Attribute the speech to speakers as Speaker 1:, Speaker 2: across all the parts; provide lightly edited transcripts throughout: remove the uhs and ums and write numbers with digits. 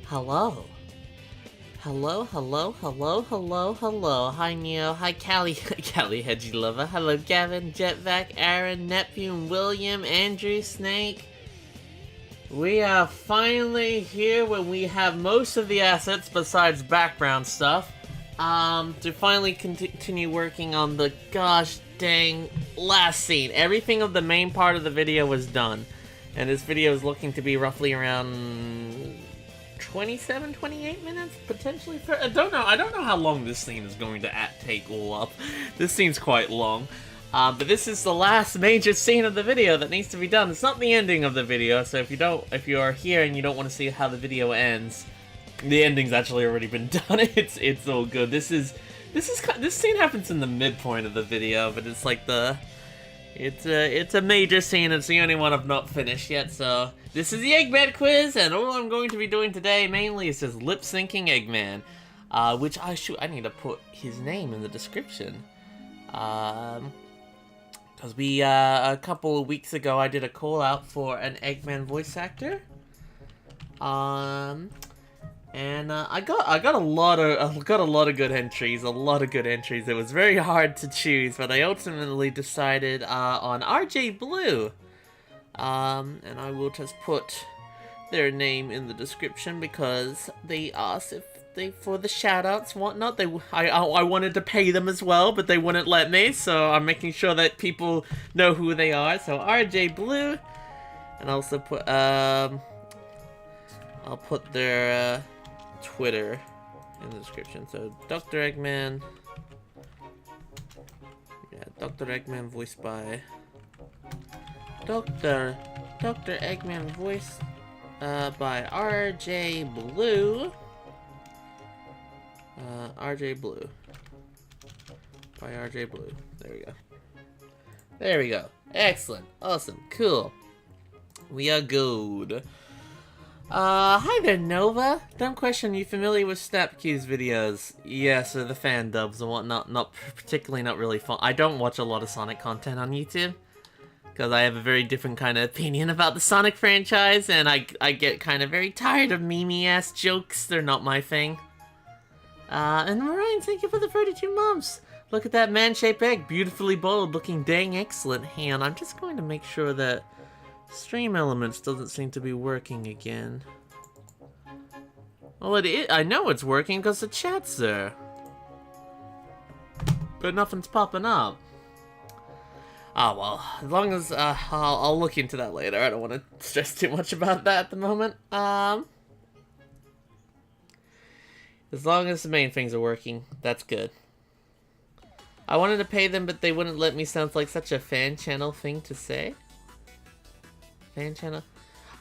Speaker 1: Hello. Hello. Hi, Neo. Hi, Callie. Callie, Hedgie Lover. Hello, Gavin, Jetvac, Aaron, Neptune, William, Andrew, Snake. We are finally here when we have most of the assets besides background stuff. To finally continue working on the gosh dang last scene. Everything of the main part of the video was done. And this video is looking to be roughly around 27, 28 minutes, potentially. I don't know how long this scene is going to take all up. This scene's quite long. But this is the last major scene of the video that needs to be done. It's not the ending of the video, so if you are here and you don't want to see how the video ends, the ending's actually already been done. It's all good. This scene happens in the midpoint of the video, but it's like it's a major scene. It's the only one I've not finished yet. So this is the Eggman Quiz, and all I'm going to be doing today mainly is just lip syncing Eggman, which I need to put his name in the description. Because a couple of weeks ago, I did a call out for an Eggman voice actor. And I got a lot of good entries. It was very hard to choose, but I ultimately decided on RJ Blue. And I will just put their name in the description because they asked if for the shoutouts and whatnot. I wanted to pay them as well, but they wouldn't let me, so I'm making sure that people know who they are. So RJ Blue, and also put I'll put their Twitter in the description. So Dr. Eggman, Dr. Eggman voiced by Dr. Eggman voiced by RJ Blue. RJ Blue. By RJ Blue. There we go. Excellent. Awesome. Cool. We are good. Hi there, Nova. Dumb question, you familiar with SnapQ's videos? Yes, or the fan dubs and whatnot. Not really fun. I don't watch a lot of Sonic content on YouTube, because I have a very different kind of opinion about the Sonic franchise, and I get kind of very tired of meme-ass jokes. They're not my thing. And Mariah, thank you for the 32 months. Look at that man-shaped egg, beautifully bold, looking dang excellent. Hang on, I'm just going to make sure that Stream Elements doesn't seem to be working again. Well, it is. I know it's working because the chat's there, but nothing's popping up. Oh well, as long as I'll look into that later. I don't want to stress too much about that at the moment. As long as the main things are working, that's good. I wanted to pay them, but they wouldn't let me. Sounds like such a fan channel thing to say. Fan channel?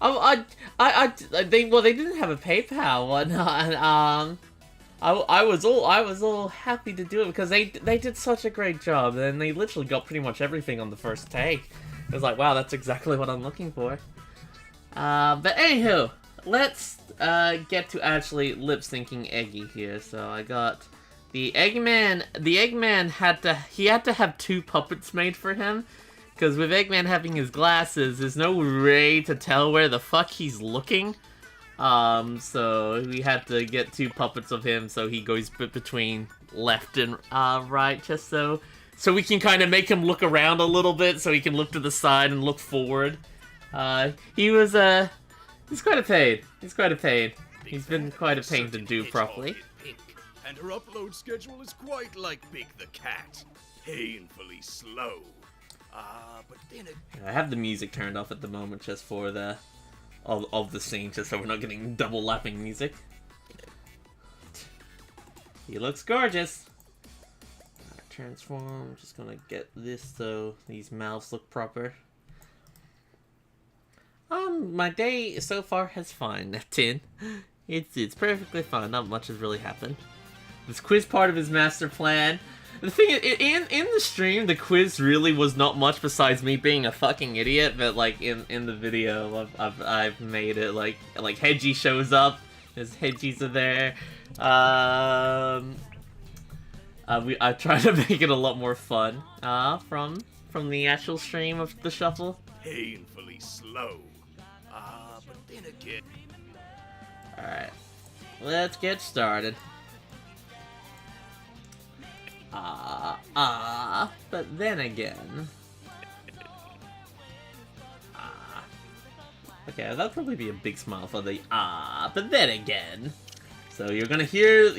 Speaker 1: Oh, they didn't have a PayPal whatnot. I was all happy to do it because they did such a great job, and they literally got pretty much everything on the first take. It was like, wow, that's exactly what I'm looking for. But anywho, let's get to actually lip syncing Eggy here. So I got the Eggman. The Eggman had to have two puppets made for him, because with Eggman having his glasses, there's no way to tell where the fuck he's looking. So we had to get two puppets of him, so he goes between left and right, just so we can kind of make him look around a little bit, so he can look to the side and look forward. He's quite a pain. He's been quite a pain to do properly.
Speaker 2: And her upload schedule is quite like Big the Cat. Painfully slow. But then
Speaker 1: I have the music turned off at the moment just for the of the scene, just so we're not getting double lapping music. He looks gorgeous. Transform. Just gonna get this so these mouths look proper. My day so far has fine, Neptune. It's perfectly fine. Not much has really happened. This quiz part of his master plan. The thing is, in the stream, the quiz really was not much besides me being a fucking idiot. But like in the video, I've made it like Hedgie shows up. His Hedgies are there. I try to make it a lot more fun. From the actual stream of the shuffle.
Speaker 2: Painfully slow. But then again.
Speaker 1: Alright. let's get started. But then again... Okay, that'll probably be a big smile for the but then again. So you're gonna hear...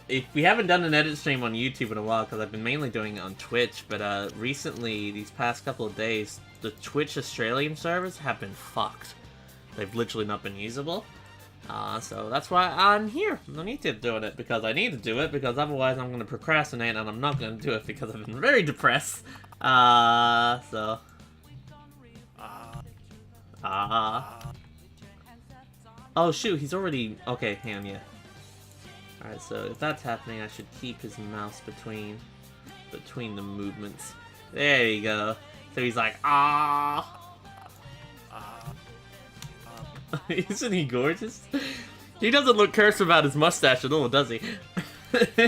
Speaker 1: If we haven't done an edit stream on YouTube in a while, because I've been mainly doing it on Twitch, but recently, these past couple of days, the Twitch Australian servers have been fucked. They've literally not been usable. So that's why I'm here on YouTube doing it, because I need to do it, because otherwise I'm going to procrastinate, and I'm not going to do it because I've been very depressed. So... Oh shoot, he's already... Okay, hang on, yeah. Alright, so if that's happening, I should keep his mouse between the movements. There you go. So he's like, Isn't he gorgeous? He doesn't look cursed about his mustache at all, does he?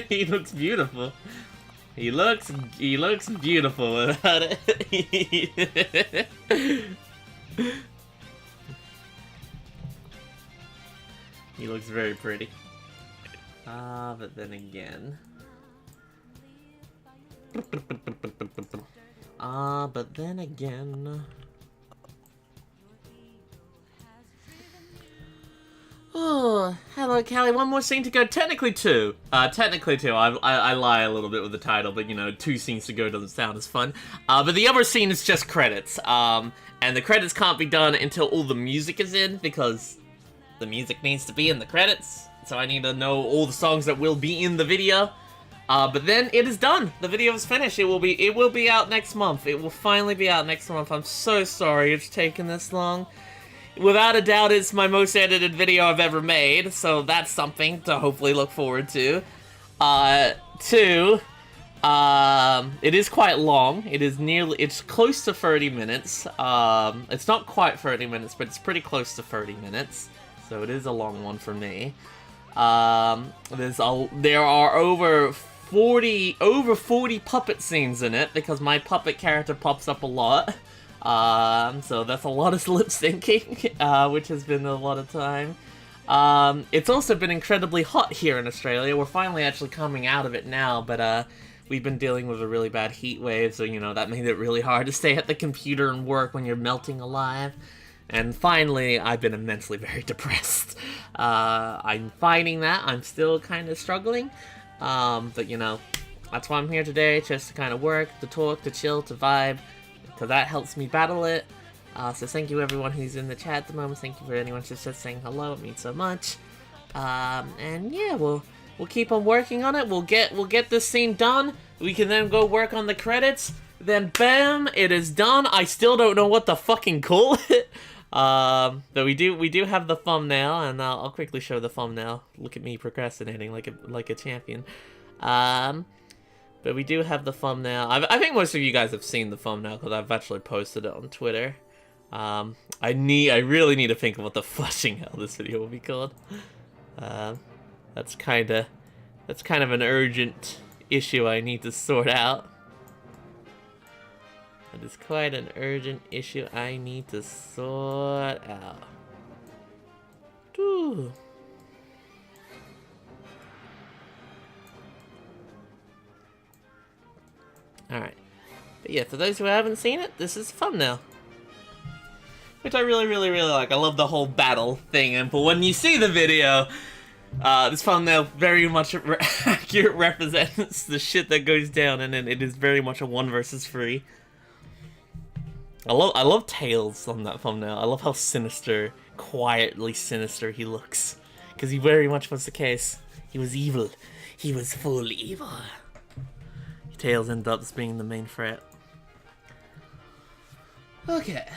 Speaker 1: He looks beautiful. He looks beautiful without it. He looks very pretty. But then again... but then again... Oh, hello, Callie. One more scene to go. Technically two. Technically two. I lie a little bit with the title, but, you know, 2 scenes to go doesn't sound as fun. But the other scene is just credits. And the credits can't be done until all the music is in, because the music needs to be in the credits. So I need to know all the songs that will be in the video. But then it is done. The video is finished. It will be out next month. It will finally be out next month. I'm so sorry it's taken this long. Without a doubt, it's my most edited video I've ever made, so that's something to hopefully look forward to. 2, it is quite long. It's close to 30 minutes. It's not quite 30 minutes, but it's pretty close to 30 minutes. So it is a long one for me. There are over 40 puppet scenes in it, because my puppet character pops up a lot. So that's a lot of lip syncing, which has been a lot of time. It's also been incredibly hot here in Australia. We're finally actually coming out of it now, but we've been dealing with a really bad heat wave, so, you know, that made it really hard to stay at the computer and work when you're melting alive. And finally, I've been immensely very depressed. I'm fighting that. I'm still kind of struggling, but, you know, that's why I'm here today, just to kind of work, to talk, to chill, to vibe. So that helps me battle it. So thank you everyone who's in the chat at the moment. Thank you for anyone who's just saying hello. It means so much. And yeah, we'll keep on working on it. We'll get this scene done. We can then go work on the credits. Then bam, it is done. I still don't know what to fucking call it. But we do have the thumbnail, and I'll quickly show the thumbnail. Look at me procrastinating like a champion. But we do have the thumbnail. I think most of you guys have seen the thumbnail, because I've actually posted it on Twitter. I really need to think of what the fucking hell this video will be called. That's kind of an urgent issue I need to sort out. That is quite an urgent issue I need to sort out. Whew. Alright. But yeah, for those who haven't seen it, this is the thumbnail. Which I really, really, really like. I love the whole battle thing, and but when you see the video, this thumbnail very much accurate represents the shit that goes down, and it is very much a 1 versus 3. I love Tails on that thumbnail. I love how sinister, quietly sinister he looks. Because he very much was the case. He was evil. He was full evil. Tails ended up being the main threat. Okay.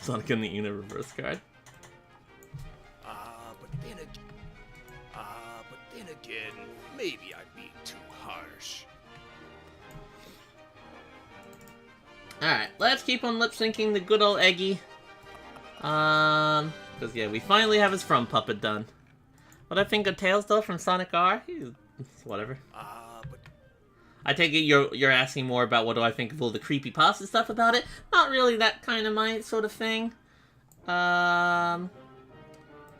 Speaker 1: Sonic and the Una reverse card.
Speaker 2: But then again, maybe I'm being too harsh.
Speaker 1: Alright, let's keep on lip syncing the good old Eggy. Because yeah, we finally have his From puppet done. What I think of Tails though from Sonic R? It's whatever. I take it you're asking more about what do I think of all the creepypasta stuff about it. Not really that kind of my sort of thing.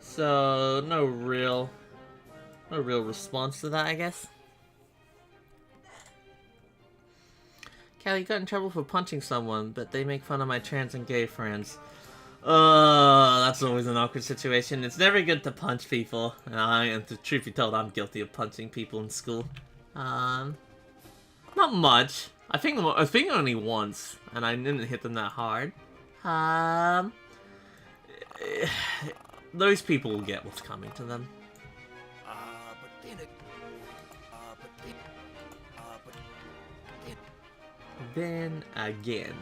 Speaker 1: So no real response to that, I guess. Callie got in trouble for punching someone, but they make fun of my trans and gay friends. That's always an awkward situation. It's never good to punch people. And to truth be told, I'm guilty of punching people in school. Not much. I think only once, and I didn't hit them that hard. Those people will get what's coming to them. Then again.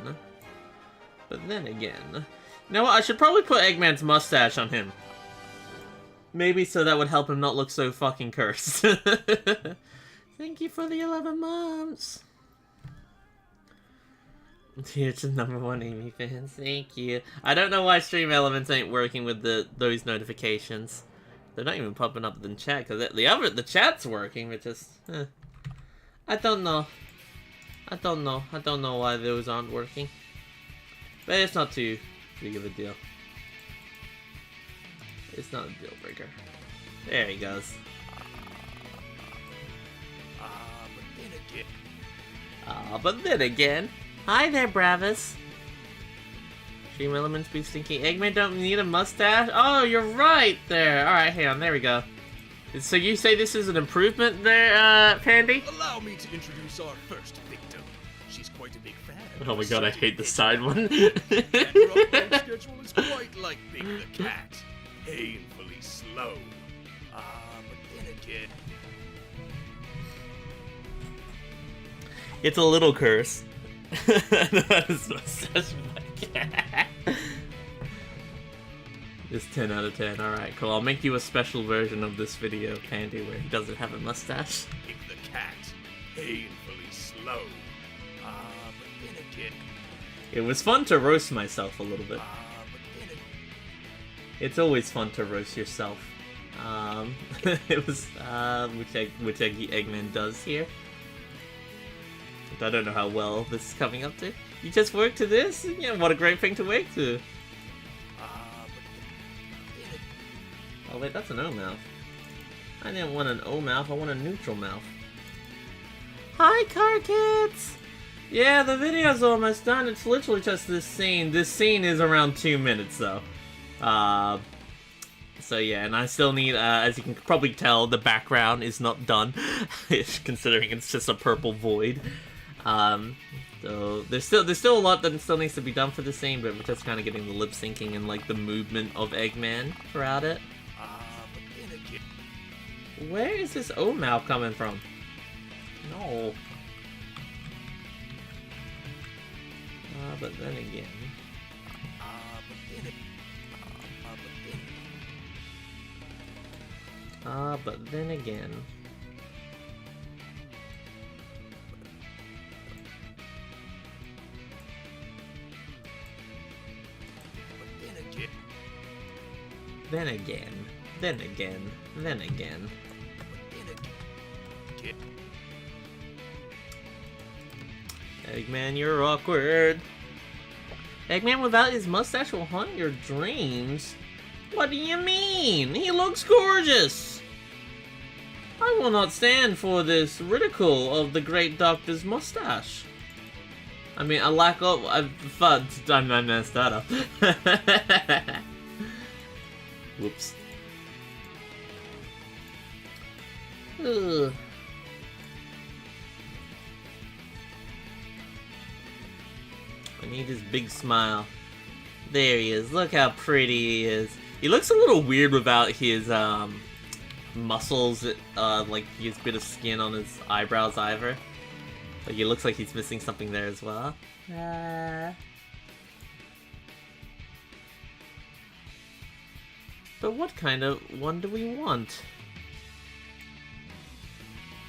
Speaker 1: You know what? I should probably put Eggman's mustache on him. Maybe so that would help him not look so fucking cursed. Thank you for the 11 months. Here's the #1 Amy fans. Thank you. I don't know why Stream Elements ain't working with those notifications. They're not even popping up in chat because the chat's working, but just I don't know. I don't know why those aren't working. But it's not too big of a deal. It's not a deal breaker. There he goes. But then again. Hi there, Bravis. Stream Elements be stinky. Eggman don't need a mustache? Oh, you're right there. Alright, hang on. There we go. So you say this is an improvement there, Pandy?
Speaker 2: Allow me to introduce our first victim. She's quite a big fan.
Speaker 1: Oh my god, I hate the side one.
Speaker 2: And her upload schedule is quite like Big the Cat. Painfully slow. But then again...
Speaker 1: It's a little curse. It's 10 out of 10. Alright, cool. I'll make you a special version of this video, Pandy, where he doesn't have a mustache.
Speaker 2: Big the Cat. Painfully slow. But then again...
Speaker 1: It was fun to roast myself a little bit. It's always fun to roast yourself. It was, which Eggman does here. I don't know how well this is coming up to. You just work to this? Yeah, what a great thing to wake to. Oh wait, that's an O mouth. I didn't want an O mouth, I want a neutral mouth. Hi, car kids! Yeah, the video's almost done. It's literally just this scene. This scene is around 2 minutes though. So yeah, and I still need, as you can probably tell, the background is not done. Considering it's just a purple void. So there's still a lot that still needs to be done for the scene, but we're just kind of getting the lip syncing and like the movement of Eggman throughout it. Where is this O mouth coming from? No. But then again. But then again. Then again. Eggman, you're awkward. Eggman without his mustache will haunt your dreams? What do you mean? He looks gorgeous! I will not stand for this ridicule of the great doctor's mustache. I mean, a lack of... I messed that up. Whoops. Ugh. I need his big smile. There he is. Look how pretty he is. He looks a little weird without his muscles, like his bit of skin on his eyebrows either. Like he looks like he's missing something there as well. But what kind of one do we want?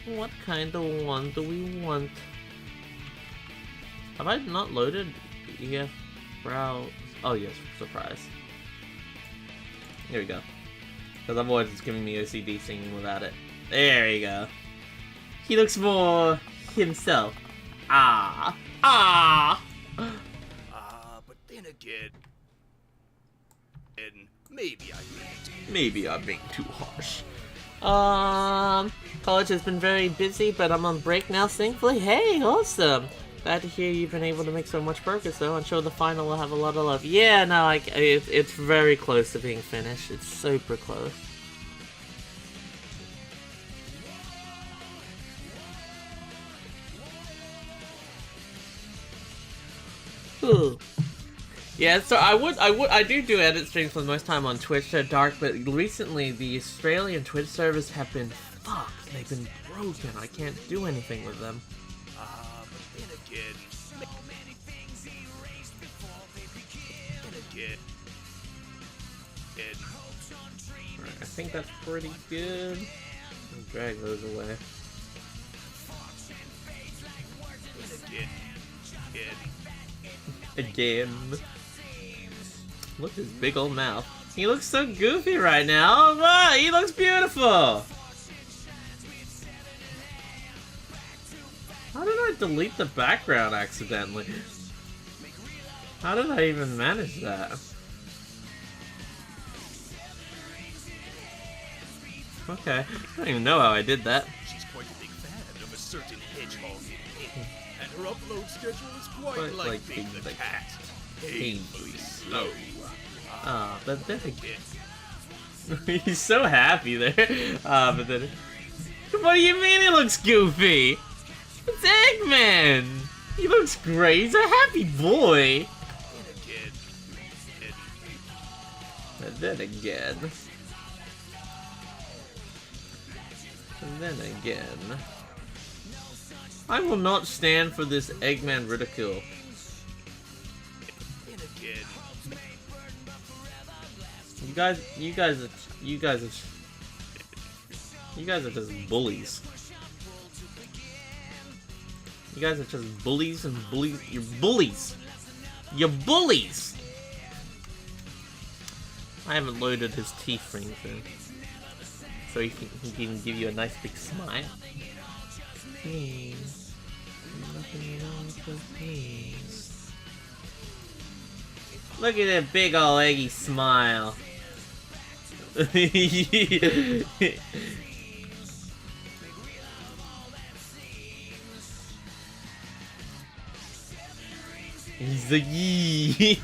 Speaker 1: What kind of one do we want? Have I not loaded EF Brow? Oh yes, surprise. Here we go. Because otherwise it's giving me OCD singing without it. There you go. He looks more himself. But then again, Maybe I'm being too harsh. College has been very busy, but I'm on break now, thankfully. Hey, awesome! Glad to hear you've been able to make so much progress, though. I'm sure the final will have a lot of love. Yeah, no, it's very close to being finished. It's super close. Ooh. Yeah, so I do edit streams for the most time on Twitch Dark, but recently the Australian Twitch servers have been fucked. They've been broken. I can't do anything with them. Alright, I think that's pretty good. I'll drag those away. Again. Look at his big old mouth. He looks so goofy right now. Wow, he looks beautiful. How did I delete the background accidentally? How did I even manage that? Okay, I don't even know how I did that.
Speaker 2: She's quite a big fan of a certain hedgehog in pink, and her upload schedule is quite like Big the Cat. Painfully slow.
Speaker 1: Ah, but then again... He's so happy there. But then... What do you mean he looks goofy? It's Eggman! He looks great, he's a happy boy! And then again... And then again... I will not stand for this Eggman ridicule. You guys are just bullies. You guys are just bullies and bullies. You're bullies. You're bullies. I haven't loaded his teeth rings in, so he can give you a nice big smile. Please, nothing else but please. Look at that big ol' eggy smile. He's like, yee.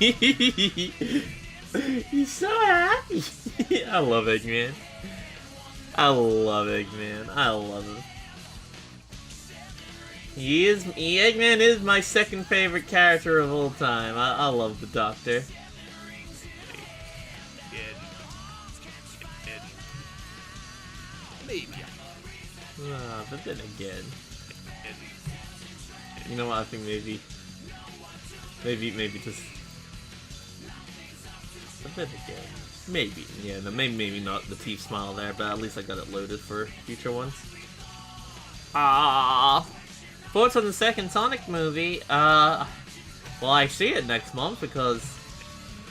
Speaker 1: He's so happy. I love Eggman. I love Eggman. I love him. Eggman is my second favorite character of all time. I love the Doctor. But then again, you know what? I think maybe just. But then again, maybe, yeah, no, maybe not the teeth smile there, but at least I got it loaded for future ones. Thoughts on the second Sonic movie? Well, I see it next month because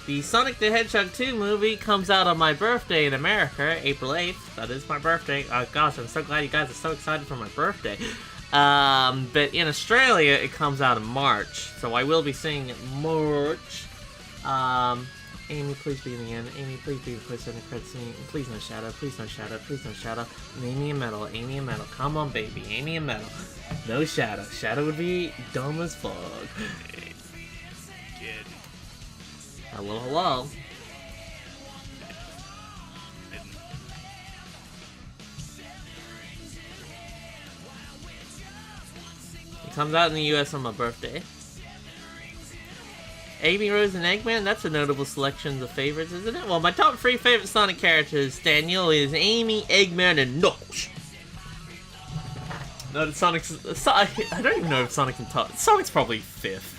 Speaker 1: the Sonic the Hedgehog 2 movie comes out on my birthday in America, April 8th. That is my birthday. Gosh, I'm so glad you guys are so excited for my birthday. But in Australia, it comes out in March, so I will be seeing it in March. Amy, please be in the end. Amy, please be the person in the credits scene. Please no Shadow, please no Shadow, please no Shadow. Amy and Metal, Amy and Metal. Come on, baby, Amy and Metal. No Shadow. Shadow would be dumb as fuck. Hello, hello. It comes out in the US on my birthday. Amy, Rose, and Eggman, that's a notable selection of favorites, isn't it? Well, my top 3 favorite Sonic characters, Daniel, is Amy, Eggman, and Knuckles. No, Sonic's... I don't even know if Sonic can top... Sonic's probably 5th.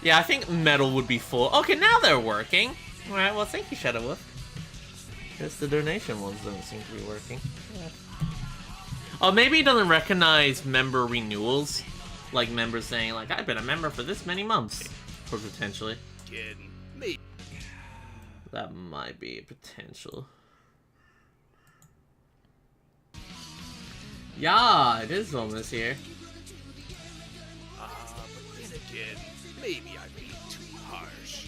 Speaker 1: Yeah, I think Metal would be 4th. Okay, now they're working. Alright, well, thank you, Shadow Wolf. Guess the donation ones don't seem to be working. Yeah. Oh, maybe he doesn't recognize member renewals. Like, members saying, like, I've been a member for this many months. Or potentially. That might be a potential. Yeah, it is almost here.
Speaker 2: But then again, maybe I'm being too harsh.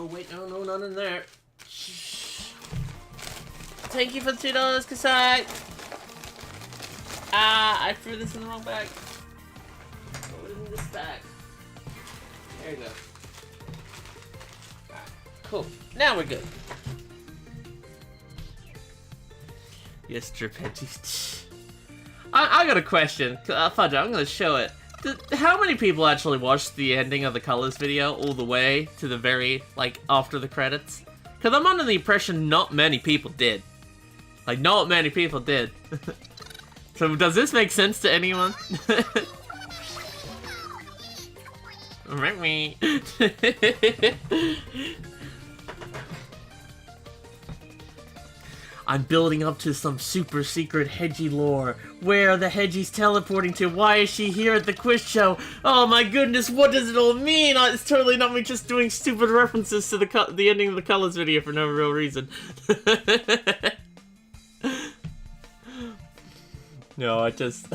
Speaker 1: Oh, wait, no, not in there. Thank you for the $2, Kasai. Ah, I threw this in the wrong bag. Put it in this bag. There you go. Alright, cool. Now we're good. Yes, drip hedgies. I got a question. Fudge, I'm gonna show it. How many people actually watched the ending of the Colors video all the way to the very, like, after the credits? Because I'm under the impression not many people did. Like, not many people did. So, does this make sense to anyone? Me. I'm building up to some super secret Hedgie lore. Where are the Hedgies teleporting to? Why is she here at the quiz show? Oh my goodness, what does it all mean? It's totally not me just doing stupid references to the ending of the Colors video for no real reason. No, I just...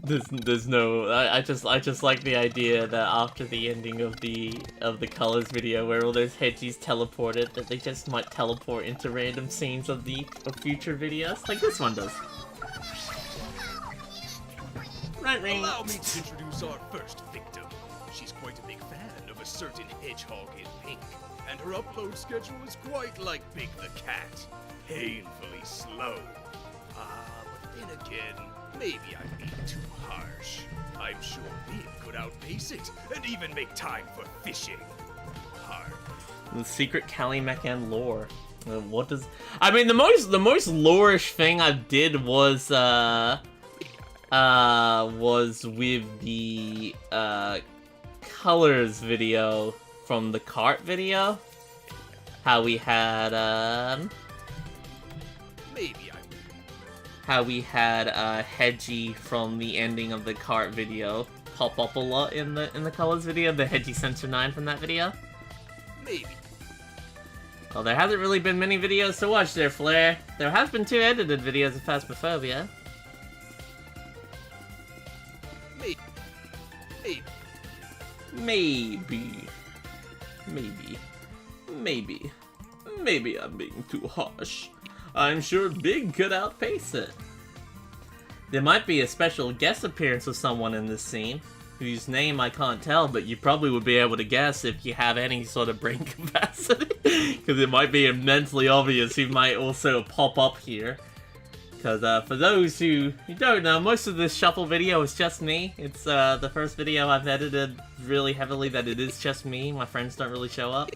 Speaker 1: There's no... I just like the idea that after the ending of the Colors video where all those Hedgies teleported, that they just might teleport into random scenes of future videos, like this one does.
Speaker 2: Allow me to introduce our first victim. She's quite a big fan of a certain hedgehog in pink, and her upload schedule is quite like Big the Cat. Painfully slow. But then again, maybe I'm being too harsh. I'm sure Big could outpace it, and even make time for fishing. Hard.
Speaker 1: The secret CallieMacN lore. What does... I mean, the most lore-ish thing I did was with the, Colors video from the cart video. How we had, how we had Hedgie from the ending of the cart video pop up a lot in the Colors video, the Hedgie Sensor 9 from that video.
Speaker 2: Maybe.
Speaker 1: Well, there hasn't really been many videos to watch there, Flair. There has been 2 edited videos of Phasmophobia. Maybe I'm being too harsh. I'm sure Big could outpace it. There might be a special guest appearance of someone in this scene, whose name I can't tell, but you probably would be able to guess if you have any sort of brain capacity, because it might be immensely obvious who might also pop up here. Because for those who don't know, most of this shuffle video is just me. It's the first video I've edited really heavily that it is just me. My friends don't really show up.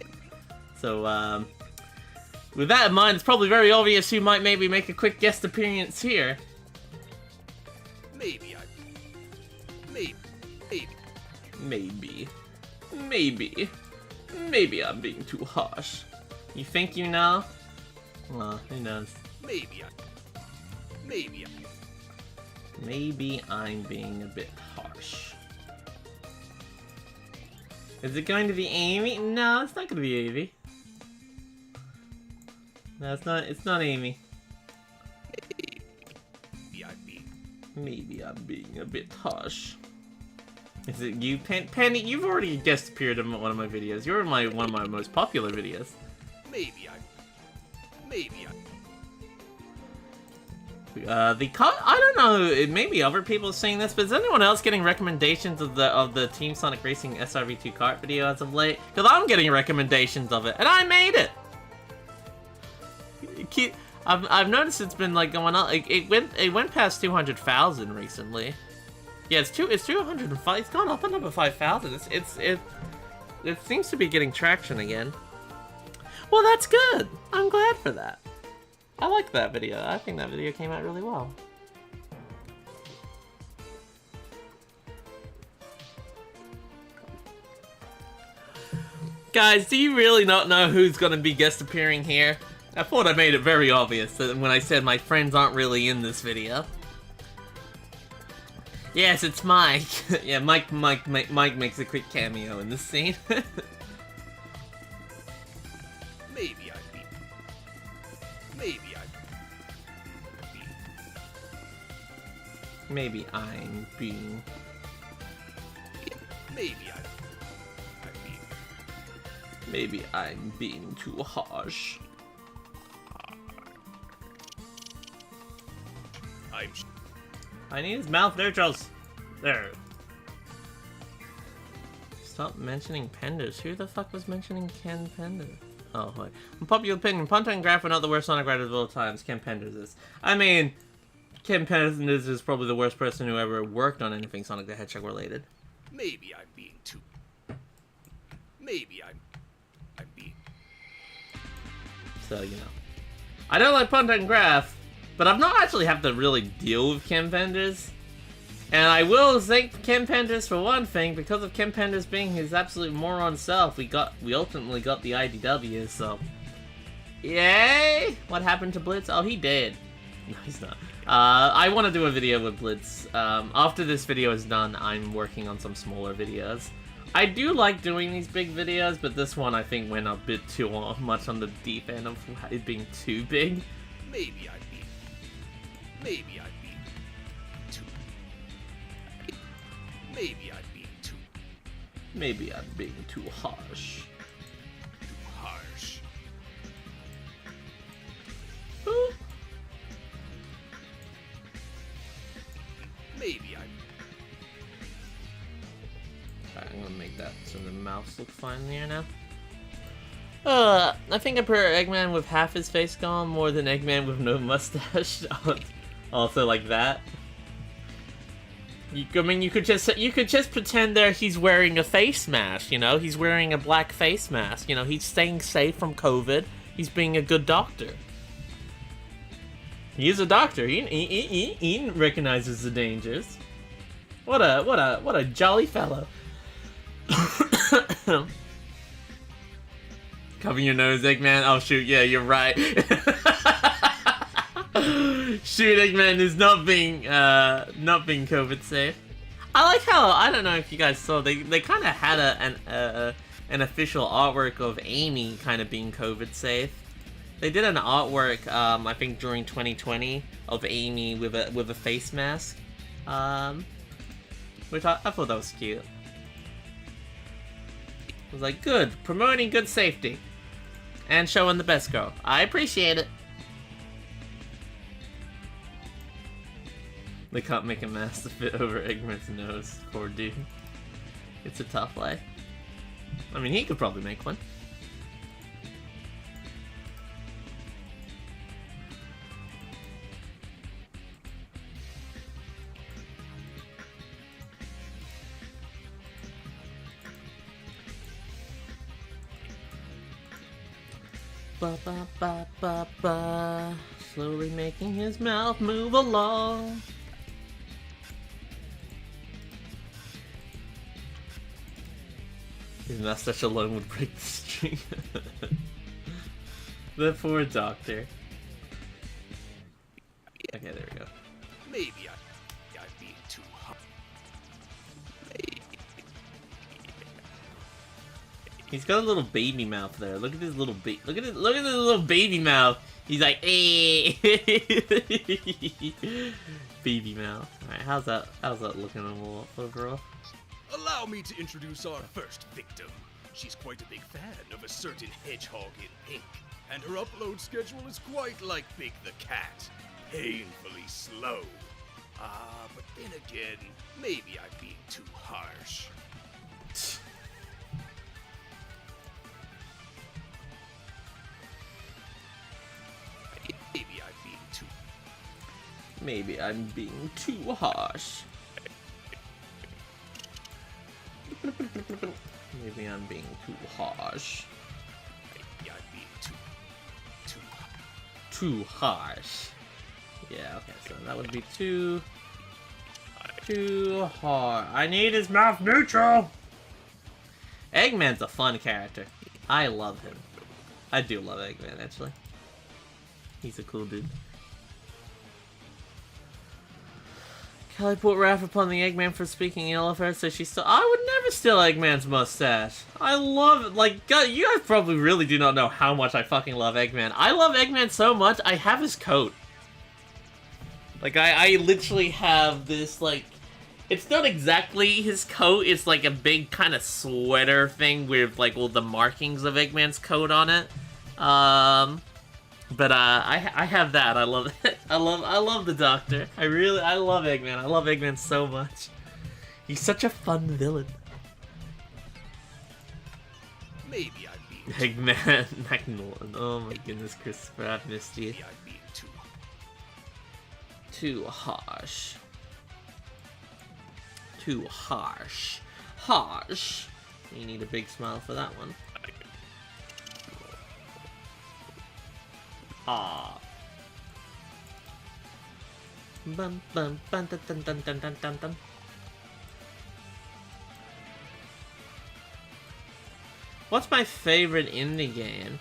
Speaker 1: So, with that in mind, it's probably very obvious who might maybe make a quick guest appearance here. Maybe I'm being too harsh. You think you know? Well, who knows? Maybe I'm being a bit harsh. Is it going to be Amy? No, it's not going to be Amy. No, it's not Amy. Maybe I'm being a bit harsh. Is it you, Penny? You've already guest appeared in one of my videos. You're in one of my most popular videos. I don't know, it may be other people saying this, but is anyone else getting recommendations of the Team Sonic Racing SRV2 kart video as of late? Because I'm getting recommendations of it, and I made it! I've noticed it's been like going on. It went past 200,000 recently. Yeah, it's 205. It's gone up another 5,000. It seems to be getting traction again. Well, that's good. I'm glad for that. I like that video. I think that video came out really well. Guys, do you really not know who's gonna be guest appearing here? I thought I made it very obvious that when I said my friends aren't really in this video. Yes, it's Mike. Yeah, Mike makes a quick cameo in this scene. Maybe I'm being Maybe I'm being too harsh. I need his mouth neutrals. There. Stop mentioning pandas. Who the fuck was mentioning Ken Pandas? Oh, wait. In popular opinion, Punta and Graph are not the worst Sonic writers of all times. Ken Pandas is. I mean, Ken Pandas is probably the worst person who ever worked on anything Sonic the Hedgehog related.
Speaker 2: Maybe I'm being too... Maybe I'm being...
Speaker 1: So, you know. I don't like Punta and Graph, but I've not actually have to really deal with Ken Pandas. And I will thank Ken Pandas for one thing, because of Ken Pandas being his absolute moron self, we ultimately got the IDW, so... Yay! What happened to Blitz? Oh, he did. No, he's not. I want to do a video with Blitz. After this video is done, I'm working on some smaller videos. I do like doing these big videos, but this one I think went a bit too much on the deep end of it being too big.
Speaker 2: Maybe I'm being too...
Speaker 1: Maybe I'm being too harsh.
Speaker 2: Too harsh.
Speaker 1: Ooh.
Speaker 2: Maybe
Speaker 1: Alright, I'm gonna make that so the mouse look fine here now. I think I prefer Eggman with half his face gone more than Eggman with no mustache. Also like that. I mean, you could just pretend that he's wearing a face mask, you know? He's wearing a black face mask, you know? He's staying safe from COVID. He's being a good doctor. He is a doctor. He recognizes the dangers. What a jolly fellow. Cover your nose, Eggman. Oh shoot, yeah, you're right. Shoot, Eggman is not being COVID safe. I like how, I don't know if you guys saw, they kind of had an official artwork of Amy kind of being COVID safe. They did an artwork, I think during 2020 of Amy with a face mask, which I thought that was cute. It was like, good, promoting good safety and showing the best girl. I appreciate it. They can't make a mask to fit over Eggman's nose. Poor dude. It's a tough life. I mean, he could probably make one. Ba ba ba ba ba. Slowly making his mouth move along. His mustache alone would break the string. The poor doctor. Okay, there we go.
Speaker 2: Maybe I'm being too hot.
Speaker 1: He's got a little baby mouth there. Look at his little look at his little baby mouth. He's like, eh. Baby mouth. Alright, how's that looking overall?
Speaker 2: Allow me to introduce our first victim. She's quite a big fan of a certain hedgehog in pink, and her upload schedule is quite like Big the Cat, painfully slow. But then again, maybe I'm being too harsh.
Speaker 1: Maybe I'm being too harsh. Maybe I'm being too harsh.
Speaker 2: Maybe I'm being
Speaker 1: too harsh. Yeah, okay, so that would be too hard. I need his mouth neutral. Eggman's a fun character. I love him. I do love Eggman, actually. He's a cool dude. Callie put wrath upon the Eggman for speaking ill of her, so she still. I would never steal Eggman's mustache. I love it. Like, God, you guys probably really do not know how much I fucking love Eggman. I love Eggman so much, I have his coat. Like, I literally have this, like, It's not exactly his coat, it's like a big kind of sweater thing with like all the markings of Eggman's coat on it. But I have that. I love it. I love the Doctor. I love Eggman. I love Eggman so much. He's such a fun villain.
Speaker 2: Maybe I'm being
Speaker 1: Eggman McNaughton. Oh my goodness, Christopher, I've missed you.
Speaker 2: Maybe I'm being
Speaker 1: Too harsh. Too harsh. Harsh. You need a big smile for that one. Ah. Bum bum bum dun dun dun dun dun dun dun. What's my favorite indie game?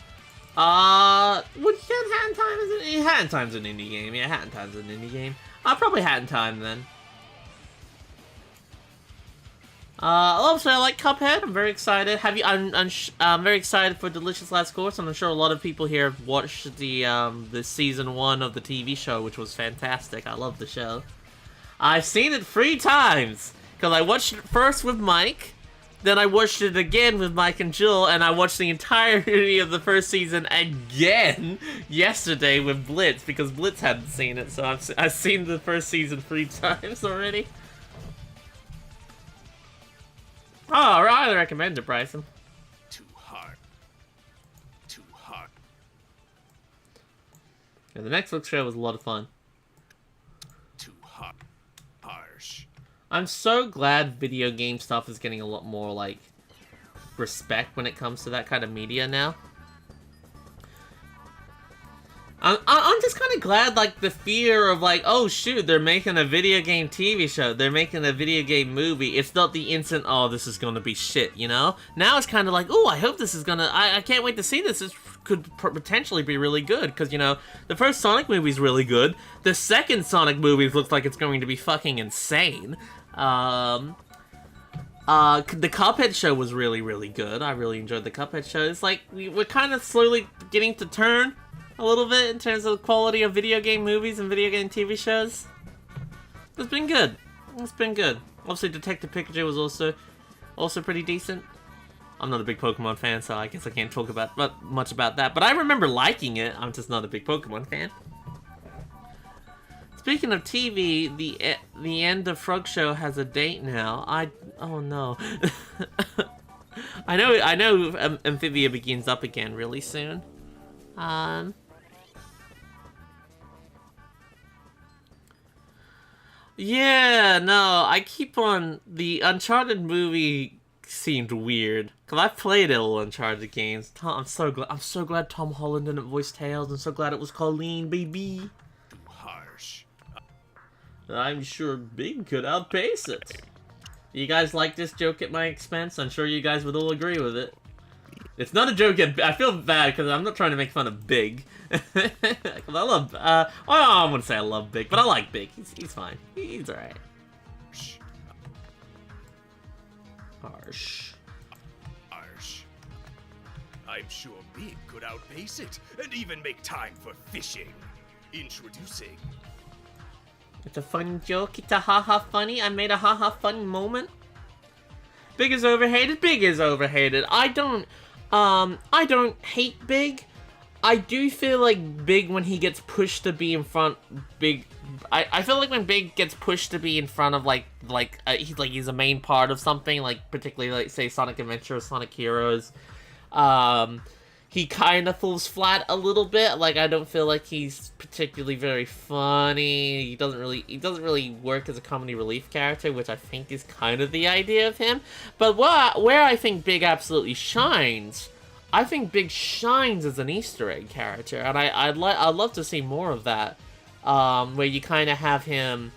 Speaker 1: Would you count Hat in Time as an Hat in Time's an indie game? Yeah, Hat in Time's an indie game. Probably Hat in Time then. Also, I like Cuphead. I'm very excited. I'm very excited for Delicious Last Course, and I'm sure a lot of people here have watched the season 1 of the TV show, which was fantastic. I love the show. I've seen it 3 times because I watched it first with Mike, then I watched it again with Mike and Jill, and I watched the entirety of the first season again yesterday with Blitz because Blitz hadn't seen it. So I've seen the first season 3 times already. Oh, I highly recommend it, Bryson.
Speaker 2: too hard. Too hard.
Speaker 1: Yeah, the Netflix show was a lot of fun.
Speaker 2: Too hard. Harsh.
Speaker 1: I'm so glad video game stuff is getting a lot more, like, respect when it comes to that kind of media now. I'm just kind of glad, like, the fear of, like, oh, shoot, they're making a video game TV show. They're making a video game movie. It's not the instant, oh, this is gonna be shit, you know? Now it's kind of like, oh, I hope this is gonna... I can't wait to see this. This could potentially be really good. Because, you know, the first Sonic movie's really good. The second Sonic movie looks like it's going to be fucking insane. The Cuphead show was really, really good. I really enjoyed the Cuphead show. It's like, we're kind of slowly getting to turn a little bit in terms of the quality of video game movies and video game TV shows. It's been good. It's been good. Obviously, Detective Pikachu was also pretty decent. I'm not a big Pokemon fan, so I guess I can't talk about much about that. But I remember liking it. I'm just not a big Pokemon fan. Speaking of TV, the end of Frog Show has a date now. Oh no. I know. Amphibia begins up again really soon. Yeah, no, I keep on... The Uncharted movie seemed weird. Because I've played all Uncharted games. I'm so glad Tom Holland didn't voice Tails. I'm so glad it was Colleen, baby.
Speaker 2: Too harsh.
Speaker 1: I'm sure Big could outpace it. You guys like this joke at my expense? I'm sure you guys would all agree with it. It's not a joke I feel bad because I'm not trying to make fun of Big. I love, I wouldn't say I love Big, but I like Big. He's fine. He's alright. Harsh.
Speaker 2: Harsh. I'm sure Big could outpace it and even make time for fishing. Introducing.
Speaker 1: It's a fun joke. It's a haha funny. I made a haha funny moment. Big is overhated. Big is overhated. I don't hate Big. I do feel like Big, when he gets pushed to be in front, I feel like when Big gets pushed to be in front of he's a main part of something, like particularly like say Sonic Adventure or Sonic Heroes, he kind of falls flat a little bit. Like, I don't feel like he's particularly very funny. He doesn't really work as a comedy relief character, which I think is kind of the idea of him. But where I think Big absolutely shines, I think Big shines as an Easter egg character, and I'd love to see more of that. Where you kind of have him,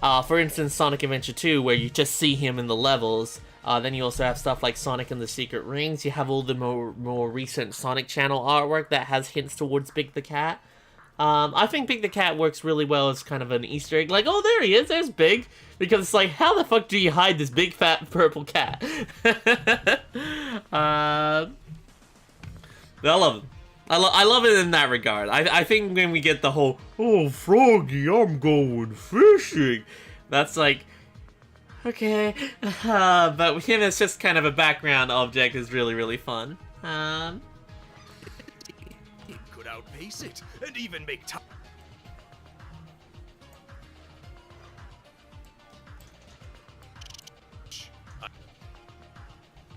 Speaker 1: for instance, Sonic Adventure 2, where you just see him in the levels. Then you also have stuff like Sonic and the Secret Rings. You have all the more recent Sonic Channel artwork that has hints towards Big the Cat. I think Big the Cat works really well as kind of an Easter egg. Like, oh, there he is. There's Big. Because it's like, how the fuck do you hide this big, fat, purple cat? I love him. I love it in that regard. I think when we get the whole, oh, Froggy, I'm going fishing. That's like... Okay, but him as just kind of a background object is really, really fun.
Speaker 2: It could outpace it, and even make time.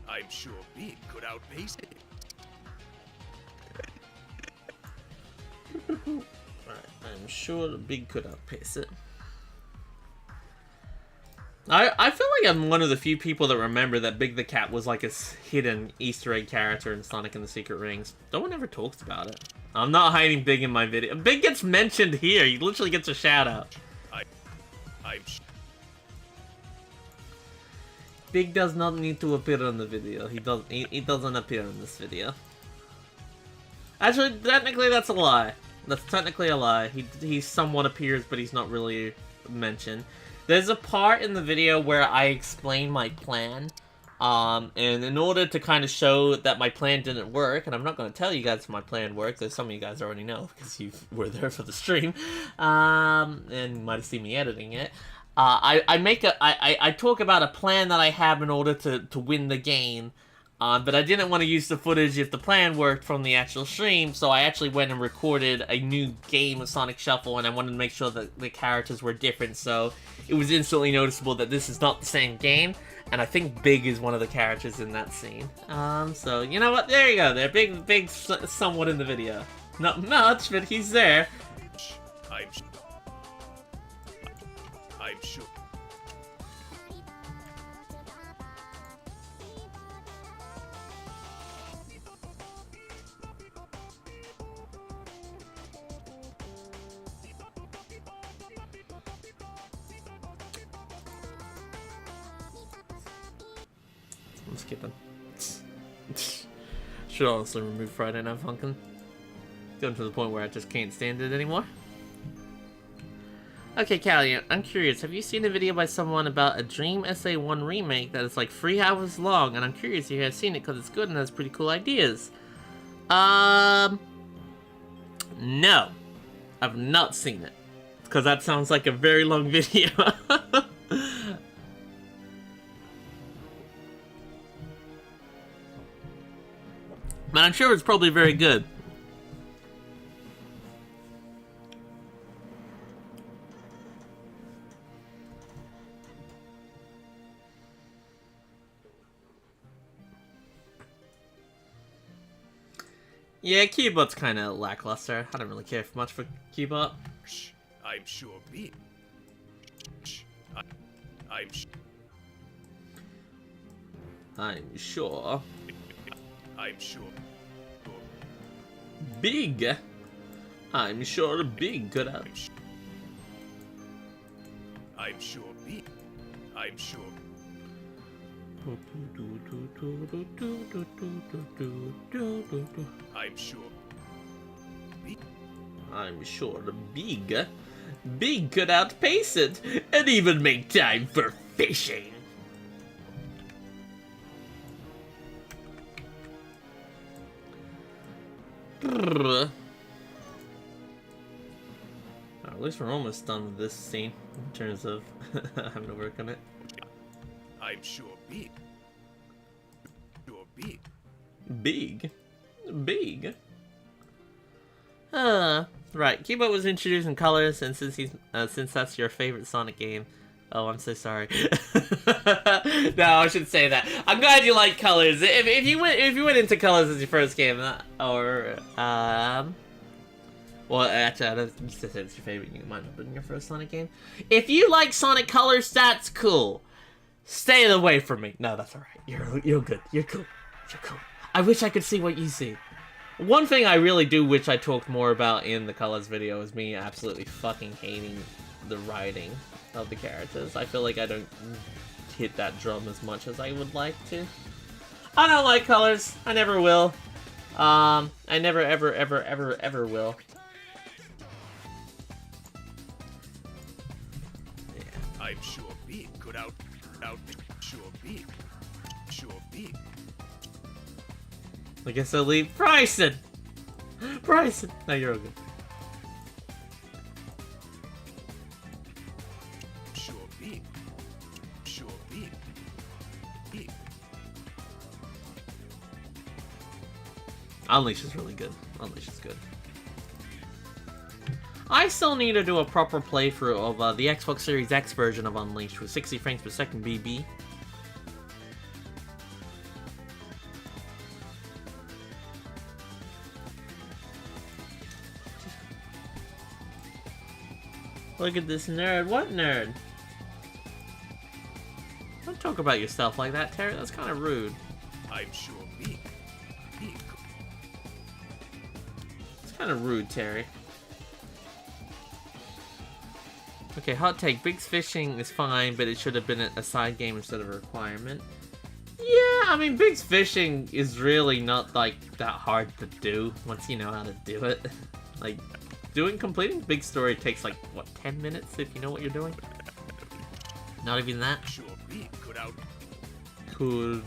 Speaker 2: I'm sure Big could outpace it.
Speaker 1: Right, I'm sure the Big could outpace it. I feel like I'm one of the few people that remember that Big the Cat was like a hidden Easter egg character in Sonic and the Secret Rings. No one ever talks about it. I'm not hiding Big in my video. Big gets mentioned here. He literally gets a shout out. Big does not need to appear in the video. He doesn't appear in this video. Actually, technically that's a lie. That's technically a lie. He somewhat appears, but he's not really mentioned. There's a part in the video where I explain my plan, and in order to kind of show that my plan didn't work, and I'm not going to tell you guys if my plan worked, as some of you guys already know, because you were there for the stream, and you might have seen me editing it. I talk about a plan that I have in order to win the game, but I didn't want to use the footage if the plan worked from the actual stream, so I actually went and recorded a new game of Sonic Shuffle, and I wanted to make sure that the characters were different, so it was instantly noticeable that this is not the same game, and I think Big is one of the characters in that scene. So, you know what? There you go. There, Big's somewhat in the video. Not much, but he's there.
Speaker 2: I'm sure.
Speaker 1: I'm skipping. Should honestly remove Friday Night Funkin'. Getting to the point where I just can't stand it anymore. Okay, Callie, I'm curious. Have you seen a video by someone about a Dream SA1 remake that is like 3 hours long? And I'm curious if you have seen it because it's good and has pretty cool ideas. No. I've not seen it. Because that sounds like a very long video. But I'm sure it's probably very good. Yeah, Cubot's kind of lackluster. I don't really care much for Cubot.
Speaker 2: I'm sure Big. I'm sure.
Speaker 1: I'm sure.
Speaker 2: I'm sure.
Speaker 1: Big. I'm sure Big could have.
Speaker 2: I'm sure Big. I'm sure. I'm sure. Big.
Speaker 1: I'm sure Big could outpace it and even make time for fishing. At least we're almost done with this scene in terms of having to work on it.
Speaker 2: I'm sure Big. Sure Big.
Speaker 1: Big. Right. Cubot was introduced in Colors, and since that's your favorite Sonic game. Oh, I'm so sorry. No, I should say that. I'm glad you like Colors. If you went into Colors as your first game, or well, actually, I don't just say it's your favorite. You might not have been your first Sonic game. If you like Sonic Colors, that's cool. Stay away from me. No, that's alright. You're good. You're cool. You're cool. I wish I could see what you see. One thing I really do wish I talked more about in the Colors video is me absolutely fucking hating the writing of the characters. I feel like I don't hit that drum as much as I would like to. I don't like Colors. I never will. I never ever will.
Speaker 2: Yeah. I'm sure Big could out sure Big.
Speaker 1: I guess I'll leave Bryson! Bryson! No, you're all good.
Speaker 2: Sure Big. sure big. Big.
Speaker 1: Unleash is really good. Unleash is good. I still need to do a proper playthrough of the Xbox Series X version of Unleashed with 60 frames per second BB. Look at this nerd. What nerd? Don't talk about yourself like that, Terry. That's kind of rude.
Speaker 2: I'm sure big. Big.
Speaker 1: It's kind of rude, Terry. Okay, hot take. Big's fishing is fine, but it should have been a side game instead of a requirement. Yeah, I mean, Big's fishing is really not, like, that hard to do once you know how to do it. Like, completing Big Story takes, like, what, 10 minutes if you know what you're doing? Not even that.
Speaker 2: Sure big could out.
Speaker 1: Could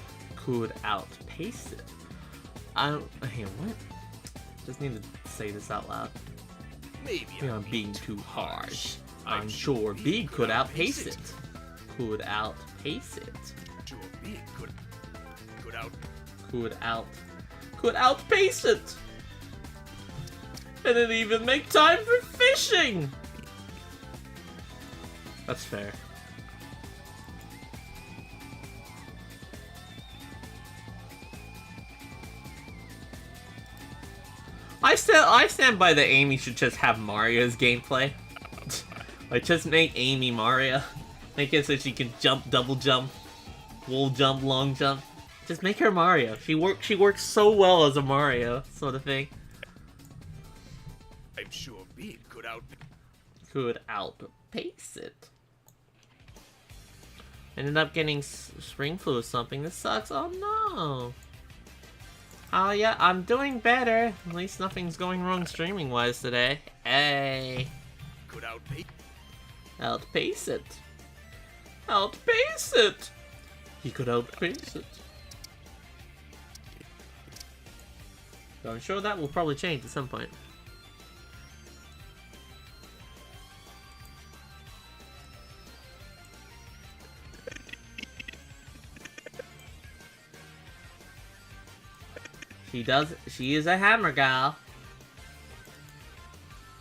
Speaker 1: outpace it. Hang on, what? Just need to say this out loud.
Speaker 2: Maybe
Speaker 1: I'm being too harsh. I'm sure B could outpace it. Could outpace it.
Speaker 2: Sure B
Speaker 1: Could outpace it. And it even make time for fishing. That's fair. I stand by that Amy should just have Mario's gameplay. Like, just make Amy Mario. Make it so she can jump, double jump, wall jump, long jump. Just make her Mario. She works so well as a Mario sort of thing.
Speaker 2: I'm sure B could
Speaker 1: outpace it. Ended up getting spring flu or something. This sucks. Oh no. Oh yeah, I'm doing better. At least nothing's going wrong streaming wise today. Hey.
Speaker 2: Could outpace.
Speaker 1: Outpace it. Outpace it. He could outpace it. So I'm sure that will probably change at some point. She is a hammer gal.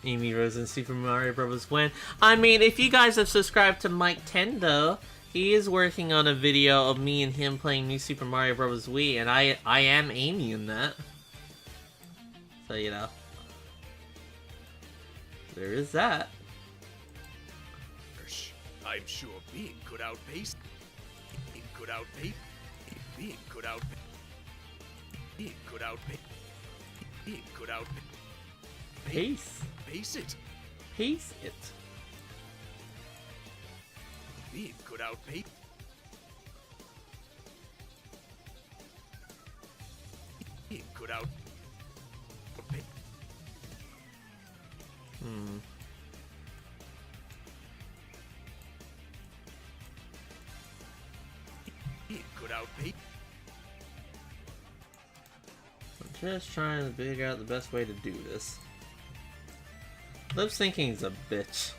Speaker 1: Amy Rose in Super Mario Bros. When? I mean, if you guys have subscribed to Mike Tendo, he is working on a video of me and him playing New Super Mario Bros. Wii, and I am Amy in that. So, you know. There is that.
Speaker 2: I'm sure B could outpace. It could outpace. B could outpace. It could outpace. It could outpace.
Speaker 1: Pace.
Speaker 2: Pace it.
Speaker 1: Pace it.
Speaker 2: It could outpace. It could outpace. It could outpace.
Speaker 1: I'm just trying to figure out the best way to do this. Lip syncing is a bitch.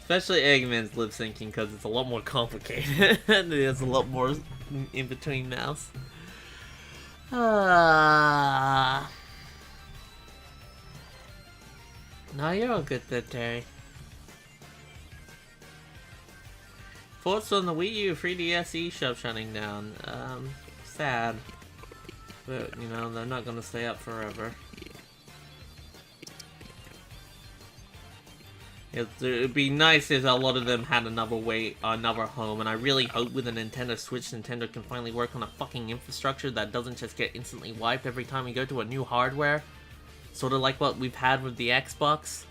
Speaker 1: Especially Eggman's lip syncing because it's a lot more complicated. And there's a lot more in between mouths. No, you're all good there, Terry. Thoughts on the Wii U 3DS eShop shutting down? Sad. But, you know, they're not gonna stay up forever. It'd be nice if a lot of them had another home, and I really hope with a Nintendo Switch, Nintendo can finally work on a fucking infrastructure that doesn't just get instantly wiped every time we go to a new hardware. Sort of like what we've had with the Xbox.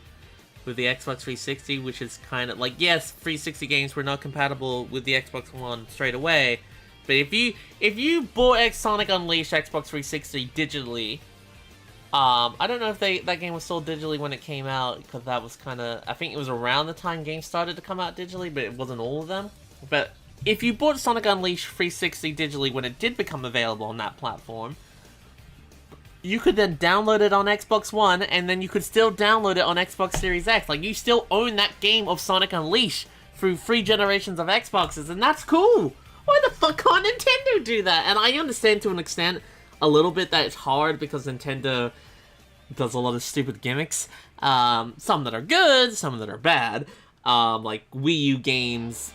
Speaker 1: With the Xbox 360, which is kind of like, yes, 360 games were not compatible with the Xbox One straight away, but if you bought Sonic Unleashed Xbox 360 digitally, I don't know if that game was sold digitally when it came out, because that was kind of, I think it was around the time games started to come out digitally, but it wasn't all of them. But if you bought Sonic Unleashed 360 digitally when it did become available on that platform, you could then download it on Xbox One, and then you could still download it on Xbox Series X. Like, you still own that game of Sonic Unleashed through 3 generations of Xboxes, and that's cool. Why the fuck can't Nintendo do that? And I understand to an extent a little bit that it's hard because Nintendo does a lot of stupid gimmicks. Some that are good, some that are bad. Like Wii U games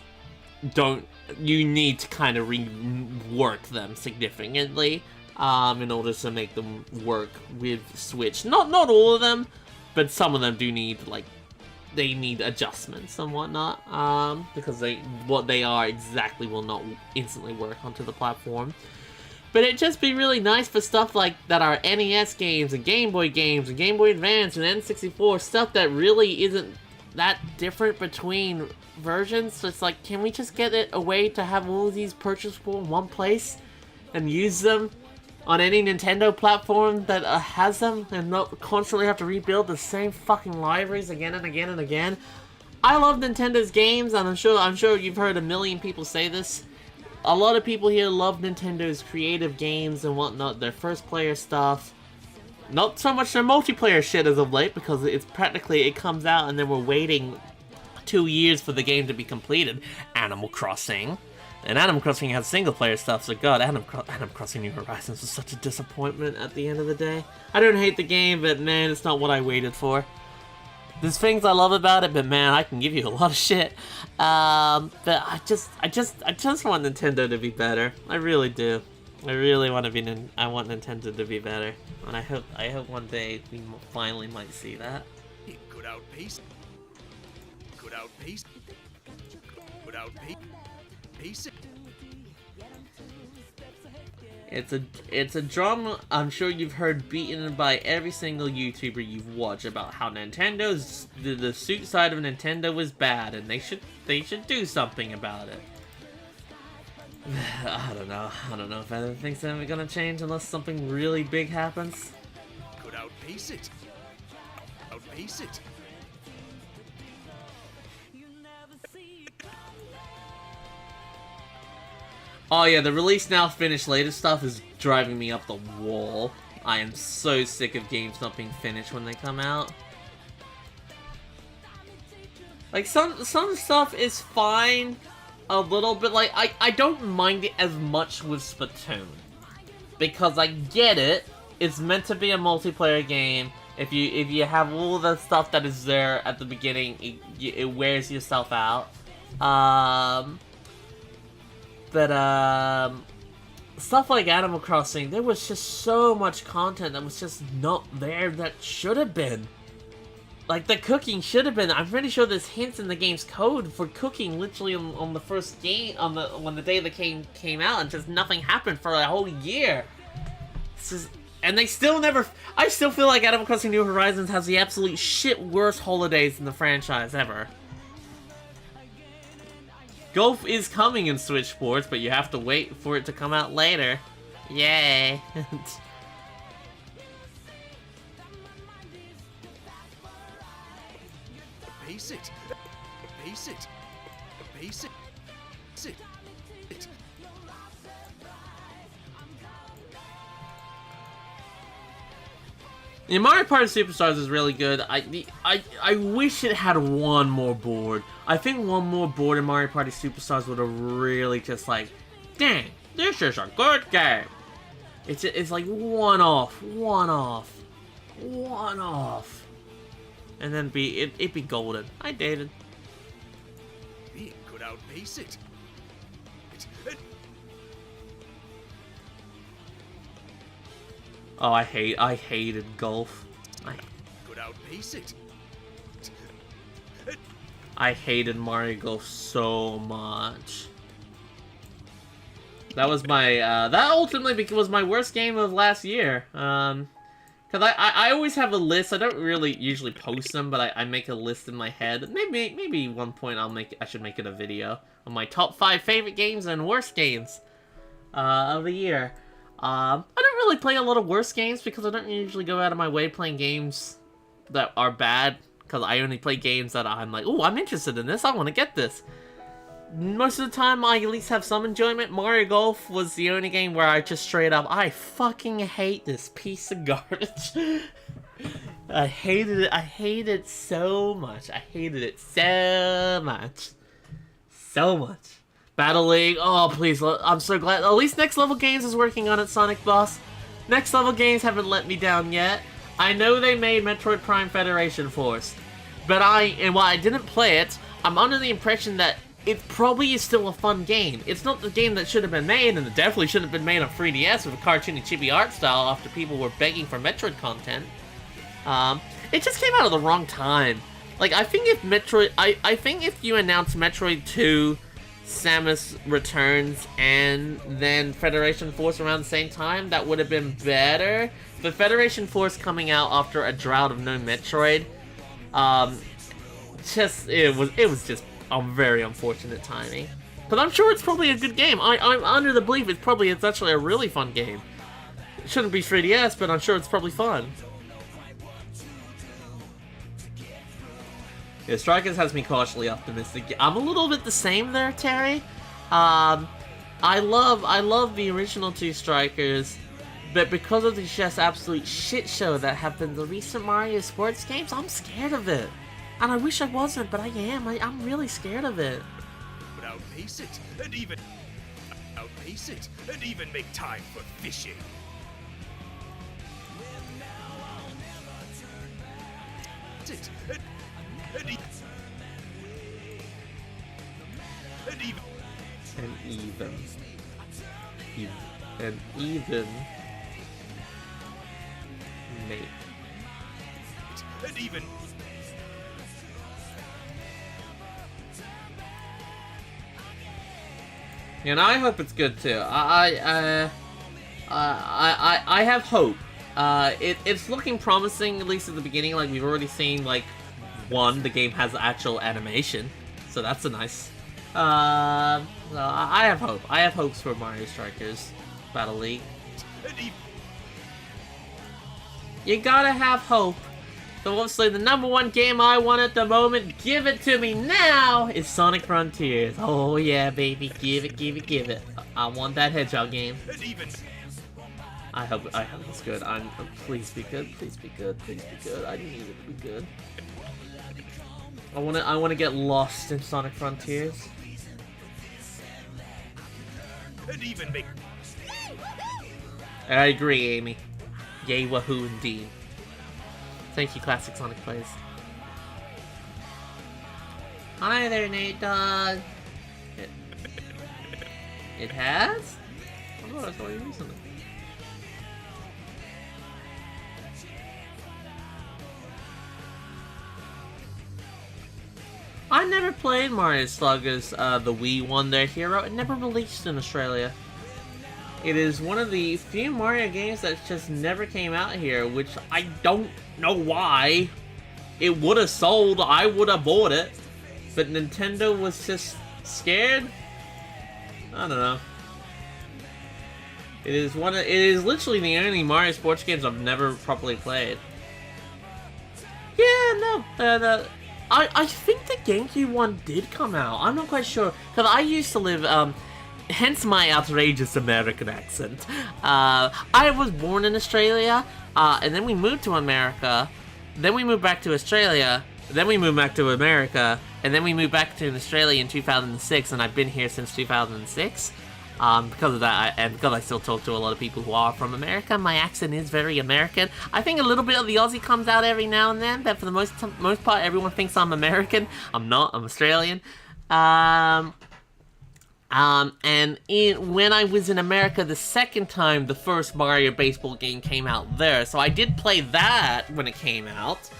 Speaker 1: you need to kind of rework them significantly in order to make them work with Switch. Not all of them, but some of them do need, like, they need adjustments and whatnot, because what they are exactly will not instantly work onto the platform. But it'd just be really nice for stuff like that are NES games and Game Boy games and Game Boy Advance and N64, stuff that really isn't that different between versions. So it's like, can we just get it a way to have all of these purchasable in one place and use them on any Nintendo platform that has them and not constantly have to rebuild the same fucking libraries again and again and again? I love Nintendo's games, and I'm sure you've heard a million people say this. A lot of people here love Nintendo's creative games and whatnot, their first player stuff. Not so much their multiplayer shit as of late, because it's practically, it comes out and then we're waiting 2 years for the game to be completed. Animal Crossing. And Animal Crossing has single player stuff, so god, Animal Crossing New Horizons was such a disappointment at the end of the day. I don't hate the game, but man, it's not what I waited for. There's things I love about it, but man, I can give you a lot of shit. But I just want Nintendo to be better. I really do. I really want I want Nintendo to be better, and I hope one day we finally might see that.
Speaker 2: It could outpace. Could outpace. Could outpace. Pace it.
Speaker 1: It's a drum I'm sure you've heard beaten by every single YouTuber you've watched about how Nintendo's the suit side of Nintendo was bad and they should do something about it. I don't know if anything's ever gonna change unless something really big happens.
Speaker 2: Could outpace it. Outpace it.
Speaker 1: Oh yeah, the release now, finish later stuff is driving me up the wall. I am so sick of games not being finished when they come out. Like, some stuff is fine a little bit. Like, I don't mind it as much with Splatoon. Because I get it. It's meant to be a multiplayer game. If you have all the stuff that is there at the beginning, it wears yourself out. But stuff like Animal Crossing, there was just so much content that was just not there that should have been. Like, the cooking should have been. I'm pretty sure there's hints in the game's code for cooking literally on the first game, when the day the game came out, and just nothing happened for a whole year. And they still never... I still feel like Animal Crossing New Horizons has the absolute shit worst holidays in the franchise ever. Golf is coming in Switch Sports, but you have to wait for it to come out later. Yay!
Speaker 2: Pace it. Pace it. Pace it. Sit. It.
Speaker 1: Yeah, Mario Party Superstars is really good. I wish it had one more board. I think one more board in Mario Party Superstars would have really just like, dang, this is a good game. It's like one off, and then it'd be golden. I dated.
Speaker 2: It could outpace it.
Speaker 1: Oh, I hated golf.
Speaker 2: Could outpace it.
Speaker 1: I hated Mario Golf so much. That was my, that ultimately was my worst game of last year. Cause I always have a list. I don't really usually post them, but I make a list in my head. Maybe one point I should make it a video on my top 5 favorite games and worst games, of the year. I don't really play a lot of worst games because I don't usually go out of my way playing games that are bad. Because I only play games that I'm like, oh, I'm interested in this, I want to get this. Most of the time, I at least have some enjoyment. Mario Golf was the only game where I just straight up, I fucking hate this piece of garbage. I hated it so much. I hated it so much. so much. Battle League, oh please, I'm so glad. At least Next Level Games is working on it, Sonic Boss. Next Level Games haven't let me down yet. I know they made Metroid Prime Federation Force, but while I didn't play it, I'm under the impression that it probably is still a fun game. It's not the game that should have been made, and it definitely shouldn't have been made on 3DS with a cartoony chibi art style after people were begging for Metroid content. It just came out at the wrong time. Like, I think if you announce Metroid 2, Samus Returns, and then Federation Force around the same time, that would have been better. But Federation Force coming out after a drought of no Metroid, it was just a very unfortunate timing. But I'm sure it's probably a good game. I'm under the belief it's actually a really fun game. It shouldn't be 3DS, but I'm sure it's probably fun. Yeah, Strikers has me cautiously optimistic. I'm a little bit the same there, Terry. I love the original two Strikers, but because of the just absolute shit show that have been the recent Mario sports games, I'm scared of it. And I wish I wasn't, but I am. I'm really scared of it.
Speaker 2: But outpace it, and even make time for fishing.
Speaker 1: And even mate.
Speaker 2: And even
Speaker 1: and I hope it's good too. I have hope. It's looking promising, at least at the beginning. Like, we've already seen, like, the game has actual animation, so that's a nice. I have hope. I have hopes for Mario Strikers Battle League. You gotta have hope. So obviously the #1 game I want at the moment, give it to me now, is Sonic Frontiers. Oh yeah, baby, give it. I want that Hedgehog game. I hope it's good. Please be good. I need it to be good. I wanna get lost in Sonic Frontiers. I agree, Amy. Yay, wahoo, indeed. Thank you, Classic Sonic Plays. Hi there, Nate Dog. It has? Oh, that's why you're using it. I never played Mario Slugger's the Wii one there, Hero. It never released in Australia. It is one of the few Mario games that just never came out here, which I don't know why. It would have sold, I would have bought it, but Nintendo was just scared? I don't know. It is literally the only Mario sports games I've never properly played. Yeah, no, I think the GameCube one did come out. I'm not quite sure, because I used to live, hence my outrageous American accent. I was born in Australia, and then we moved to America, then we moved back to Australia, then we moved back to America, and then we moved back to Australia in 2006, and I've been here since 2006. Because of that, and because I still talk to a lot of people who are from America, my accent is very American. I think a little bit of the Aussie comes out every now and then, but for the most part, everyone thinks I'm American. I'm not. I'm Australian. When I was in America the second time, the first Mario baseball game came out there, so I did play that when it came out.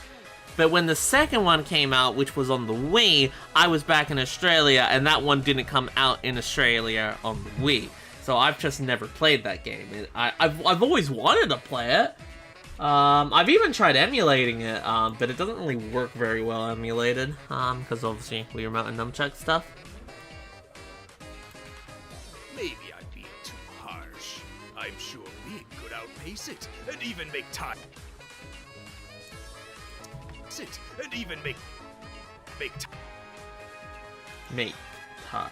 Speaker 1: But when the second one came out, which was on the Wii, I was back in Australia, and that one didn't come out in Australia on the Wii. So I've just never played that game. I've always wanted to play it. I've even tried emulating it, but it doesn't really work very well emulated, because obviously we remote and nunchuck stuff.
Speaker 2: Maybe I'm being too harsh. I'm sure we could outpace it, and even make time. And even make time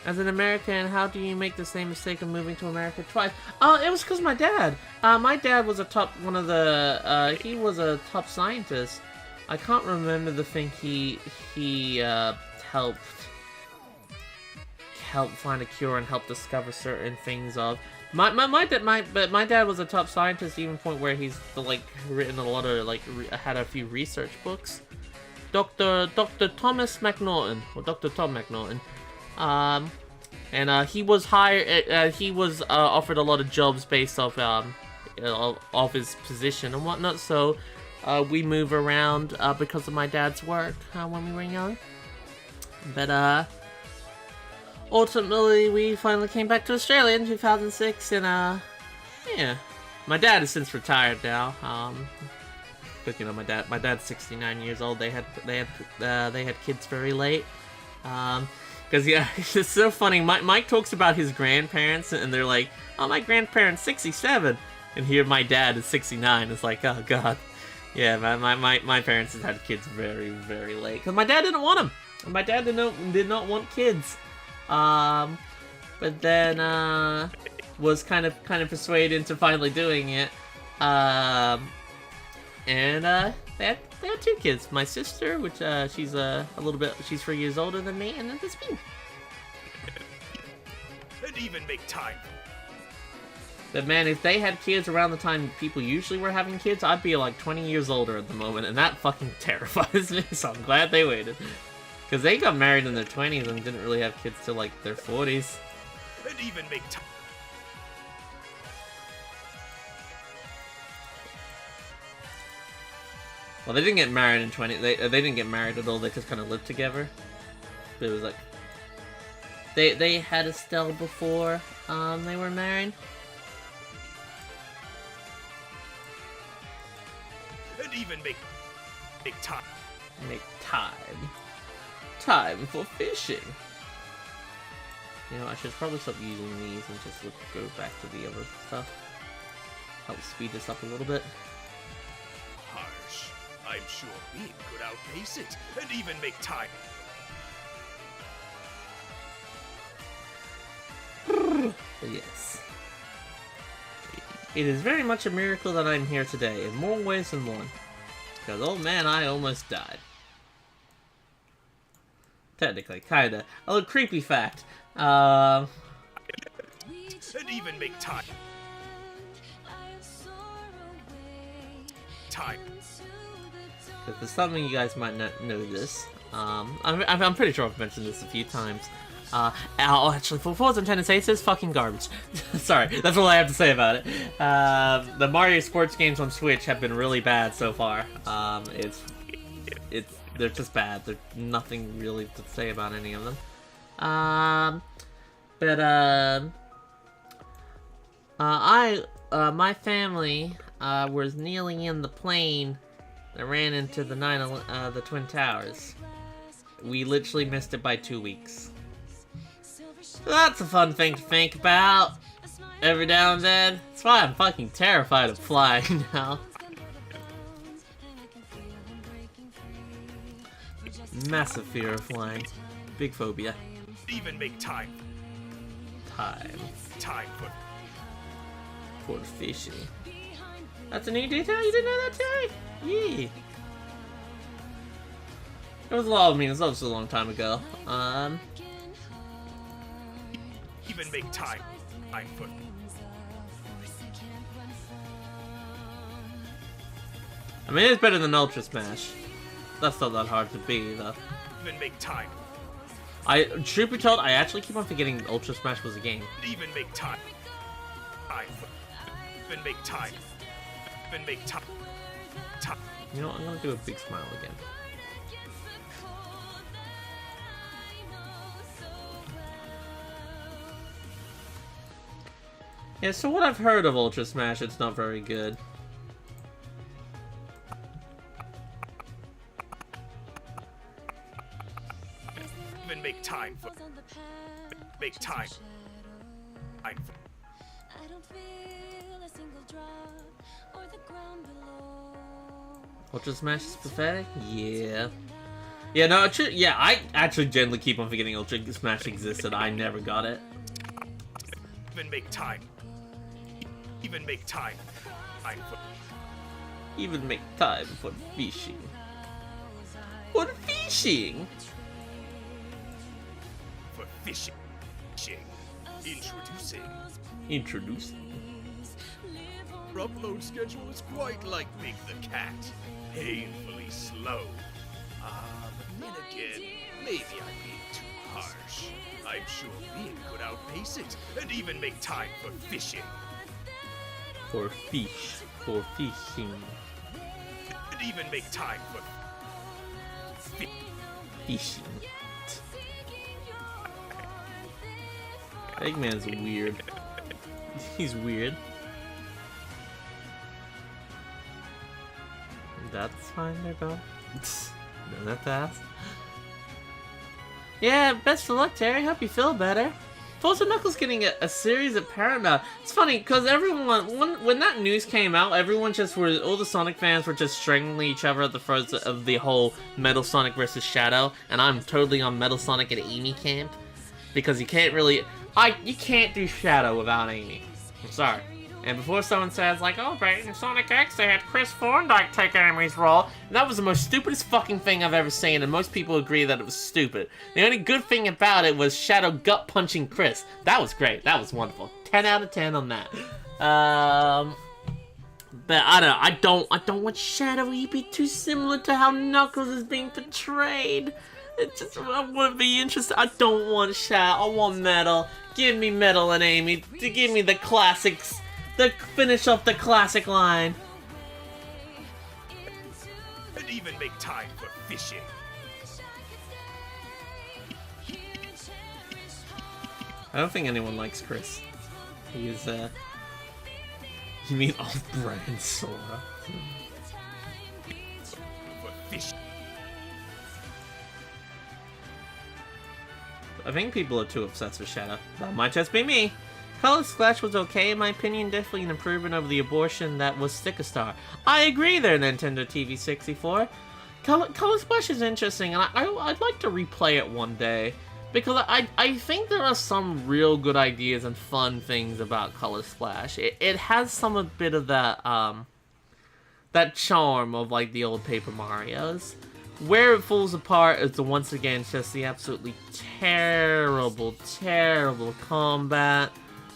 Speaker 2: for
Speaker 1: As an American, how do you make the same mistake of moving to America twice? It was because my dad. My dad was he was a top scientist. I can't remember the thing he helped find a cure and help discover certain things of. My dad was a top scientist, even point where he's like written a lot of had a few research books. Dr. Thomas McNaughton, or Dr. Tom McNaughton. And he was hired. He was offered a lot of jobs based off of his position and whatnot. So we move around because of my dad's work when we were young. But ultimately, we finally came back to Australia in 2006, and yeah, my dad has since retired now. But you know, my dad's 69 years old. They had kids very late. Because, yeah, it's just so funny. Mike talks about his grandparents, and they're like, oh, my grandparent's 67. And here my dad is 69. It's like, oh, God. Yeah, my parents had had kids very, very late. Because my dad didn't want them. My dad did not want kids. But then, was kind of persuaded into finally doing it. And, they had 2 kids. My sister, which she's she's 3 years older than me, and then this me.
Speaker 2: And even make time.
Speaker 1: But man, if they had kids around the time people usually were having kids, I'd be like 20 years older at the moment, and that fucking terrifies me. So I'm glad they waited, because they got married in their 20s and didn't really have kids till like their 40s.
Speaker 2: And even make time.
Speaker 1: Well, they didn't get married in 20. They didn't get married at all. They just kind of lived together. But it was like they had Estelle before they were married.
Speaker 2: And even make time.
Speaker 1: Make time for fishing. You know, I should probably stop using these and just go back to the other stuff. Help speed this up a little bit.
Speaker 2: Harsh. I'm sure Bean could outpace it, and even make time.
Speaker 1: Yes. It is very much a miracle that I'm here today, in more ways than one. Because, oh man, I almost died. Technically, kinda. A little creepy fact.
Speaker 2: And even make time. Time.
Speaker 1: Because for something you guys might not know this. I'm pretty sure I've mentioned this a few times. Actually, for what I was intending to say, it says fucking garbage. Sorry, that's all I have to say about it. The Mario sports games on Switch have been really bad so far. They're just bad. There's nothing really to say about any of them. My family was kneeling in the plane that ran into the Twin Towers. We literally missed it by 2 weeks. So that's a fun thing to think about every now and then. That's why I'm fucking terrified of flying now. Massive fear of flying. Big phobia.
Speaker 2: Even make time. Time
Speaker 1: for fishing. That's a new detail? You didn't know that, Terry? Yeah. It was a lot of it was a long time ago.
Speaker 2: Even make time. Time for.
Speaker 1: I mean, it's better than Ultra Smash. That's not that hard to beat, though.
Speaker 2: Even make time.
Speaker 1: Truth be told, I actually keep on forgetting Ultra Smash was a game.
Speaker 2: Even make time. Even make time. Even make time.
Speaker 1: You know what? I'm gonna do a big smile again. Yeah, so what I've heard of Ultra Smash, it's not very good.
Speaker 2: Even make time for. Make time.
Speaker 1: Ultra Smash is pathetic? Yeah. Yeah, no, yeah, I actually generally keep on forgetting Ultra Smash existed. I never got it.
Speaker 2: Even make time. Even make time.
Speaker 1: Even make time for fishing. For fishing?
Speaker 2: For fishing.
Speaker 1: Introducing.
Speaker 2: Her upload schedule is quite like Big the Cat. Painfully slow. But then again, maybe I'm being too harsh. I'm sure Big could outpace it and even make time for fishing.
Speaker 1: For fish. For fishing.
Speaker 2: And even make time for
Speaker 1: fishing. Eggman's weird. He's weird. That's fine, there, bro. Don't have to ask. Yeah, best of luck, Terry. Hope you feel better. Forza Knuckles getting a series of Paramount. It's funny because everyone, when that news came out, everyone just were, all the Sonic fans were just strangling each other at the throats of the whole Metal Sonic versus Shadow, and I'm totally on Metal Sonic and Amy camp because you can't really, you can't do Shadow without Amy. I'm sorry. And before someone says, like, oh, but in Sonic X, they had Chris Thorndike take Amy's role, and that was the most stupidest fucking thing I've ever seen, and most people agree that it was stupid. The only good thing about it was Shadow gut-punching Chris. That was great. That was wonderful. 10 out of 10 on that. But I don't want Shadow to be too similar to how Knuckles is being portrayed. It just, I want to be interested. I don't want Shadow. I want Metal. Give me Metal and Amy. Give me the classics. The finish off the classic line.
Speaker 2: And even make time for fishing.
Speaker 1: I don't think anyone likes Chris. He is, You mean off-brand Sora?
Speaker 2: For fishing.
Speaker 1: I think people are too obsessed with Shadow. That might just be me. Color Splash was okay, in my opinion, definitely an improvement over the abortion that was Sticker Star. I agree there, Nintendo TV 64. Color Splash is interesting, and I'd like to replay it one day, because I think there are some real good ideas and fun things about Color Splash. It has some a bit of that, that charm of, like, the old Paper Marios. Where it falls apart is once again just the absolutely terrible, terrible combat.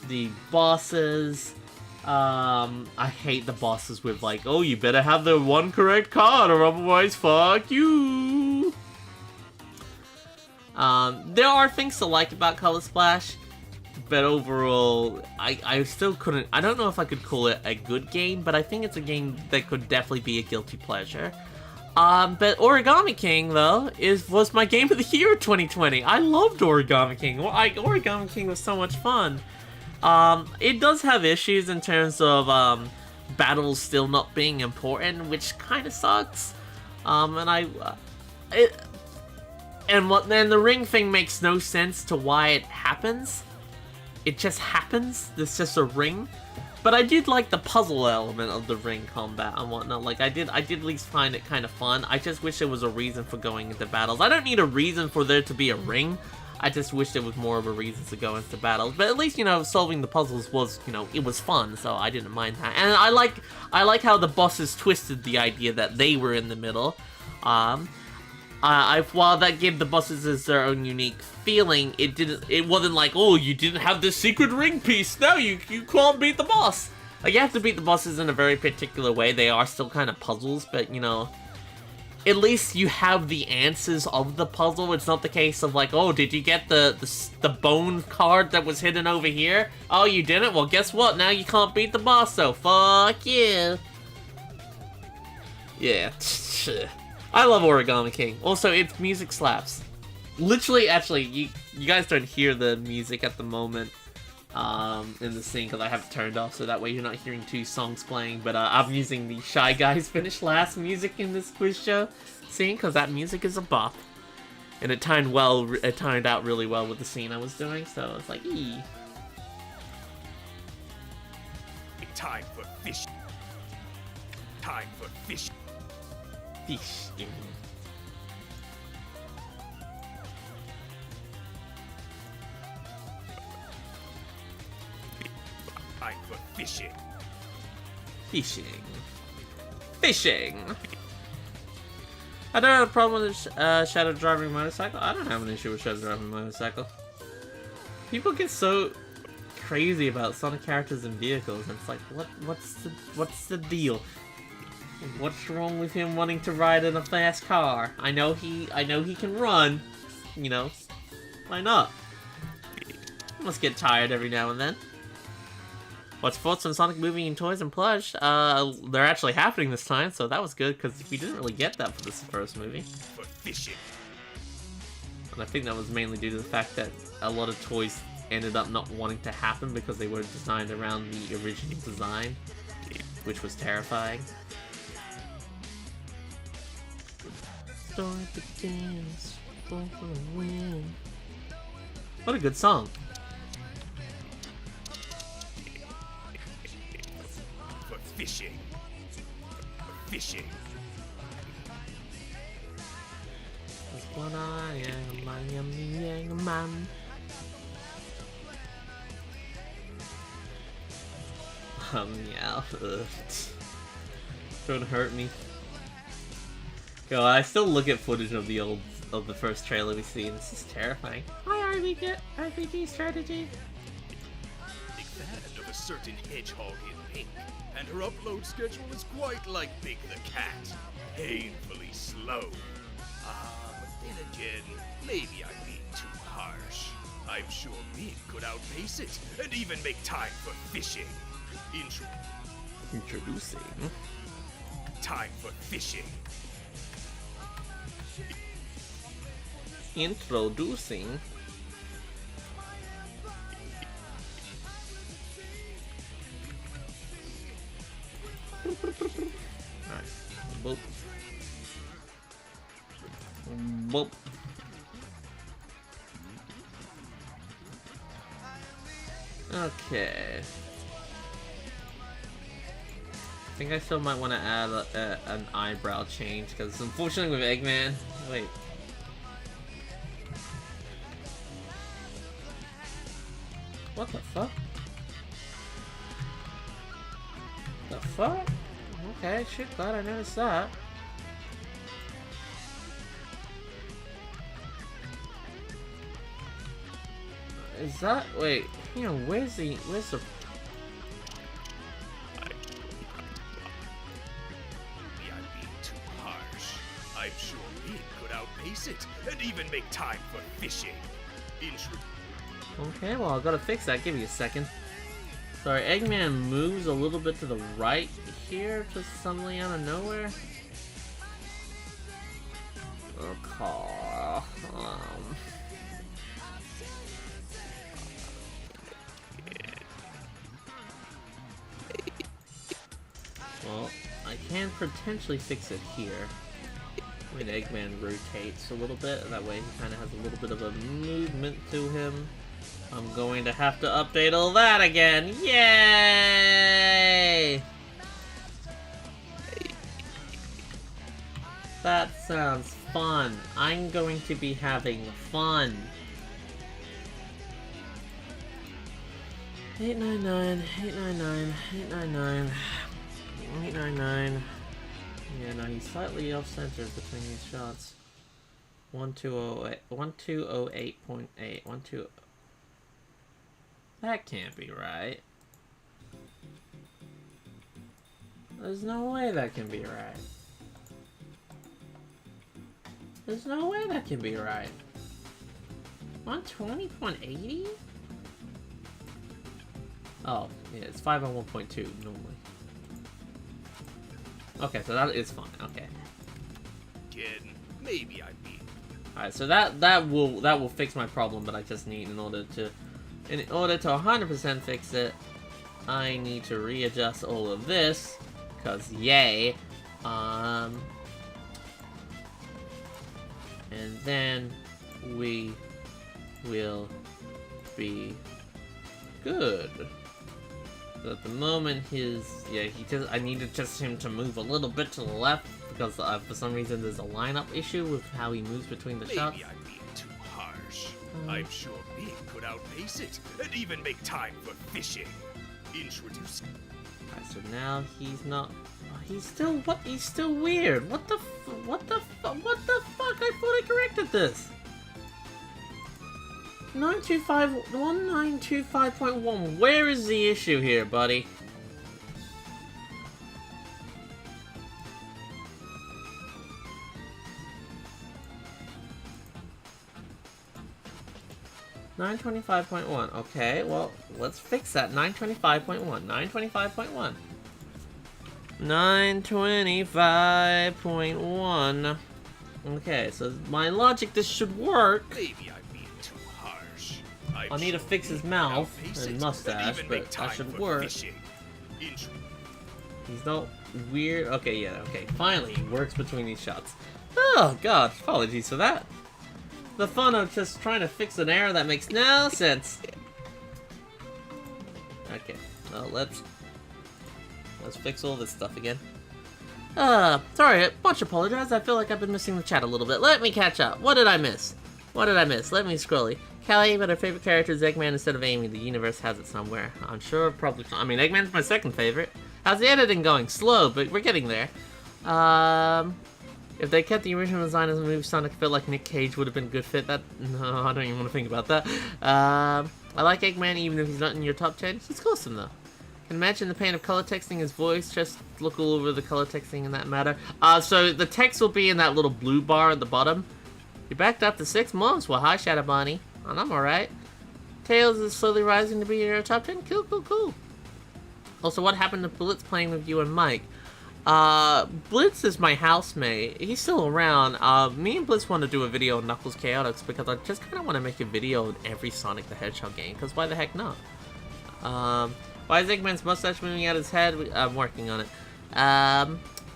Speaker 1: The bosses, I hate the bosses with like, oh, you better have the one correct card or otherwise fuck you. There are things to like about Color Splash, but overall, I still couldn't, I don't know if I could call it a good game, but I think it's a game that could definitely be a guilty pleasure. But Origami King, though, was my game of the year 2020. I loved Origami King. Origami King was so much fun. It does have issues in terms of, battles still not being important, which kind of sucks. And the ring thing makes no sense to why it happens. It just happens. It's just a ring. But I did like the puzzle element of the ring combat and whatnot. Like, I did at least find it kind of fun. I just wish there was a reason for going into battles. I don't need a reason for there to be a ring. I just wish there was more of a reason to go into battles. But at least, you know, solving the puzzles was, you know, it was fun, so I didn't mind that. And I like how the bosses twisted the idea that they were in the middle. While that gave the bosses their own unique feeling, it wasn't like, oh, you didn't have this secret ring piece, now you can't beat the boss. Like, you have to beat the bosses in a very particular way. They are still kind of puzzles, but, you know, at least you have the answers of the puzzle. It's not the case of like, oh, did you get the bone card that was hidden over here? Oh, you didn't? Well, guess what? Now you can't beat the boss, so fuck you. Yeah. I love Origami King. Also, its music slaps. Literally, actually, you guys don't hear the music at the moment in the scene because I have it turned off, so that way you're not hearing two songs playing. But I'm using the Shy Guys Finish Last music in this quiz show scene because that music is a bop, and it timed out really well with the scene I was doing. So it's like, ee.
Speaker 2: Time for fish. Time for fish.
Speaker 1: Fish.
Speaker 2: fishing.
Speaker 1: Fishing. Fishing! I don't have a problem with Shadow driving a motorcycle. I don't have an issue with Shadow driving a motorcycle. People get so crazy about Sonic characters and vehicles, and it's like, what's the deal? What's wrong with him wanting to ride in a fast car? I know he can run, you know. Why not? Must get tired every now and then. What's thoughts on Sonic movie and toys and plush? They're actually happening this time, so that was good because we didn't really get that for this first movie.
Speaker 2: For fishing.
Speaker 1: And I think that was mainly due to the fact that a lot of toys ended up not wanting to happen because they were designed around the original design, which was terrifying. Start the dance, go for a win. What a good song.
Speaker 2: For fishing. For fishing.
Speaker 1: That's what I am the man. Yeah. Don't hurt me. Yo, I still look at footage of the first trailer we see, and this is terrifying. Hi, RPG strategy.
Speaker 2: Big fan of a certain hedgehog in pink, and her upload schedule is quite like Big the Cat, painfully slow. But then again, maybe I'm being too harsh. I'm sure Big could outpace it, and even make time for fishing.
Speaker 1: Introducing.
Speaker 2: Time for fishing.
Speaker 1: Introducing. Alright. Boop. Boop. Okay. I think I still might want to add an eyebrow change, because unfortunately with Eggman... Wait. What the fuck? The fuck? Okay, shit, glad I noticed that. Is that... Wait, you know, where's the...
Speaker 2: I'm sure Big could outpace it, and even make time for fishing.
Speaker 1: Okay, well, I've got to fix that. Give me a second. Sorry, Eggman moves a little bit to the right here, just suddenly out of nowhere. Okay. Well, I can potentially fix it here. When Eggman rotates a little bit, that way he kind of has a little bit of a movement to him. I'm going to have to update all that again. Yay! That sounds fun. I'm going to be having fun. 899, 899, 899, 899. Yeah, no, he's slightly off-center between these shots. 1208, 1208.8, 12... That can't be right. There's no way that can be right. There's no way that can be right. 120.80? Oh, yeah, it's 501.2 normally. Okay, so that is fine. Okay.
Speaker 2: Again, maybe I'd be.
Speaker 1: Alright, so that will fix my problem that I just need in order to 100% fix it. I need to readjust all of this, cause yay. And then we will be good. So at the moment, I needed just him to move a little bit to the left because for some reason there's a lineup issue with how he moves between the shots.
Speaker 2: Maybe I'm being too harsh. I'm sure Big could outpace it and even make time for fishing. Introduce.
Speaker 1: Alright, so now he's not. He's still what? He's still weird. What the fuck? I thought I corrected this. 1925.1. Where is the issue here, buddy? .1. Okay, well, let's fix that. 925.1. 925.1. 925.1. Okay, so my logic, this should work.
Speaker 2: Maybe I'm being too harsh.
Speaker 1: I'll need to fix his mouth and mustache, but that should work. He's not weird. Okay, yeah, okay. Finally, he works between these shots. Oh, God. Apologies for that. The fun of just trying to fix an error that makes no sense. Okay, well, let's fix all this stuff again. Sorry, much apologize. I feel like I've been missing the chat a little bit. Let me catch up. What did I miss? Let me scrolly. Callie, but her favorite character is Eggman instead of Amy. The universe has it somewhere. I'm sure, probably. I mean, Eggman's my second favorite. How's the editing going? Slow, but we're getting there. If they kept the original design as a movie, Sonic felt like Nick Cage would have been a good fit. No, I don't even want to think about that. I like Eggman even if he's not in your top 10. He's awesome though. Can imagine the pain of color texting his voice. Just look all over the color texting in that matter. So the text will be in that little blue bar at the bottom. You're backed up to 6 months. Well, hi, Shadow Bunny. And I'm alright. Tails is slowly rising to be in your top 10. Cool. Also, what happened to Blitz playing with you and Mike? Blitz is my housemate. He's still around. Me and Blitz want to do a video on Knuckles Chaotix because I just kind of want to make a video on every Sonic the Hedgehog game, because why the heck not? Why is Eggman's mustache moving out of his head? I'm working on it.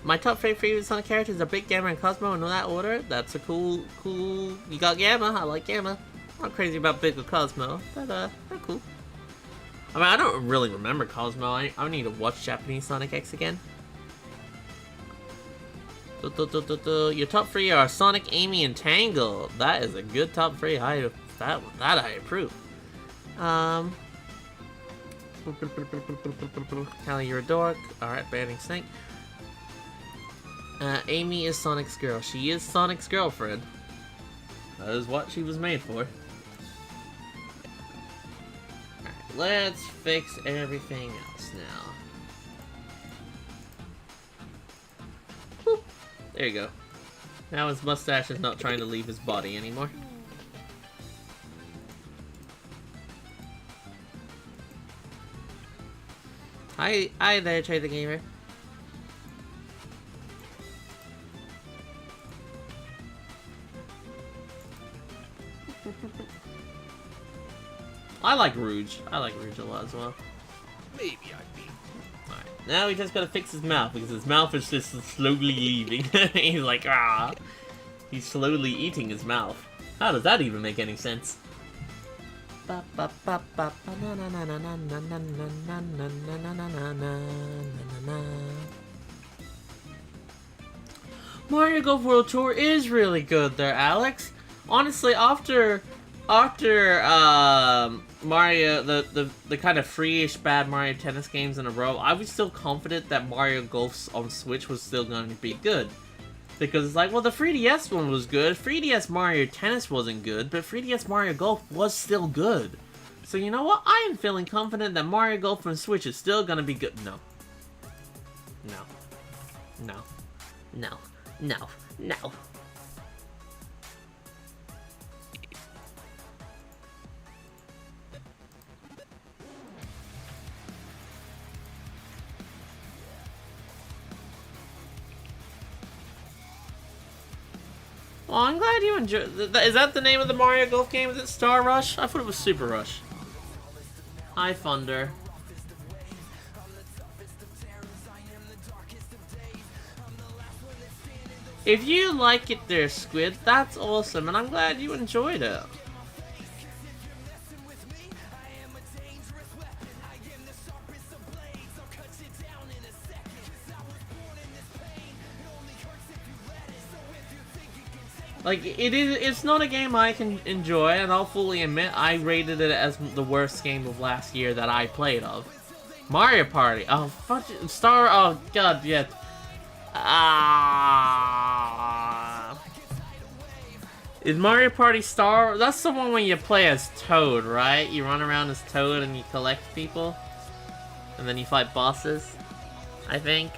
Speaker 1: My top favorite Sonic characters are Big Gamma and Cosmo in that order. That's a cool... You got Gamma. I like Gamma. I'm not crazy about Big or Cosmo, but they're cool. I mean, I don't really remember Cosmo. I need to watch Japanese Sonic X again. Your top 3 are Sonic, Amy, and Tangle. That is a good top 3. That I approve. Callie, you're a dork. Alright, banning Snake. Amy is Sonic's girl. She is Sonic's girlfriend. That is what she was made for. Alright, let's fix everything else now. Boop. There you go. Now his mustache is not trying to leave his body anymore. Hi there, Trey the Gamer. I like Rouge. I like Rouge a lot as well.
Speaker 2: Maybe I'd be.
Speaker 1: Alright, now we just gotta fix his mouth because his mouth is just slowly leaving. He's like, ah. He's slowly eating his mouth. How does that even make any sense? Mario Golf World Tour is really good there, Alex. Honestly, after Mario, the kind of free-ish bad Mario Tennis games in a row, I was still confident that Mario Golf on Switch was still going to be good. Because it's like, well, the 3DS one was good, 3DS Mario Tennis wasn't good, but 3DS Mario Golf was still good. So you know what? I am feeling confident that Mario Golf on Switch is still gonna be good. No. Well, I'm glad you enjoyed. Is that the name of the Mario Golf game? Is it Star Rush? I thought it was Super Rush. Hi, Thunder. If you like it there, Squid, that's awesome, and I'm glad you enjoyed it. Like, it's not a game I can enjoy, and I'll fully admit I rated it as the worst game of last year that I played of. Mario Party. Oh, fuck it. Star. Oh, god, yeah. Ah. Is Mario Party Star? That's the one when you play as Toad, right? You run around as Toad and you collect people. And then you fight bosses, I think.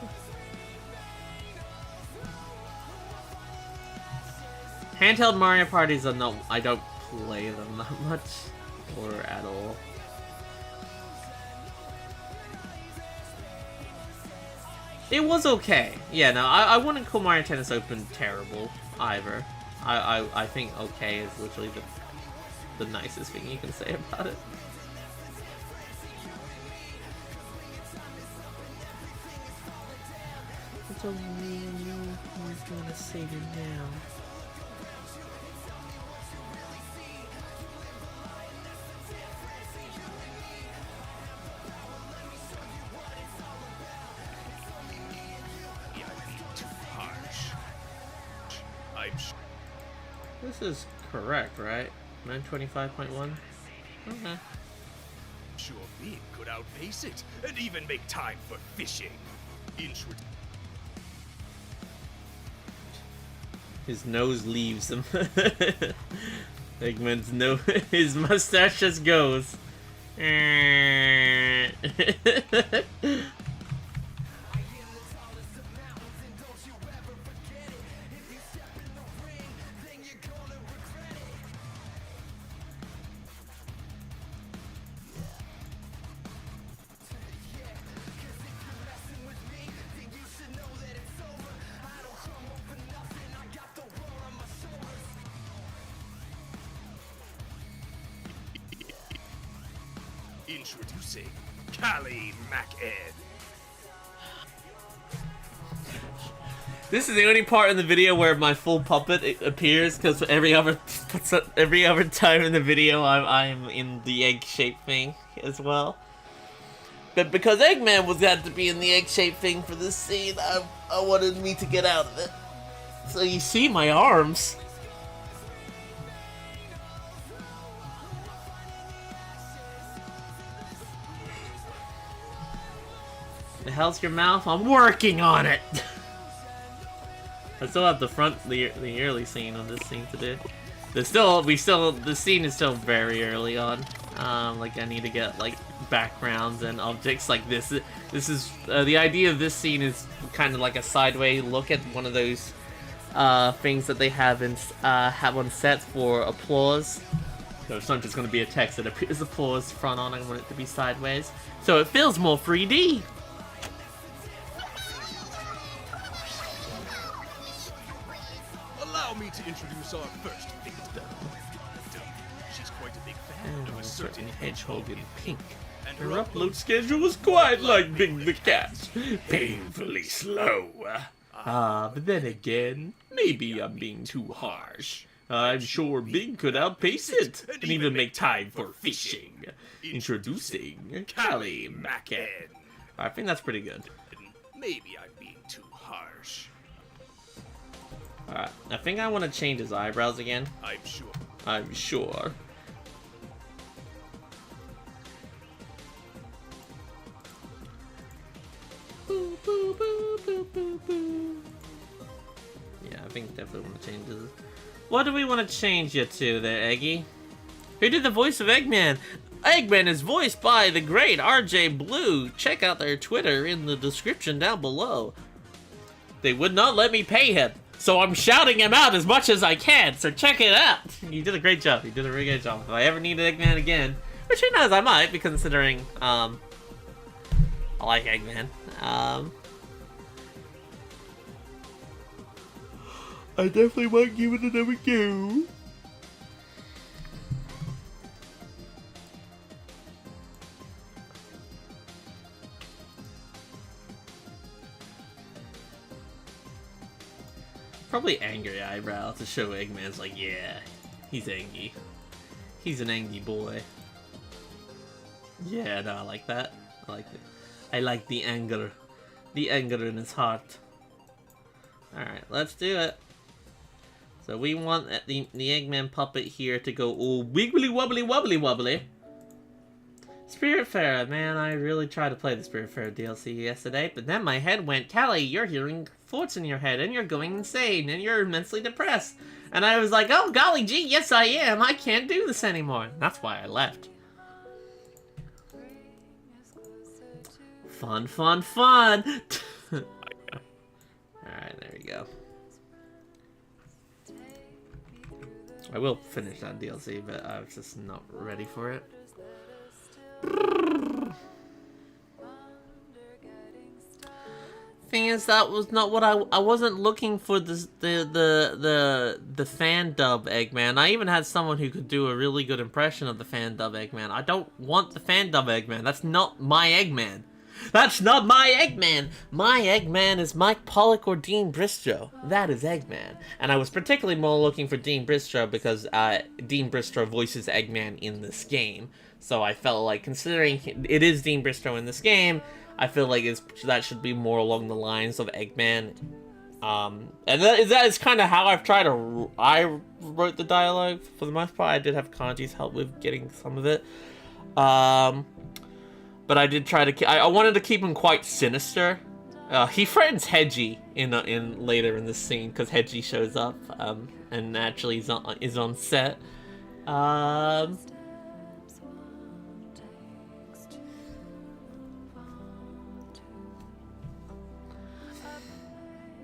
Speaker 1: Handheld Mario Parties are no, I don't play them that much, or at all. It was okay. Yeah, no, I wouldn't call Mario Tennis Open terrible either. I think okay is literally the nicest thing you can say about it. I don't really know who's gonna save it now. This is correct, right? 925.1? Okay.
Speaker 2: Sure Big could outpace it, and even make time for fishing.
Speaker 1: His nose leaves him. Eggman's nose, his mustache just goes.
Speaker 2: Introducing CallieMacN.
Speaker 1: This is the only part in the video where my full puppet appears, because every other time in the video I'm in the egg-shaped thing as well. But because Eggman was got to be in the egg-shaped thing for this scene, I wanted me to get out of it. So you see my arms. The hell's your mouth? I'm working on it! I still have the early scene on this scene to do. The scene is still very early on. Like I need to get like backgrounds and objects like this. This is the idea of this scene is kind of like a sideways look at one of those things that they have on sets for applause. So it's not just going to be a text that appears applause front on. I want it to be sideways, so it feels more 3D.
Speaker 2: Allow me to introduce our first victim. She's quite a big fan of a certain hedgehog in pink, and her upload
Speaker 1: schedule was quite like Big the Cat, painfully slow. But then again, maybe I'm being too harsh. I'm sure Big could outpace it, and even make time for fishing. Introducing CallieMacN. I think that's pretty good.
Speaker 2: Maybe I'm being too harsh.
Speaker 1: Alright, I think I want to change his eyebrows again.
Speaker 2: I'm sure.
Speaker 1: I'm sure. Boo, boo, boo, boo, boo, boo. Yeah, I think definitely want to change this. What do we want to change you to there, Eggy? Who did the voice of Eggman? Eggman is voiced by the great RJ Blue. Check out their Twitter in the description down below. They would not let me pay him, so I'm shouting him out as much as I can, so check it out. You did a great job. You did a really good job. If I ever need Eggman again, which who knows, I might, be considering, I like Eggman. I definitely might give it another go. Probably angry eyebrow to show Eggman's like, yeah, he's angry. He's an angry boy. Yeah, no, I like that. I like it. I like the anger. The anger in his heart. Alright, let's do it. So we want the Eggman puppet here to go all wiggly wobbly wobbly wobbly. Spiritfarer, man, I really tried to play the Spiritfarer DLC yesterday, but then my head went, Callie, you're hearing thoughts in your head, and you're going insane, and you're immensely depressed. And I was like, oh, golly gee, yes I am, I can't do this anymore. That's why I left. Fun, fun, fun! Alright, there we go. I will finish that DLC, but I was just not ready for it. Thing is, that was not what I wasn't looking for the fan dub Eggman. I even had someone who could do a really good impression of the fan dub Eggman. I don't want the fan dub Eggman. That's not my Eggman. That's not my Eggman! My Eggman is Mike Pollock or Dean Bristow. That is Eggman. And I was particularly more looking for Dean Bristow because Dean Bristow voices Eggman in this game. So I felt like, considering it is Dean Bristow in this game, I feel like that should be more along the lines of Eggman. And that is kind of how I've tried to... I wrote the dialogue for the most part. I did have Kanji's help with getting some of it. But I did try to... I wanted to keep him quite sinister. He threatens Hedgie later in this scene because Hedgie shows up and actually is on set.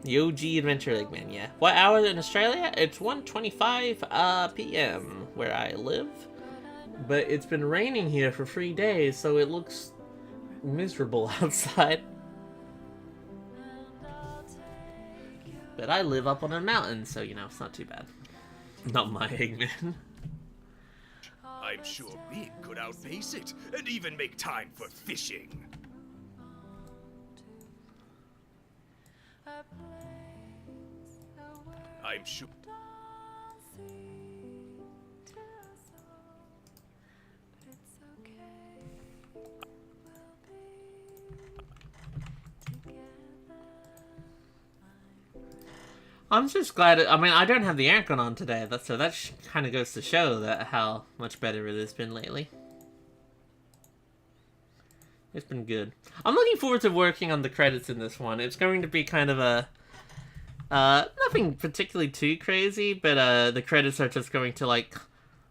Speaker 1: The OG Adventure Eggman, yeah. What hour in Australia? It's 1:25 p.m. where I live. But it's been raining here for 3 days, so it looks miserable outside. But I live up on a mountain, so, you know, it's not too bad. Not my Eggman.
Speaker 2: I'm sure Big could outpace it, and even make time for fishing. I'm sure...
Speaker 1: I'm just glad I mean, I don't have the aircon on today, so that kind of goes to show that how much better it has been lately. It's been good. I'm looking forward to working on the credits in this one. It's going to be kind of a... nothing particularly too crazy, but the credits are just going to, like...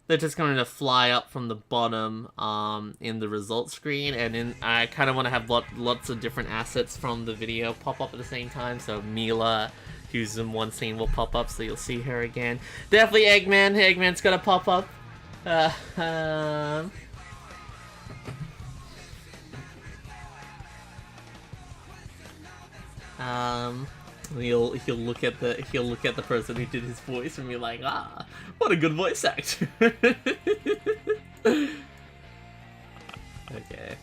Speaker 1: They're just going to fly up from the bottom in the results screen, and I kind of want to have lots of different assets from the video pop up at the same time, so Mila... who's in one scene will pop up, so you'll see her again. Definitely Eggman. Eggman's gonna pop up. He'll look at the person who did his voice and be like, ah, what a good voice actor. Okay.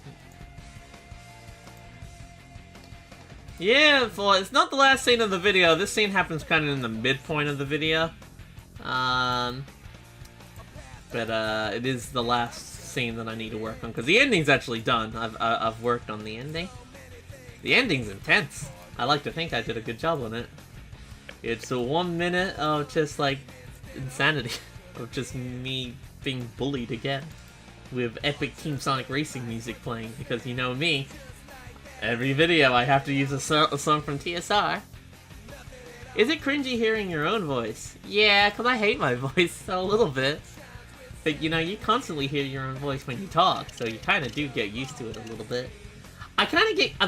Speaker 1: Yeah, well, it's not the last scene of the video. This scene happens kind of in the midpoint of the video. But it is the last scene that I need to work on, because the ending's actually done. I've worked on the ending. The ending's intense. I like to think I did a good job on it. It's a 1 minute of just, like, insanity. Of just me being bullied again. With epic Team Sonic Racing music playing, because you know me. Every video I have to use a song from TSR. Is it cringy hearing your own voice? Yeah, because I hate my voice a little bit. But you know, you constantly hear your own voice when you talk, so you kind of do get used to it a little bit. I've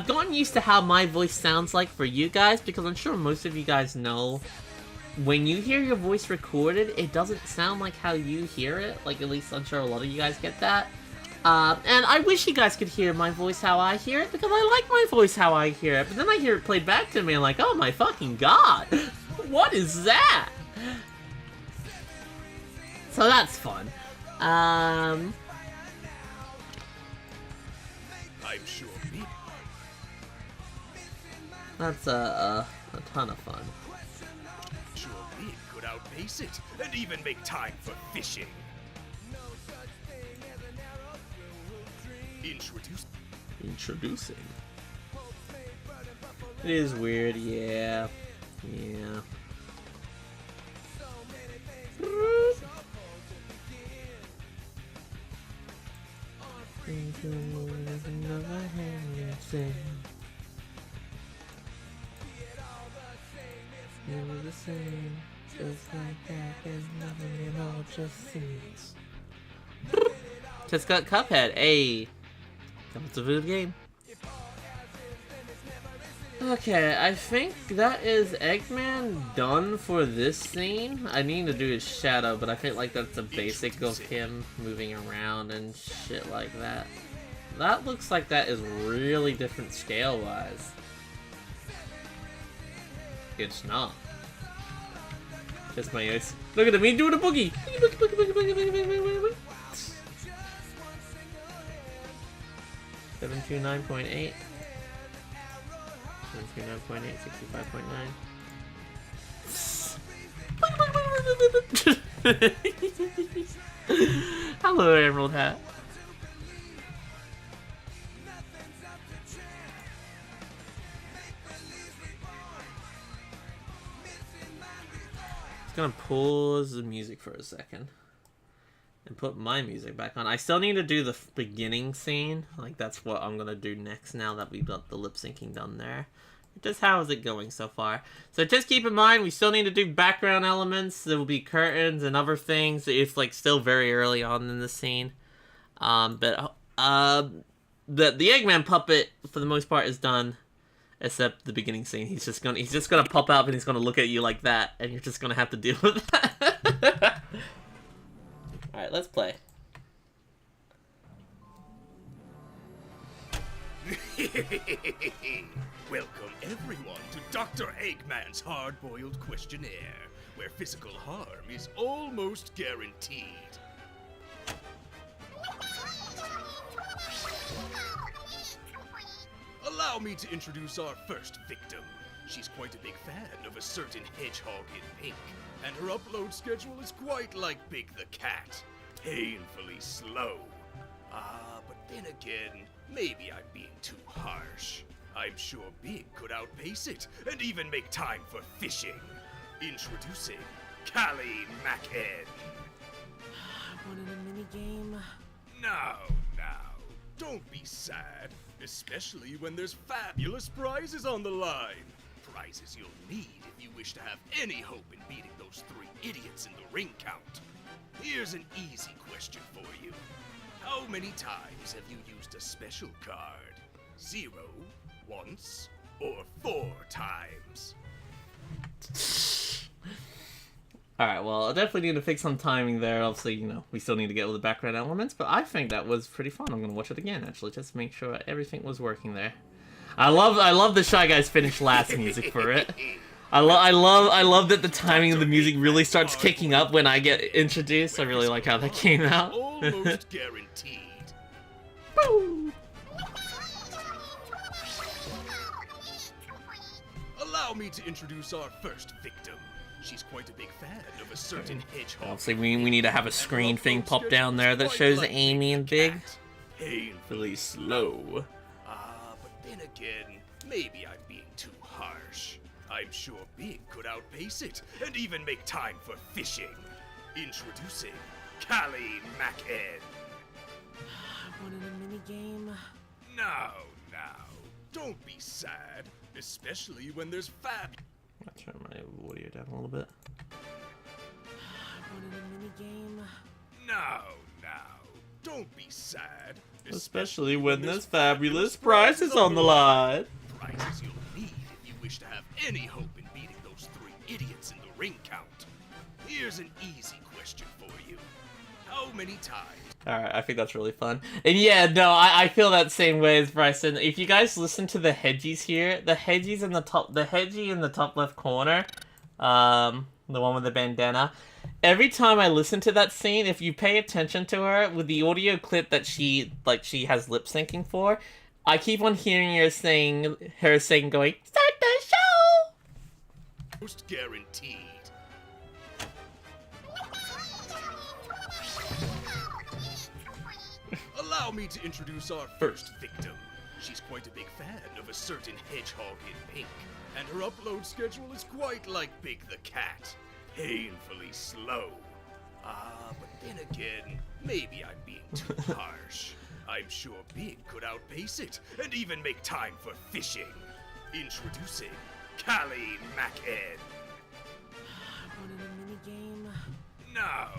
Speaker 1: gotten used to how my voice sounds like for you guys, because I'm sure most of you guys know when you hear your voice recorded, it doesn't sound like how you hear it. Like, at least I'm sure a lot of you guys get that. And I wish you guys could hear my voice how I hear it, because I like my voice how I hear it, but then I hear it played back to me and I'm like, oh my fucking god! What is that? So that's fun. I'm
Speaker 2: sure
Speaker 1: that's a ton of fun.
Speaker 2: Sure Big could outpace it, and even make time for fishing.
Speaker 1: Introducing. It is weird, yeah. Yeah. into the moon with another hand and sing. It was the same, just like that, there's nothing at all, just seems. Just got Cuphead, ayy. It's a good game. Okay, I think that is Eggman done for this scene. I need to do his shadow, but I feel like that's the basic of him moving around and shit like that. That looks like that is really different scale-wise. It's not. Just my eyes. Look at me doing a boogie! 729.8. 729.8, 65.9. Hello, Emerald Hat. Just gonna pause the music for a second and put my music back on. I still need to do the beginning scene. Like, that's what I'm gonna do next now that we've got the lip syncing done there. Just how is it going so far? So just keep in mind, we still need to do background elements. There will be curtains and other things. It's like still very early on in the scene. But the Eggman puppet for the most part is done, except the beginning scene. He's just gonna pop up and he's gonna look at you like that, and you're just gonna have to deal with that. All right, let's play.
Speaker 2: Welcome everyone to Dr. Eggman's hard-boiled questionnaire, where physical harm is almost guaranteed. Allow me to introduce our first victim. She's quite a big fan of a certain hedgehog in pink, and her upload schedule is quite like Big the Cat. Painfully slow. But then again, maybe I'm being too harsh. I'm sure Big could outpace it, and even make time for fishing. Introducing CallieMacN.
Speaker 1: Wanted a minigame?
Speaker 2: Now, don't be sad, especially when there's fabulous prizes on the line. Prizes you'll need if you wish to have any hope in beating those 3 idiots in the ring count. Here's an easy question for you. How many times have you used a special card? 0, once, or 4 times?
Speaker 1: Alright, well, I definitely need to fix some timing there. Obviously, you know, we still need to get all the background elements, but I think that was pretty fun. I'm gonna watch it again, actually, just to make sure everything was working there. I love the Shy Guys finished last music for it. I love that the timing of the music really starts kicking up when I get introduced. I really like how that came out.
Speaker 2: Almost guaranteed.
Speaker 1: Boom.
Speaker 2: Allow me to introduce our first victim. She's quite a big fan of a certain hedgehog.
Speaker 1: Obviously, we need to have a screen thing pop down there that shows Amy and Big.
Speaker 2: Painfully
Speaker 1: slow.
Speaker 2: But then again, maybe I'm being too harsh. I'm sure Big could outpace it, and even make time for fishing. Introducing CallieMacN.
Speaker 1: Wanted a minigame?
Speaker 2: Now, don't be sad, especially when there's
Speaker 1: I'll turn my audio down a little bit. Wanted a minigame?
Speaker 2: Now, don't be sad,
Speaker 1: Especially when there's fabulous prizes on the line.
Speaker 2: Prizes you'll need if you wish to have any hope in beating those 3 idiots in the ring count. Here's an easy question for you. How many times?
Speaker 1: Alright, I think that's really fun. And yeah, no, I feel that same way as Bryson. If you guys listen to the hedgies here, the hedgie in the top left corner, the one with the bandana, every time I listen to that scene, if you pay attention to her, with the audio clip that she has lip syncing for, I keep on hearing her saying, going, "Start the show!"
Speaker 2: Most guaranteed. Allow me to introduce our first victim. She's quite a big fan of a certain hedgehog in pink, and her upload schedule is quite like Big the Cat. Painfully slow. But then again, maybe I'm being too harsh. I'm sure Bing could outpace it and even make time for fishing. Introducing CallieMacN.
Speaker 1: Wanted a mini game.
Speaker 2: Now,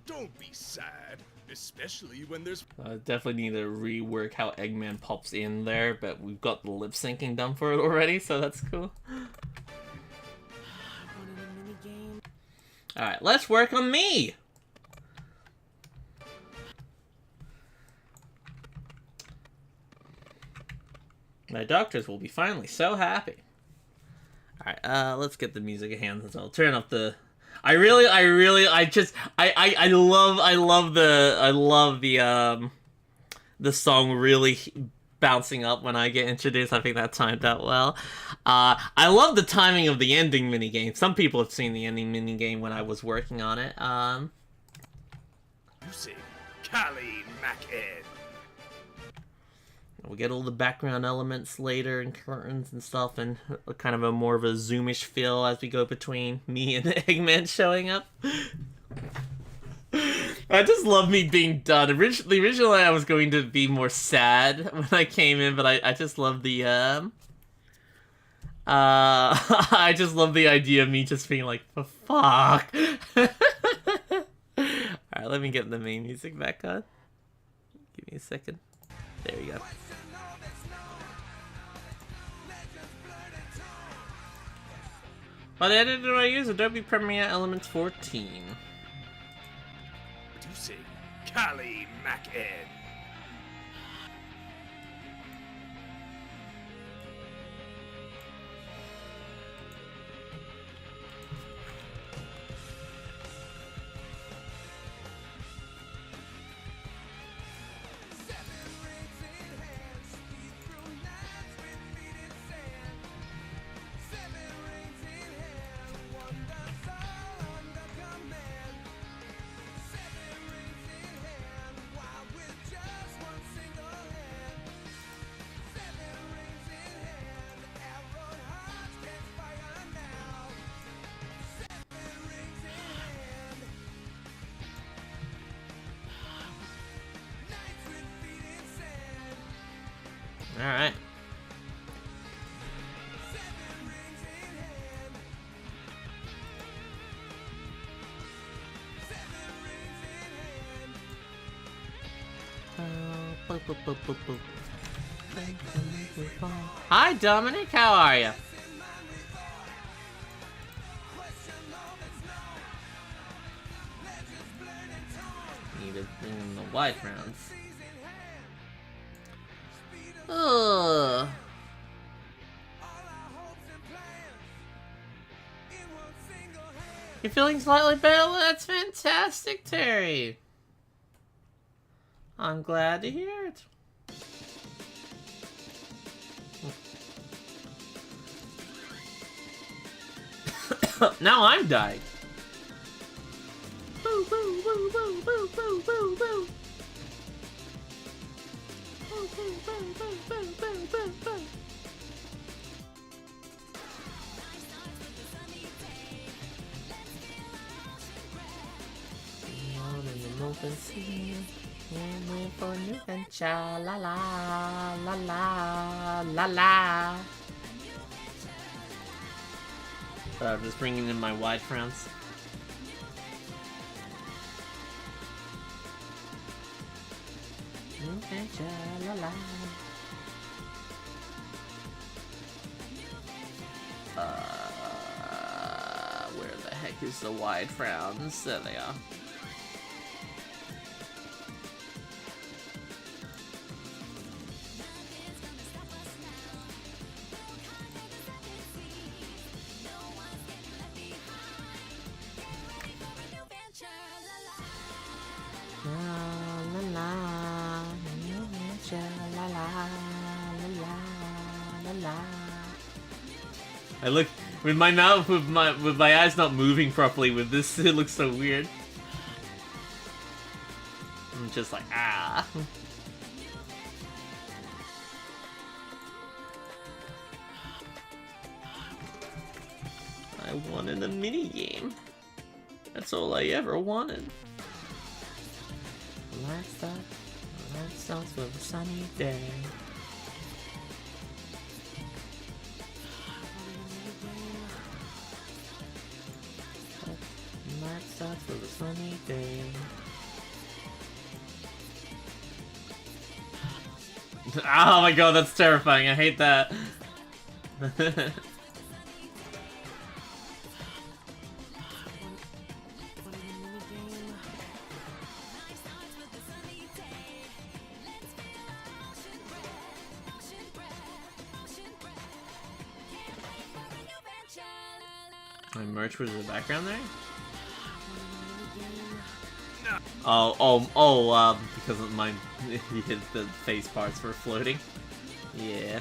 Speaker 2: don't be sad, especially when there's...
Speaker 1: Definitely need to rework how Eggman pops in there, but we've got the lip syncing done for it already, so that's cool. Wanted a mini game. Alright, let's work on me! My doctors will be finally so happy. Alright, let's get the music at hand as well. Turn up the... I love the song really bouncing up when I get introduced. I think that timed out well. I love the timing of the ending minigame. Some people have seen the ending minigame when I was working on it.
Speaker 2: You sing CallieMacN.
Speaker 1: We get all the background elements later and curtains and stuff, and kind of a more of a zoomish feel as we go between me and Eggman showing up. I just love me being done. Originally I was going to be more sad when I came in, but I just love the I just love the idea of me just being like, for fuck. Alright, let me get the main music back on. Give me a second. There we go. By the editor I use Adobe Premiere Elements 14.
Speaker 2: Producing CallieMacN.
Speaker 1: Alright. Hi Dominic, how are you? Need to bring in the wide rounds. Ugh. You're feeling slightly better? That's fantastic, Terry. I'm glad to hear it. Now I'm dying. Boo, boo, boo, boo, boo, boo, boo, boo. Boo, boo, boo, boo, boo, boo, boo, boo. Open sea and wait for a new adventure. La la la la la la. I'm just bringing in my wide frowns. New adventure, la la. Where the heck is the wide frowns? There they are. I look with my mouth, with my eyes not moving properly. With this, it looks so weird. I'm just like ah. I wanted a mini game. That's all I ever wanted. Last up. That starts with a sunny day. That starts with a sunny day. Oh my god, that's terrifying. I hate that. My merch was in the background there? Because of my the face parts were floating. Yeah.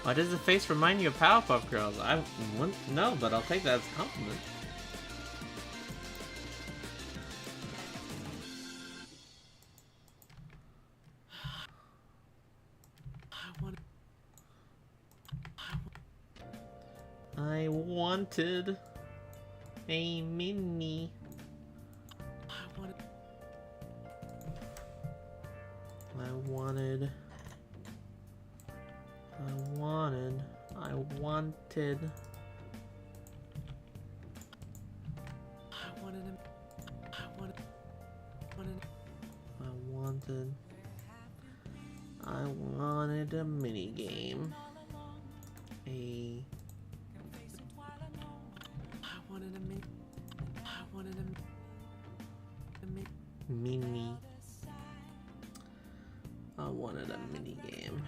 Speaker 1: Why does the face remind you of Powerpuff Girls? I wouldn't know, but I'll take that as a compliment. I wanted a mini. I wanted. I wanted a mini game. Mini. I wanted a mini game.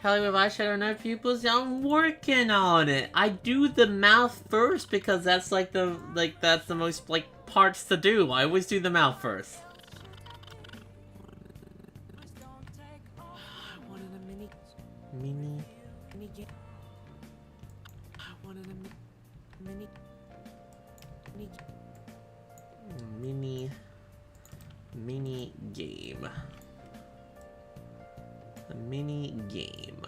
Speaker 1: Callie with eyeshadow, no pupils. I'm working on it. I do the mouth first because that's like that's the most parts to do. I always do the mouth first. Mini game. A mini game.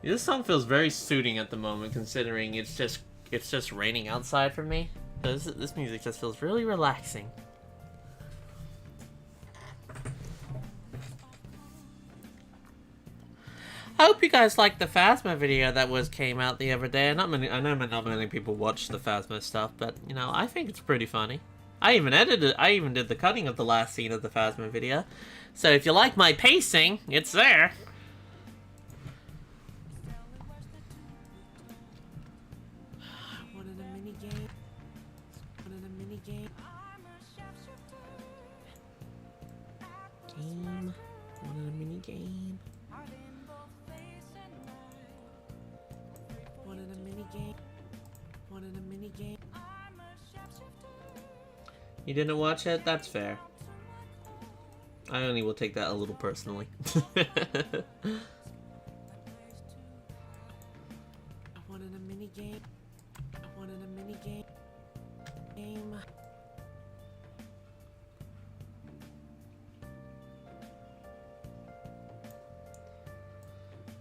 Speaker 1: This song feels very soothing at the moment, considering it's just raining outside for me. This music just feels really relaxing. I hope you guys liked the Phasma video that came out the other day. I know not many people watch the Phasma stuff, but you know, I think it's pretty funny. I even did the cutting of the last scene of the Phasma video. So if you like my pacing, it's there. You didn't watch it? That's fair. I only will take that a little personally.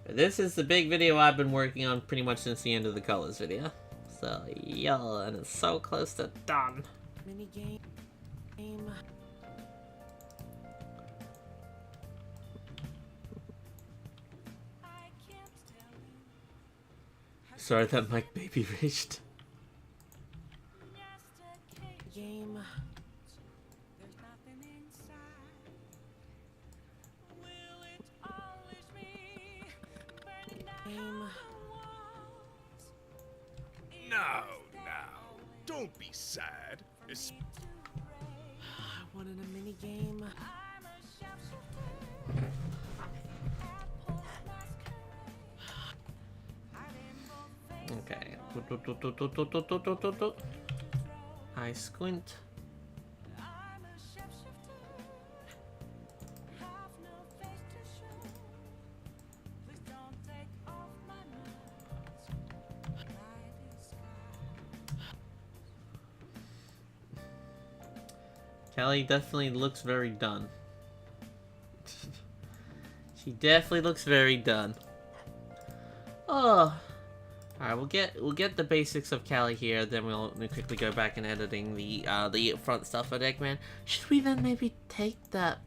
Speaker 1: This is the big video I've been working on pretty much since the end of the Colors video. So, yeah, and it's so close to done. Mini game. Sorry that Mike Baby raged. Game.
Speaker 2: Now, don't be sad.
Speaker 1: I wanted a mini game. Okay. I squint. Callie definitely looks very done. She definitely looks very done. Oh. Alright, we'll get the basics of Callie here, then we'll quickly go back and editing the front stuff at Eggman. Should we then maybe take that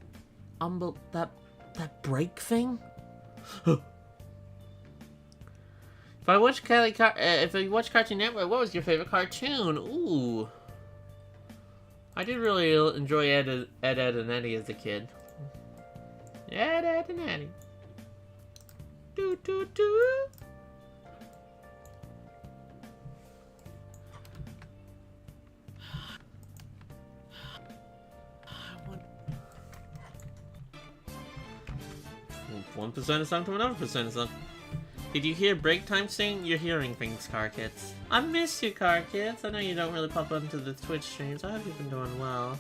Speaker 1: that break thing? If I watch if you watch Cartoon Network, what was your favorite cartoon? Ooh. I did really enjoy Ed, and Eddie as a kid. Ed, and Eddie. Do, do, do. One Persona song to another Persona song. Did you hear break time sing? You're hearing things, Car Kids. I miss you, Car Kids. I know you don't really pop up into the Twitch streams. I hope you've been doing well.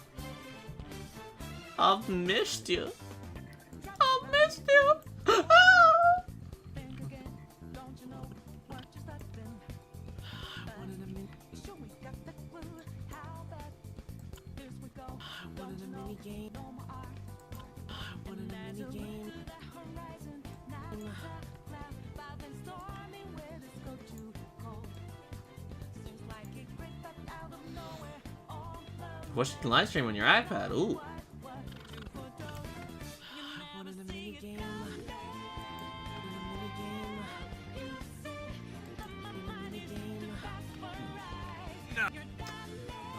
Speaker 1: I've missed you. I've missed you. Watch the live stream on your iPad. Ooh.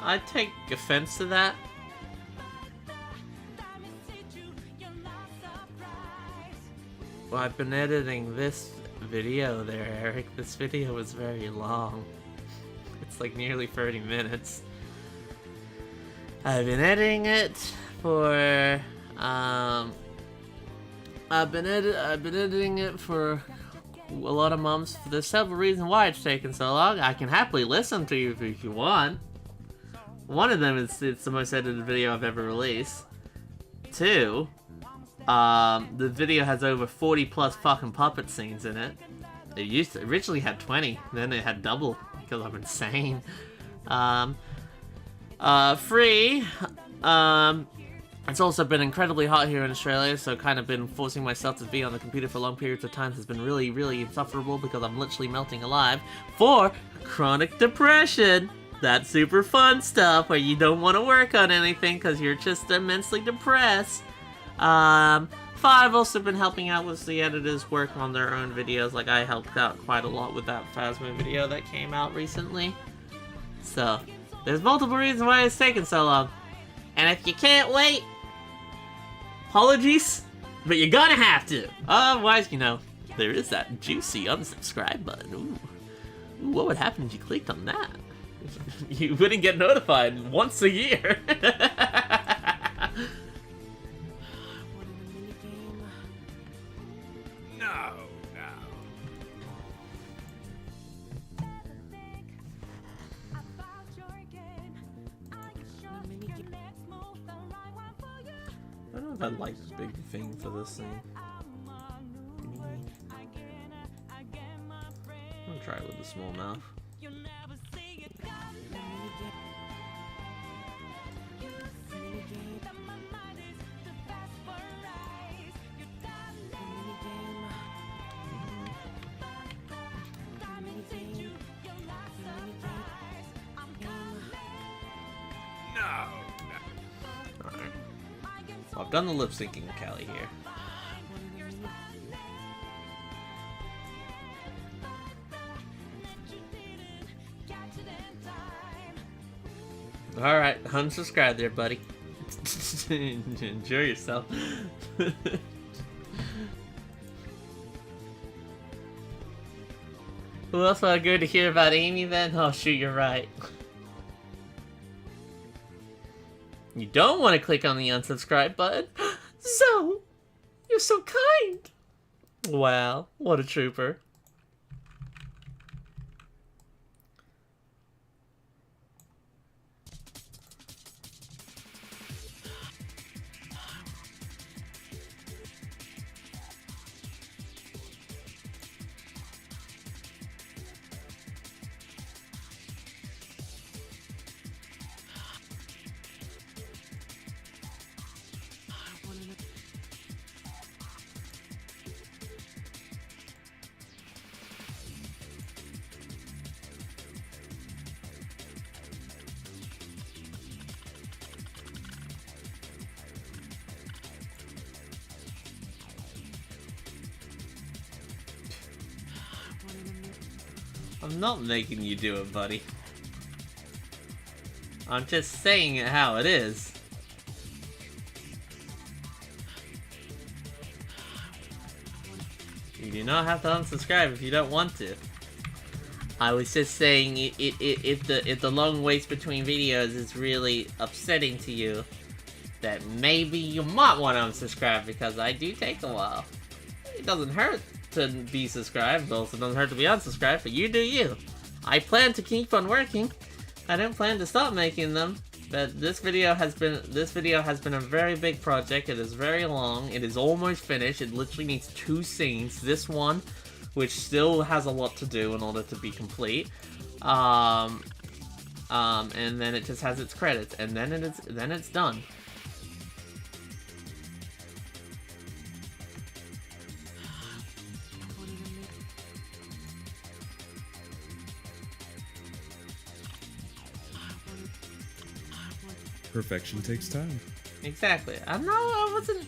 Speaker 1: I take offense to that. Well, I've been editing this video there, Eric. This video is very long. It's like nearly 30 minutes. I've been editing it for I've been editing it for a lot of months. There's several reasons why it's taken so long. I can happily listen to you if you want. One of them is it's the most edited video I've ever released. Two, the video has over 40 plus fucking puppet scenes in it. It originally had 20, then it had double because I'm insane. Free. It's also been incredibly hot here in Australia, so kind of been forcing myself to be on the computer for long periods of time has been really, really insufferable because I'm literally melting alive. 4, chronic depression. That super fun stuff where you don't want to work on anything because you're just immensely depressed. 5, also been helping out with the editors' work on their own videos. Like, I helped out quite a lot with that Phasma video that came out recently. So, there's multiple reasons why it's taking so long. And if you can't wait, apologies, but you're gonna have to. Otherwise, you know, there is that juicy unsubscribe button. Ooh, what would happen if you clicked on that? You wouldn't get notified once a year.
Speaker 2: No.
Speaker 1: I don't know if I like the big thing for this thing. I'm gonna try it with the small mouth. Alright. Well, I've done the lip syncing with Callie here. Alright, unsubscribe there, buddy. Enjoy yourself. Who else are good to hear about Amy then? Oh shoot, you're right. You don't want to click on the unsubscribe button? So, you're so kind. Wow, what a trooper. I'm not making you do it, buddy. I'm just saying it how it is. You do not have to unsubscribe if you don't want to. I was just saying, if the long waits between videos is really upsetting to you, that maybe you might want to unsubscribe, because I do take a while. It doesn't hurt to be subscribed, but also doesn't hurt to be unsubscribed, but you do you. I plan to keep on working. I don't plan to stop making them, but this video has been a very big project. It is very long. It is almost finished. It literally needs 2 scenes. This one, which still has a lot to do in order to be complete. And then it just has its credits, and then it's done.
Speaker 3: Perfection takes time.
Speaker 1: Exactly. I wasn't.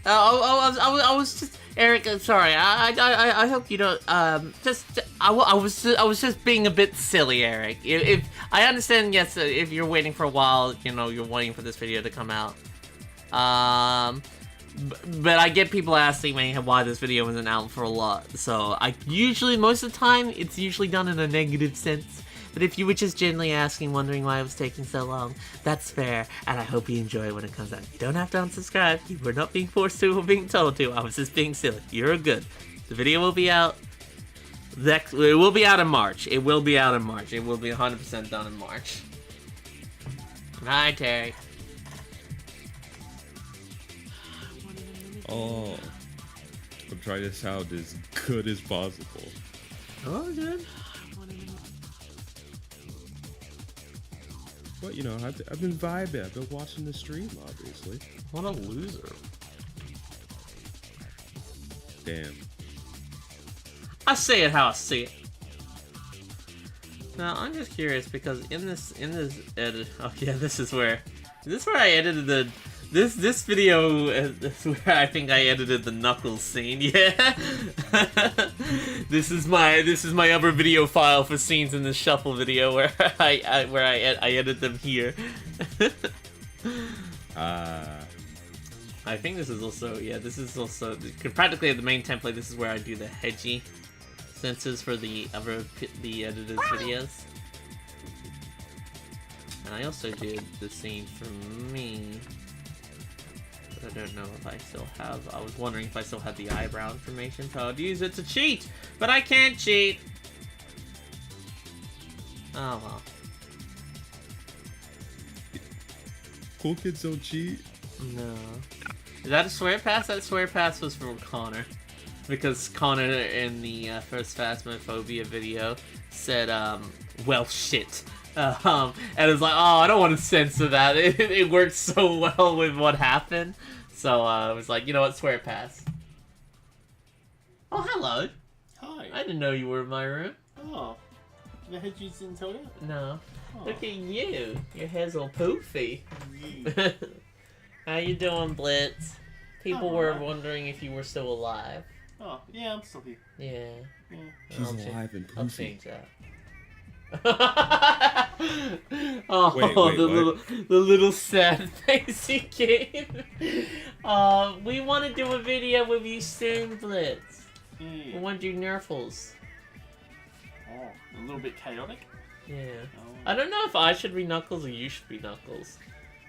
Speaker 1: I was just Eric. Sorry. I hope you don't. I was just being a bit silly, Eric. If I understand, yes, if you're waiting for a while, you know, you're waiting for this video to come out. But I get people asking me why this video isn't out for a lot. So most of the time, it's usually done in a negative sense. But if you were just genuinely asking, wondering why it was taking so long, that's fair, and I hope you enjoy it when it comes out. You don't have to unsubscribe. You were not being forced to or being told to. I was just being silly. You're good. The video will be out. It will be out in March. It will be out in March. It will be 100% done in March. Hi, Terry.
Speaker 3: Oh, I'm trying to sound as good as possible.
Speaker 1: Oh, good.
Speaker 3: But you know, I've been vibing. I've been watching the stream, obviously.
Speaker 1: What a loser.
Speaker 3: Damn.
Speaker 1: I say it how I see it. Now I'm just curious because in this edit, oh yeah, this is where I edited this video is where I think I edited the Knuckles scene. Yeah. This is my other video file for scenes in this shuffle video where I edit them here. I think this is also practically the main template. This is where I do the hedgy senses for the edited videos. And I also did the scene for me. I don't know if I still have. I was wondering if I still had the eyebrow information, so I'd use it to cheat, but I can't cheat. Oh well.
Speaker 3: Cool kids don't cheat.
Speaker 1: No. Is that a swear pass? That swear pass was from Connor, because Connor in the first Phasmophobia video said, "Well, shit." And it was like, oh, I don't want to censor that. It worked so well with what happened. So I was like, you know what, swear pass. Oh, hello.
Speaker 4: Hi.
Speaker 1: I didn't know you were in my room.
Speaker 4: Oh. The hedges didn't tell you?
Speaker 1: No.
Speaker 4: Oh.
Speaker 1: Look at you. Your hair's all poofy.
Speaker 4: Yeah.
Speaker 1: How you doing, Blitz? People were
Speaker 4: Alright.
Speaker 1: wondering if you were still alive.
Speaker 4: Oh, yeah, I'm still here.
Speaker 1: Yeah.
Speaker 4: Yeah.
Speaker 3: He's
Speaker 1: I'll
Speaker 3: alive and
Speaker 1: I'll
Speaker 3: poofy.
Speaker 1: change that. Oh,
Speaker 3: Wait,
Speaker 1: the little sad face you gave. We want to do a video with you soon, Blitz. We
Speaker 4: Yeah.
Speaker 1: want to do Nerfles.
Speaker 4: Oh, a little bit chaotic.
Speaker 1: Yeah.
Speaker 4: Oh.
Speaker 1: I don't know if I should be Knuckles or you should be Knuckles.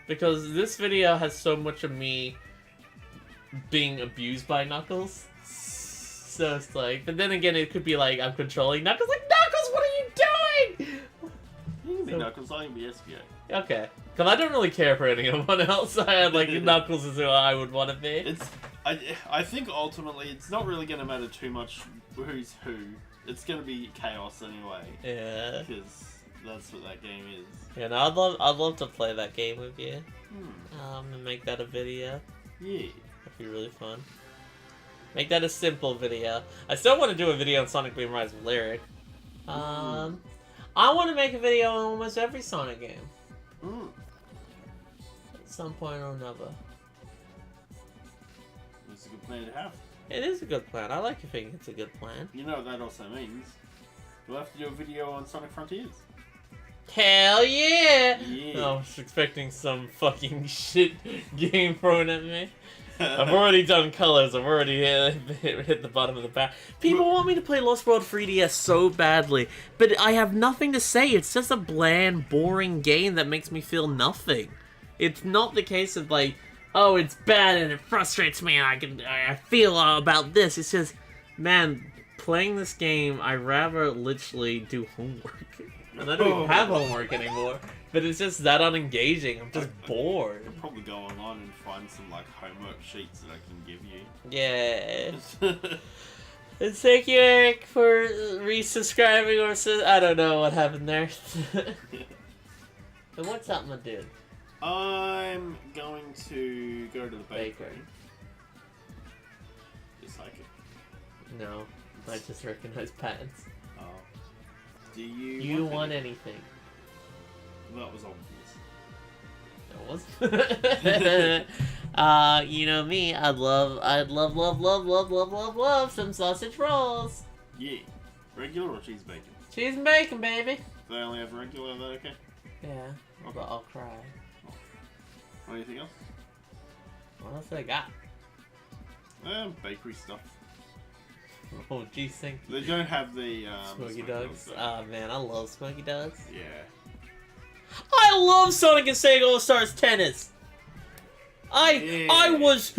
Speaker 1: Because this video has so much of me being abused by Knuckles. So it's like, but then again, it could be like I'm controlling Knuckles. Like, Knuckles, what are you doing?
Speaker 4: You can be
Speaker 1: So-
Speaker 4: Knuckles, I can be SPA.
Speaker 1: Okay, because I don't really care for anyone else. I had like Knuckles is who I would want to be.
Speaker 4: I think ultimately it's not really going to matter too much who's who. It's going to be chaos anyway.
Speaker 1: Yeah.
Speaker 4: Because that's what that game is.
Speaker 1: Yeah, no, I'd love to play that game with you. And make that a video.
Speaker 4: Yeah.
Speaker 1: That'd be really fun. Make that a simple video. I still want to do a video on Sonic Boom Rise with Lyric. I want to make a video on almost every Sonic game. At some point or another.
Speaker 4: It's a good plan to have.
Speaker 1: It is a good plan. I like to think it's a good plan.
Speaker 4: You know what that also means? We'll have to do a video on Sonic Frontiers.
Speaker 1: Hell yeah!
Speaker 4: Yeah.
Speaker 1: I was expecting some fucking shit game thrown at me. I've already done colors. I've already hit the bottom of the back. People want me to play Lost World 3DS so badly, but I have nothing to say. It's just a bland, boring game that makes me feel nothing. It's not the case of like, oh, it's bad and it frustrates me and I feel about this. It's just, man, playing this game, I rather literally do homework. And I don't even have homework anymore. But it's just that unengaging. I'm just bored.
Speaker 4: I'll probably go online and find some like homework sheets that I can give you.
Speaker 1: Yeah. And thank you, Eric, for resubscribing or I don't know what happened there. And what's up, my dude?
Speaker 4: I'm going to go to the bakery.
Speaker 1: Bakery.
Speaker 4: Just like it.
Speaker 1: No, I just recognize patents.
Speaker 4: Oh. Do you?
Speaker 1: You want anything?
Speaker 4: That was obvious.
Speaker 1: It was. You know me. I'd love some sausage rolls.
Speaker 4: Yeah. Regular or cheese bacon?
Speaker 1: Cheese and bacon, baby.
Speaker 4: If they only have regular, is that okay?
Speaker 1: Yeah, but I'll cry.
Speaker 4: Anything else?
Speaker 1: What else I got?
Speaker 4: Bakery stuff.
Speaker 1: Oh, geez, thank you.
Speaker 4: They don't have the
Speaker 1: Smoky Dogs. Ah, man, I love Smoky Dogs.
Speaker 4: Yeah.
Speaker 1: I love Sonic and Sega All-Stars Tennis. I was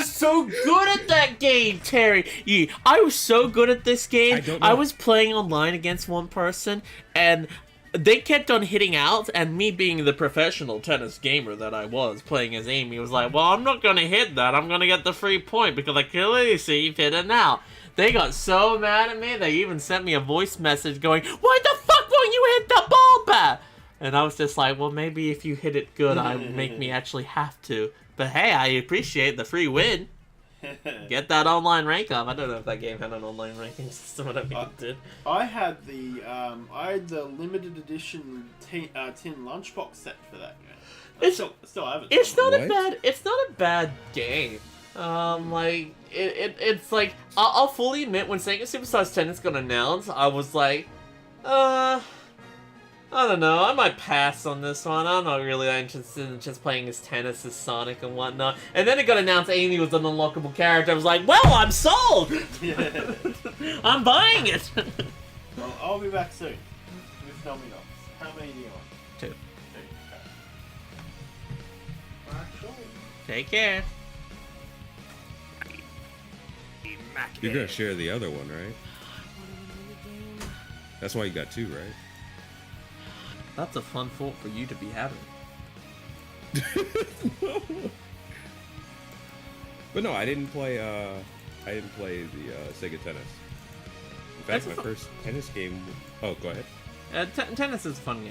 Speaker 1: so good at that game, Terry. Yeah, I was so good at this game. I was playing online against one person, and they kept on hitting out, and me being the professional tennis gamer that I was, playing as Amy, was like, well, I'm not gonna hit that. I'm gonna get the free point because I clearly see you've hit it now. They got so mad at me, they even sent me a voice message going, why the fuck won't you hit the ball back? And I was just like, well, maybe if you hit it good, I would make me actually have to. But hey, I appreciate the free win. Get that online rank up. I don't know if that game had an online ranking system. I don't think it did.
Speaker 4: I had the limited edition tin lunchbox set for that game. I still have it.
Speaker 1: It's not a bad game. It's like I'll fully admit when Sega Superstars Tennis got announced, I was like, I don't know, I might pass on this one. I'm not really that interested in just playing as tennis as Sonic and whatnot. And then it got announced Amy was an unlockable character. I was like, well, I'm sold! I'm buying it!
Speaker 4: Well, I'll be back soon with dominoes. How many do you want?
Speaker 1: 2.
Speaker 4: 2. Okay.
Speaker 1: Take care.
Speaker 3: You're gonna share the other one, right? That's why you got 2, right?
Speaker 1: That's a fun thought for you to be having.
Speaker 3: But no, I didn't play the Sega Tennis. In fact, my first tennis game. Oh, go ahead.
Speaker 1: Tennis is a fun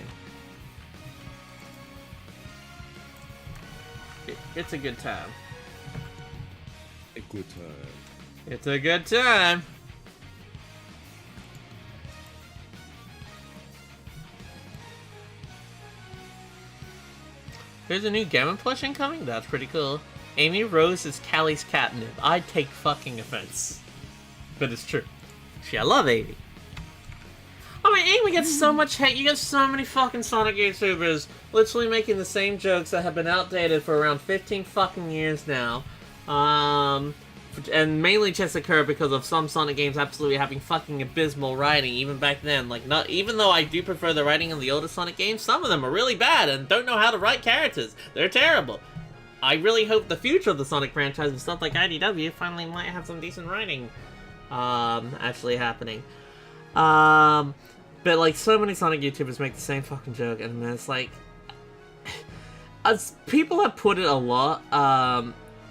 Speaker 1: game. It's a good time.
Speaker 3: A good time.
Speaker 1: It's a good time. There's a new Gammon plushing coming? That's pretty cool. Amy Rose is Callie's catnip. I'd take fucking offense. But it's true. I love Amy. I mean, Amy gets so much hate. You get so many fucking Sonic YouTubers literally making the same jokes that have been outdated for around 15 fucking years now. And mainly just occur because of some Sonic games absolutely having fucking abysmal writing, even back then. Like, not even though I do prefer the writing in the older Sonic games, some of them are really bad and don't know how to write characters. They're terrible. I really hope the future of the Sonic franchise and stuff like IDW finally might have some decent writing actually happening. But like, so many Sonic YouTubers make the same fucking joke, and it's like, as people have put it a lot,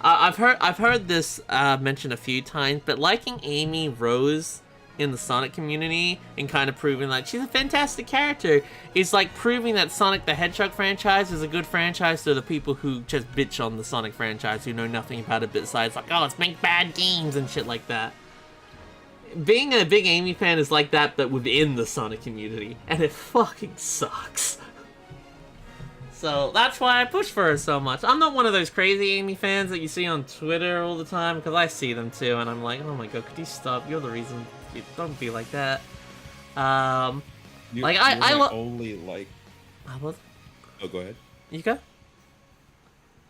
Speaker 1: I've heard this mentioned a few times, but liking Amy Rose in the Sonic community and kind of proving like she's a fantastic character is like proving that Sonic the Hedgehog franchise is a good franchise to the people who just bitch on the Sonic franchise who know nothing about it besides like, oh, let's make bad games and shit like that. Being a big Amy fan is like that, but within the Sonic community, and it fucking sucks. So that's why I push for her so much. I'm not one of those crazy Amy fans that you see on Twitter all the time, because I see them too, and I'm like, oh my god, could you stop? You're the reason. Don't be like that.
Speaker 3: You're only like.
Speaker 1: I was.
Speaker 3: Oh, go ahead.
Speaker 1: You go.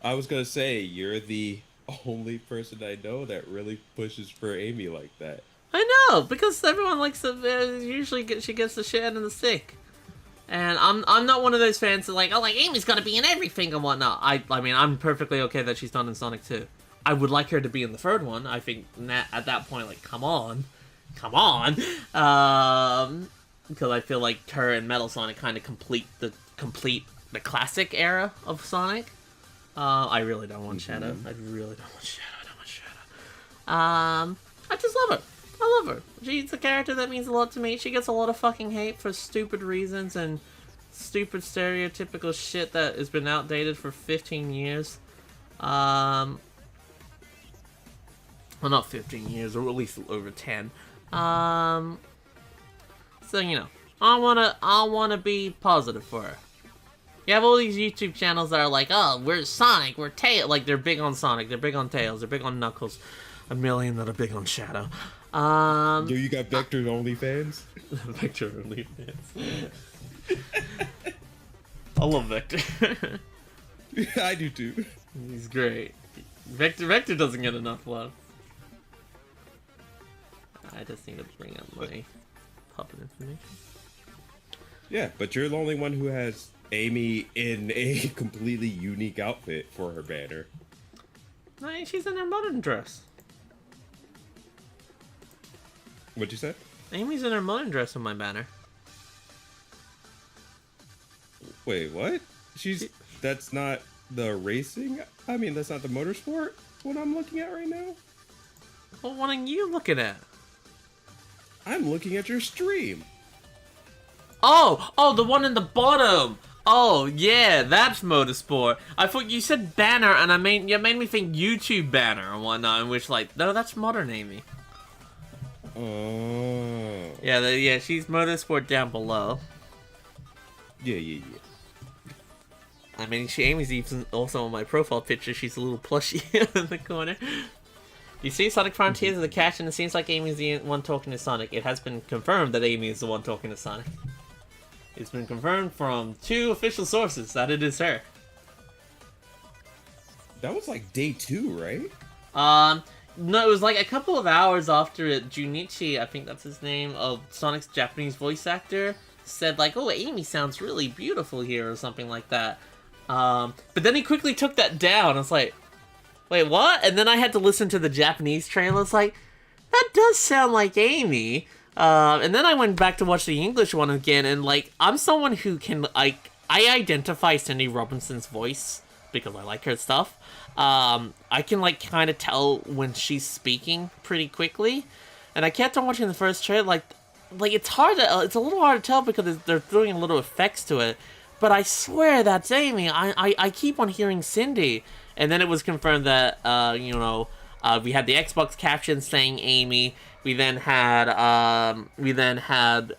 Speaker 3: I was gonna say you're the only person I know that really pushes for Amy like that.
Speaker 1: I know, because everyone likes to. She gets the shit out of the stick. And I'm not one of those fans that like, oh, like, Amy's gotta be in everything and whatnot. I mean, I'm perfectly okay that she's not in Sonic 2. I would like her to be in the third one. I think at that point, like, come on. Because I feel like her and Metal Sonic kind of complete the classic era of Sonic. I really don't want Shadow. I really don't want Shadow. I just love her. I love her. She's a character that means a lot to me. She gets a lot of fucking hate for stupid reasons and stupid stereotypical shit that has been outdated for 15 years. Well, not 15 years, or at least over 10. So, you know, I wanna be positive for her. You have all these YouTube channels that are like, oh, we're Sonic, we're Tails. Like, they're big on Sonic, they're big on Tails, they're big on Knuckles. A million that are big on Shadow.
Speaker 3: Do you got Vector's OnlyFans?
Speaker 1: Vector OnlyFans. I love Vector.
Speaker 3: I do too.
Speaker 1: He's great. Vector doesn't get enough love. I just need to bring up my puppet information.
Speaker 3: Yeah, but you're the only one who has Amy in a completely unique outfit for her banner.
Speaker 1: No, she's in her modern dress.
Speaker 3: What'd you say?
Speaker 1: Amy's in her modern dress on my banner.
Speaker 3: Wait, what? That's not the racing? I mean, that's not the motorsport? What I'm looking at right now?
Speaker 1: Well, what are you looking at?
Speaker 3: I'm looking at your stream.
Speaker 1: Oh, the one in the bottom. Oh, yeah, that's motorsport. I thought you said banner, and you made me think YouTube banner and whatnot, in which, like, no, that's modern Amy.
Speaker 3: Oh.
Speaker 1: Yeah, she's motorsport down below.
Speaker 3: Yeah.
Speaker 1: I mean, Amy's even also on my profile picture. She's a little plushie in the corner. You see Sonic Frontiers is the catch, and it seems like Amy's the one talking to Sonic. It has been confirmed that Amy is the one talking to Sonic. It's been confirmed from 2 official sources that it is her.
Speaker 3: That was like day 2, right?
Speaker 1: No, it was like a couple of hours after it. Junichi, I think that's his name, of Sonic's Japanese voice actor, said like, oh, Amy sounds really beautiful here, or something like that. But then he quickly took that down. I was like, wait, what? And then I had to listen to the Japanese trailer. It's like, that does sound like Amy. And then I went back to watch the English one again, and like, I'm someone who can, like, I identify Cindy Robinson's voice because I like her stuff. I can like kind of tell when she's speaking pretty quickly, and I kept on watching the first trailer. Like it's a little hard to tell because they're throwing a little effects to it. But I swear that's Amy. I keep on hearing Cindy, and then it was confirmed that we had the Xbox caption saying Amy. We then had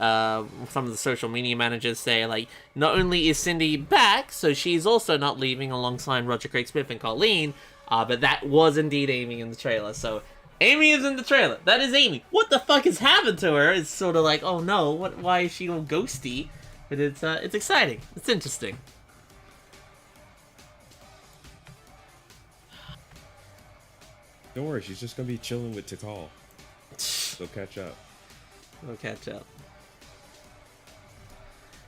Speaker 1: some of the social media managers say, like, not only is Cindy back, so she's also not leaving alongside Roger Craig Smith and Colleen, but that was indeed Amy in the trailer. So Amy is in the trailer. That is Amy. What the fuck has happened to her? It's sort of like, oh no, why is she all ghosty? But it's exciting. It's interesting.
Speaker 3: Don't worry, she's just gonna be chilling with Tikal. They'll catch up.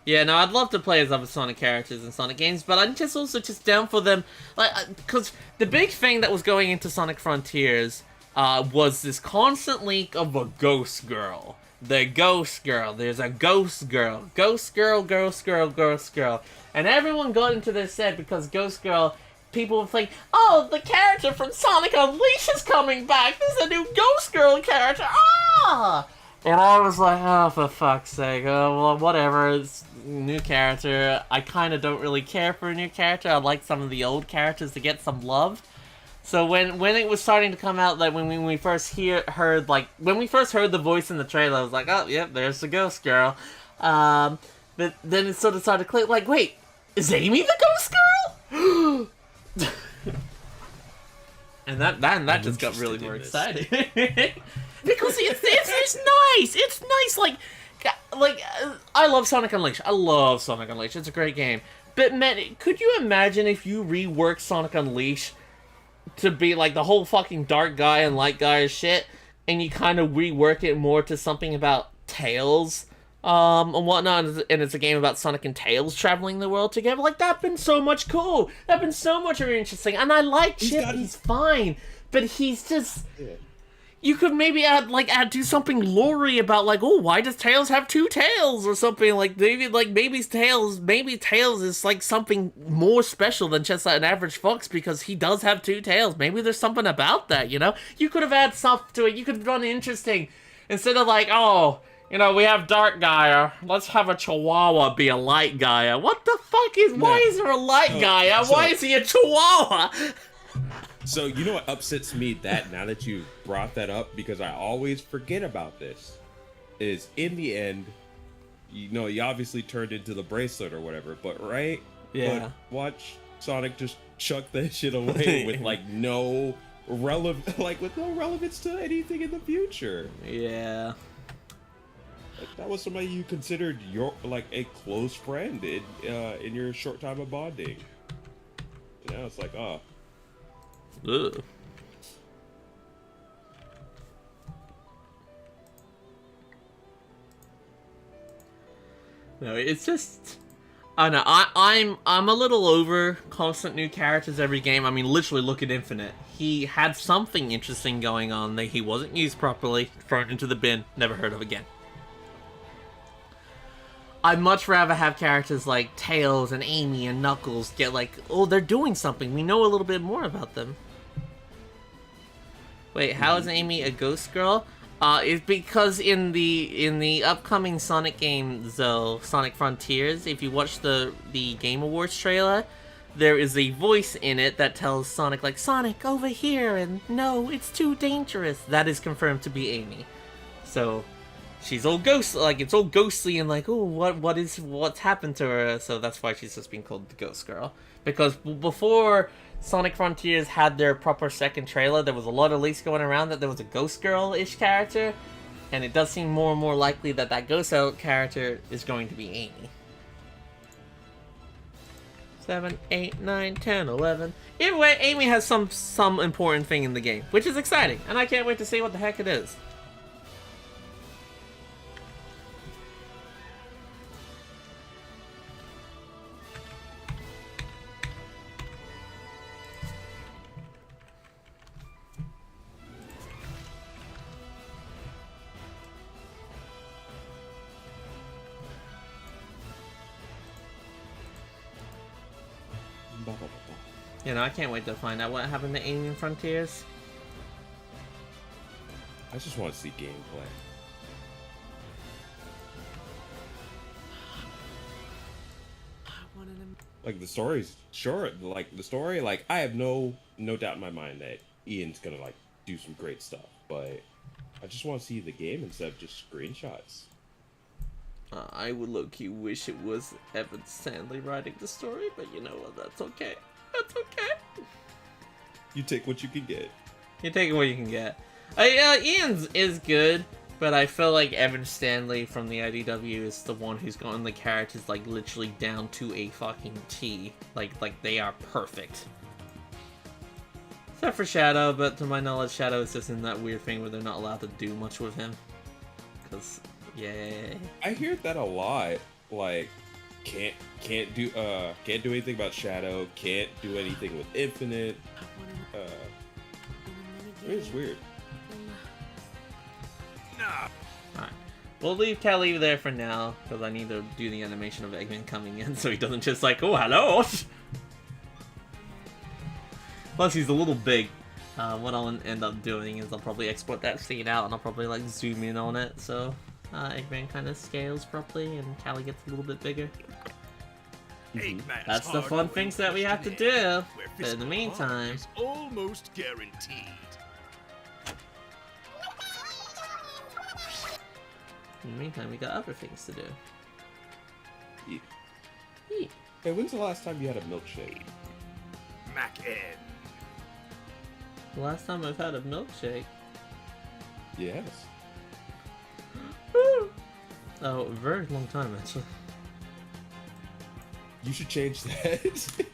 Speaker 1: Yeah, no, I'd love to play as other Sonic characters in Sonic games, but I'm just also down for them, like, because the big thing that was going into Sonic Frontiers was this constant leak of a ghost girl. The ghost girl. There's a ghost girl. Ghost girl, ghost girl, ghost girl. And everyone got into this set because Ghost Girl, people were like, oh, the character from Sonic Unleashed is coming back. There's a new Ghost Girl character. Ah! And I was like, oh, for fuck's sake. Oh, well, whatever. It's a new character. I kind of don't really care for a new character. I like some of the old characters to get some love. So when it was starting to come out, like when we first heard the voice in the trailer, I was like, oh, yep, there's the Ghost Girl. But then it sort of started to click, like, wait, is Amy the Ghost Girl? and that just got really more exciting. Because it's nice. It's nice, like, I love Sonic Unleashed. I love Sonic Unleashed. It's a great game. But, man, could you imagine if you reworked Sonic Unleashed to be, like, the whole fucking dark guy and light guy shit, and you kind of rework it more to something about Tails, and whatnot, and it's a game about Sonic and Tails traveling the world together? Like, that'd been so much cool. That'd been so much more interesting. And I like Chip, he's fine. But he's just... Yeah. You could maybe do something lore-y about, like, oh, why does Tails have two tails? Or something, maybe Tails is, like, something more special than just an average fox because he does have two tails. Maybe there's something about that, you know? You could have added stuff to it. You could have done it interesting. Instead of, like, oh, you know, we have Dark Gaia. Let's have a Chihuahua be a Light Gaia. What the fuck is... Why is there a Light Gaia? Why is he a Chihuahua?
Speaker 3: So, you know what upsets me now that you brought that up, because I always forget about this, is in the end, you know, he obviously turned into the bracelet or whatever, but right?
Speaker 1: Yeah.
Speaker 3: But watch Sonic just chuck that shit away with no relevance to anything in the future.
Speaker 1: Yeah.
Speaker 3: Like, that was somebody you considered a close friend in your short time of bonding. You know, it's like, oh.
Speaker 1: Ugh. No, it's just... I don't know, I'm a little over constant new characters every game. I mean, literally look at Infinite. He had something interesting going on that he wasn't used properly, thrown into the bin, never heard of again. I'd much rather have characters like Tails and Amy and Knuckles get they're doing something. We know a little bit more about them. Wait, how is Amy a ghost girl? It's because in the upcoming Sonic games, though, Sonic Frontiers, if you watch the Game Awards trailer, there is a voice in it that tells Sonic, like, Sonic, over here, and no, it's too dangerous. That is confirmed to be Amy. So, she's all ghost, it's all ghostly and oh, what's happened to her? So that's why she's just being called the Ghost Girl. Because before Sonic Frontiers had their proper second trailer, there was a lot of leaks going around that there was a Ghost Girl-ish character, and it does seem more and more likely that that Ghost Girl character is going to be Amy. 7, 8, 9, 10, 11. Either way, Amy has some important thing in the game, which is exciting, and I can't wait to see what the heck it is. You know, I can't wait to find out what happened to Alien Frontiers.
Speaker 3: I just want to see gameplay. Like, the story's short. Like, the story, I have no doubt in my mind that Ian's gonna, do some great stuff. But I just want to see the game instead of just screenshots.
Speaker 1: I would low-key wish it was Evan Sandler writing the story, but you know what, that's okay. That's okay.
Speaker 3: You take what you can get.
Speaker 1: You take what you can get. Ian's is good, but I feel like Evan Stanley from the IDW is the one who's gotten the characters, literally down to a fucking T. Like they are perfect. Except for Shadow, but to my knowledge, Shadow is just in that weird thing where they're not allowed to do much with him. Because, yay.
Speaker 3: I hear that a lot. Can't do anything about Shadow. Can't do anything with Infinite. It's weird.
Speaker 2: Nah.
Speaker 1: Alright. We'll leave Callie there for now, because I need to do the animation of Eggman coming in so he doesn't just oh, hello! Plus, he's a little big. What I'll end up doing is I'll probably export that scene out and I'll probably zoom in on it, so Eggman kind of scales properly and Callie gets a little bit bigger. That's the fun things that we have to do. But in the meantime,
Speaker 2: almost guaranteed.
Speaker 1: we got other things to do.
Speaker 3: Yeah. Hey, when's the last time you had a milkshake?
Speaker 2: MacN.
Speaker 1: The last time I've had a milkshake.
Speaker 3: Yes.
Speaker 1: Oh, a very long time, actually.
Speaker 3: You should change that.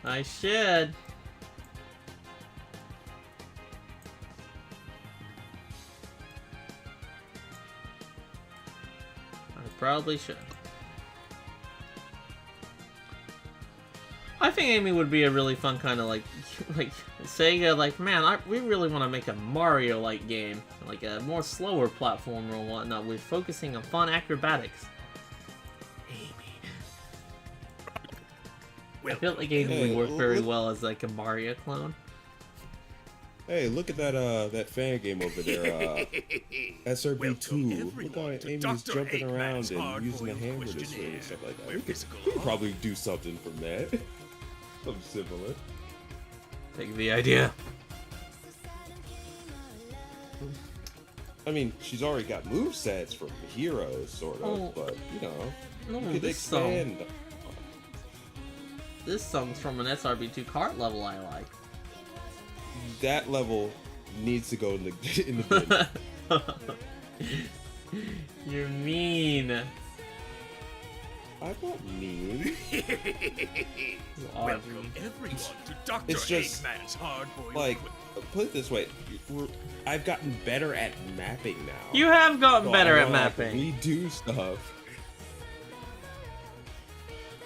Speaker 1: I should. I probably should. I think Amy would be a really fun kind of like Sega, like, man, we really want to make a Mario-like game, like a more slower platformer or whatnot, with focusing on fun acrobatics. Amy. I feel like Amy would work very well as like a Mario clone.
Speaker 3: Hey, look at that fan game over there, SRB2. Look how Amy's jumping around and using the hammer to swing and stuff like that. We could probably do something from that. Something similar.
Speaker 1: Take the idea.
Speaker 3: I mean, she's already got movesets from Heroes, sort of, but, you know, you could expand.
Speaker 1: This song's from an SRB2 cart level I like.
Speaker 3: That level needs to go in the bin.
Speaker 1: You're mean.
Speaker 3: I'm not mean.
Speaker 2: Welcome everyone to Dr.
Speaker 3: It's just,
Speaker 2: Eggman's hard-boiled
Speaker 3: like, put it this way, I've gotten better at mapping now.
Speaker 1: You have gotten
Speaker 3: So
Speaker 1: better
Speaker 3: I
Speaker 1: at
Speaker 3: wanna, like,
Speaker 1: mapping.
Speaker 3: redo stuff.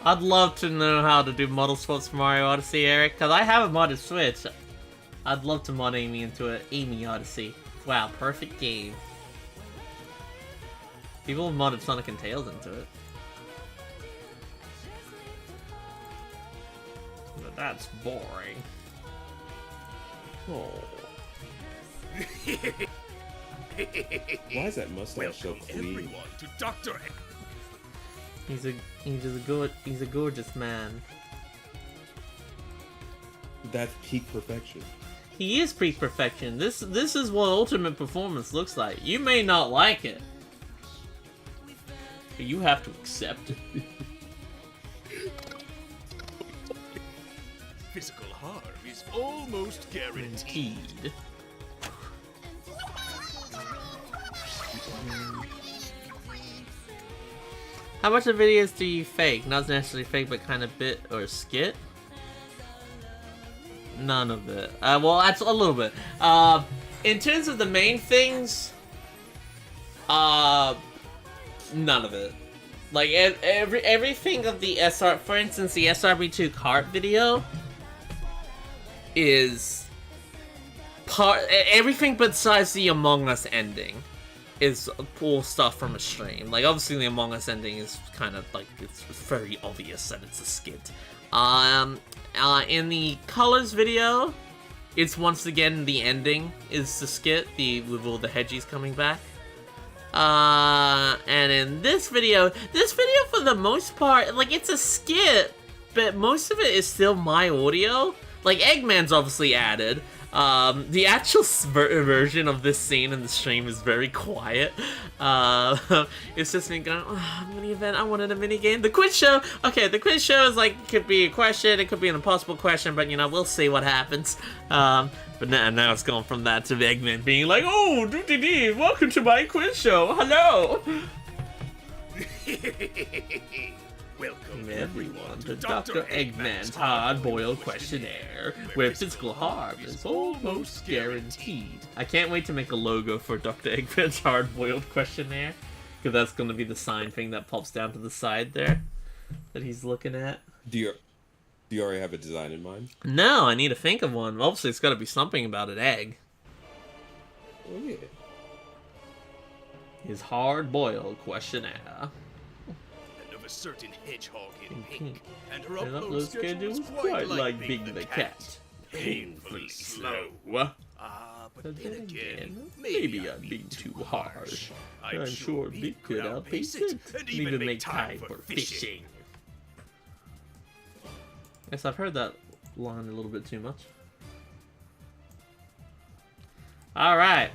Speaker 1: I'd love to know how to do model swaps for Mario Odyssey, Eric, because I have a modded Switch. I'd love to mod Amy into an Amy Odyssey. Wow, perfect game. People have modded Sonic and Tails into it. But that's boring.
Speaker 3: Oh. Why is that mustache so
Speaker 2: Welcome
Speaker 3: clean?
Speaker 2: everyone to Dr. Egg.
Speaker 1: He's a gorgeous man.
Speaker 3: That's peak perfection.
Speaker 1: He is peak perfection. This is what ultimate performance looks like. You may not like it, but you have to accept it.
Speaker 2: Physical harm is almost guaranteed.
Speaker 1: Indeed. How much of videos do you fake? Not necessarily fake, but kind of bit or skit? None of it. Well, that's a little bit. In terms of the main things, none of it. Like everything of the SR, for instance, the SRB2 cart video is everything besides the Among Us ending is cool stuff from a stream. Like, obviously the Among Us ending is kind of like, it's very obvious that it's a skit. In the Colors video, it's once again the ending is the skit, with all the hedgies coming back. And in this video for the most part, like, it's a skit, but most of it is still my audio. Like, Eggman's obviously added. The actual version of this scene in the stream is very quiet. It's just me going, oh, mini event, I wanted a mini game. The quiz show, okay, the quiz show is like, it could be a question, it could be an impossible question, but you know, we'll see what happens. But now it's going from that to Eggman being like, oh, doo-dee-dee, welcome to my quiz show, hello!
Speaker 2: Welcome
Speaker 1: Everyone to Dr. Eggman's hard-boiled questionnaire, where physical harm is almost guaranteed. I can't wait to make a logo for Dr. Eggman's hard-boiled questionnaire, because that's going to be the sign thing that pops down to the side there, that he's looking at.
Speaker 3: Do you already have a design in mind?
Speaker 1: No, I need to think of one. Obviously, it's got to be something about an egg.
Speaker 3: Oh yeah.
Speaker 1: His hard-boiled questionnaire.
Speaker 2: of a certain hedgehog in pink, and her
Speaker 1: And
Speaker 2: upload schedule is
Speaker 1: quite like Big the Cat.
Speaker 2: Painfully slow. But then again, maybe I'm being too harsh. I'm sure Big could outpace it, and even make time for fishing.
Speaker 1: Yes, I've heard that line a little bit too much. Alright.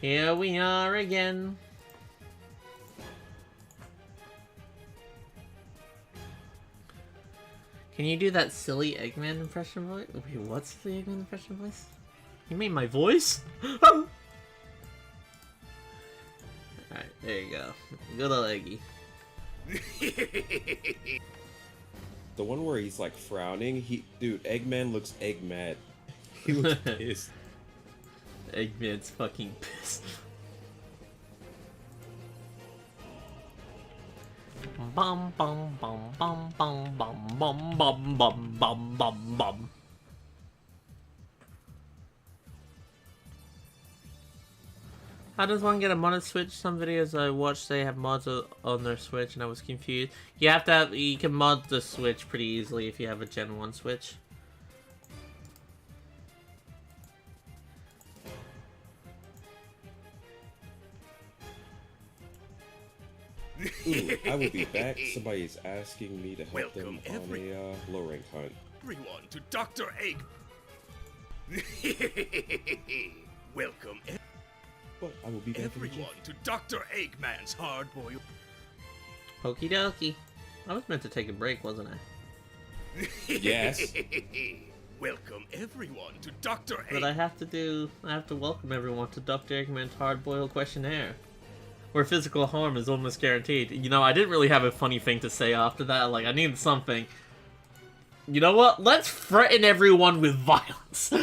Speaker 1: Here we are again. Can you do that silly Eggman impression voice? Wait, what's the Eggman impression voice? You mean my voice? Alright, there you go. Good old Eggy.
Speaker 3: The one where he's like frowning, dude, Eggman looks egg mad. He looks pissed.
Speaker 1: Eggman's fucking pissed. Bum bum bum bum bum bum bum bum bum bum bum bum. How does one get a modded Switch? Some videos I watched they have mods on their Switch, and I was confused. You can mod the Switch pretty easily if you have a Gen 1 Switch.
Speaker 3: Ooh, I will be back. Somebody's asking me to help them on a low rank hunt.
Speaker 2: Everyone to Dr. Egg. Welcome
Speaker 3: But I will be back.
Speaker 2: everyone to Dr. Eggman's hard-boiled.
Speaker 1: Okie dokie. I was meant to take a break, wasn't I?
Speaker 3: Yes.
Speaker 2: Welcome everyone to Dr. Egg.
Speaker 1: But I have to welcome everyone to Dr. Eggman's hard-boiled questionnaire, where physical harm is almost guaranteed. You know, I didn't really have a funny thing to say after that. Like, I needed something. You know what? Let's threaten everyone with violence.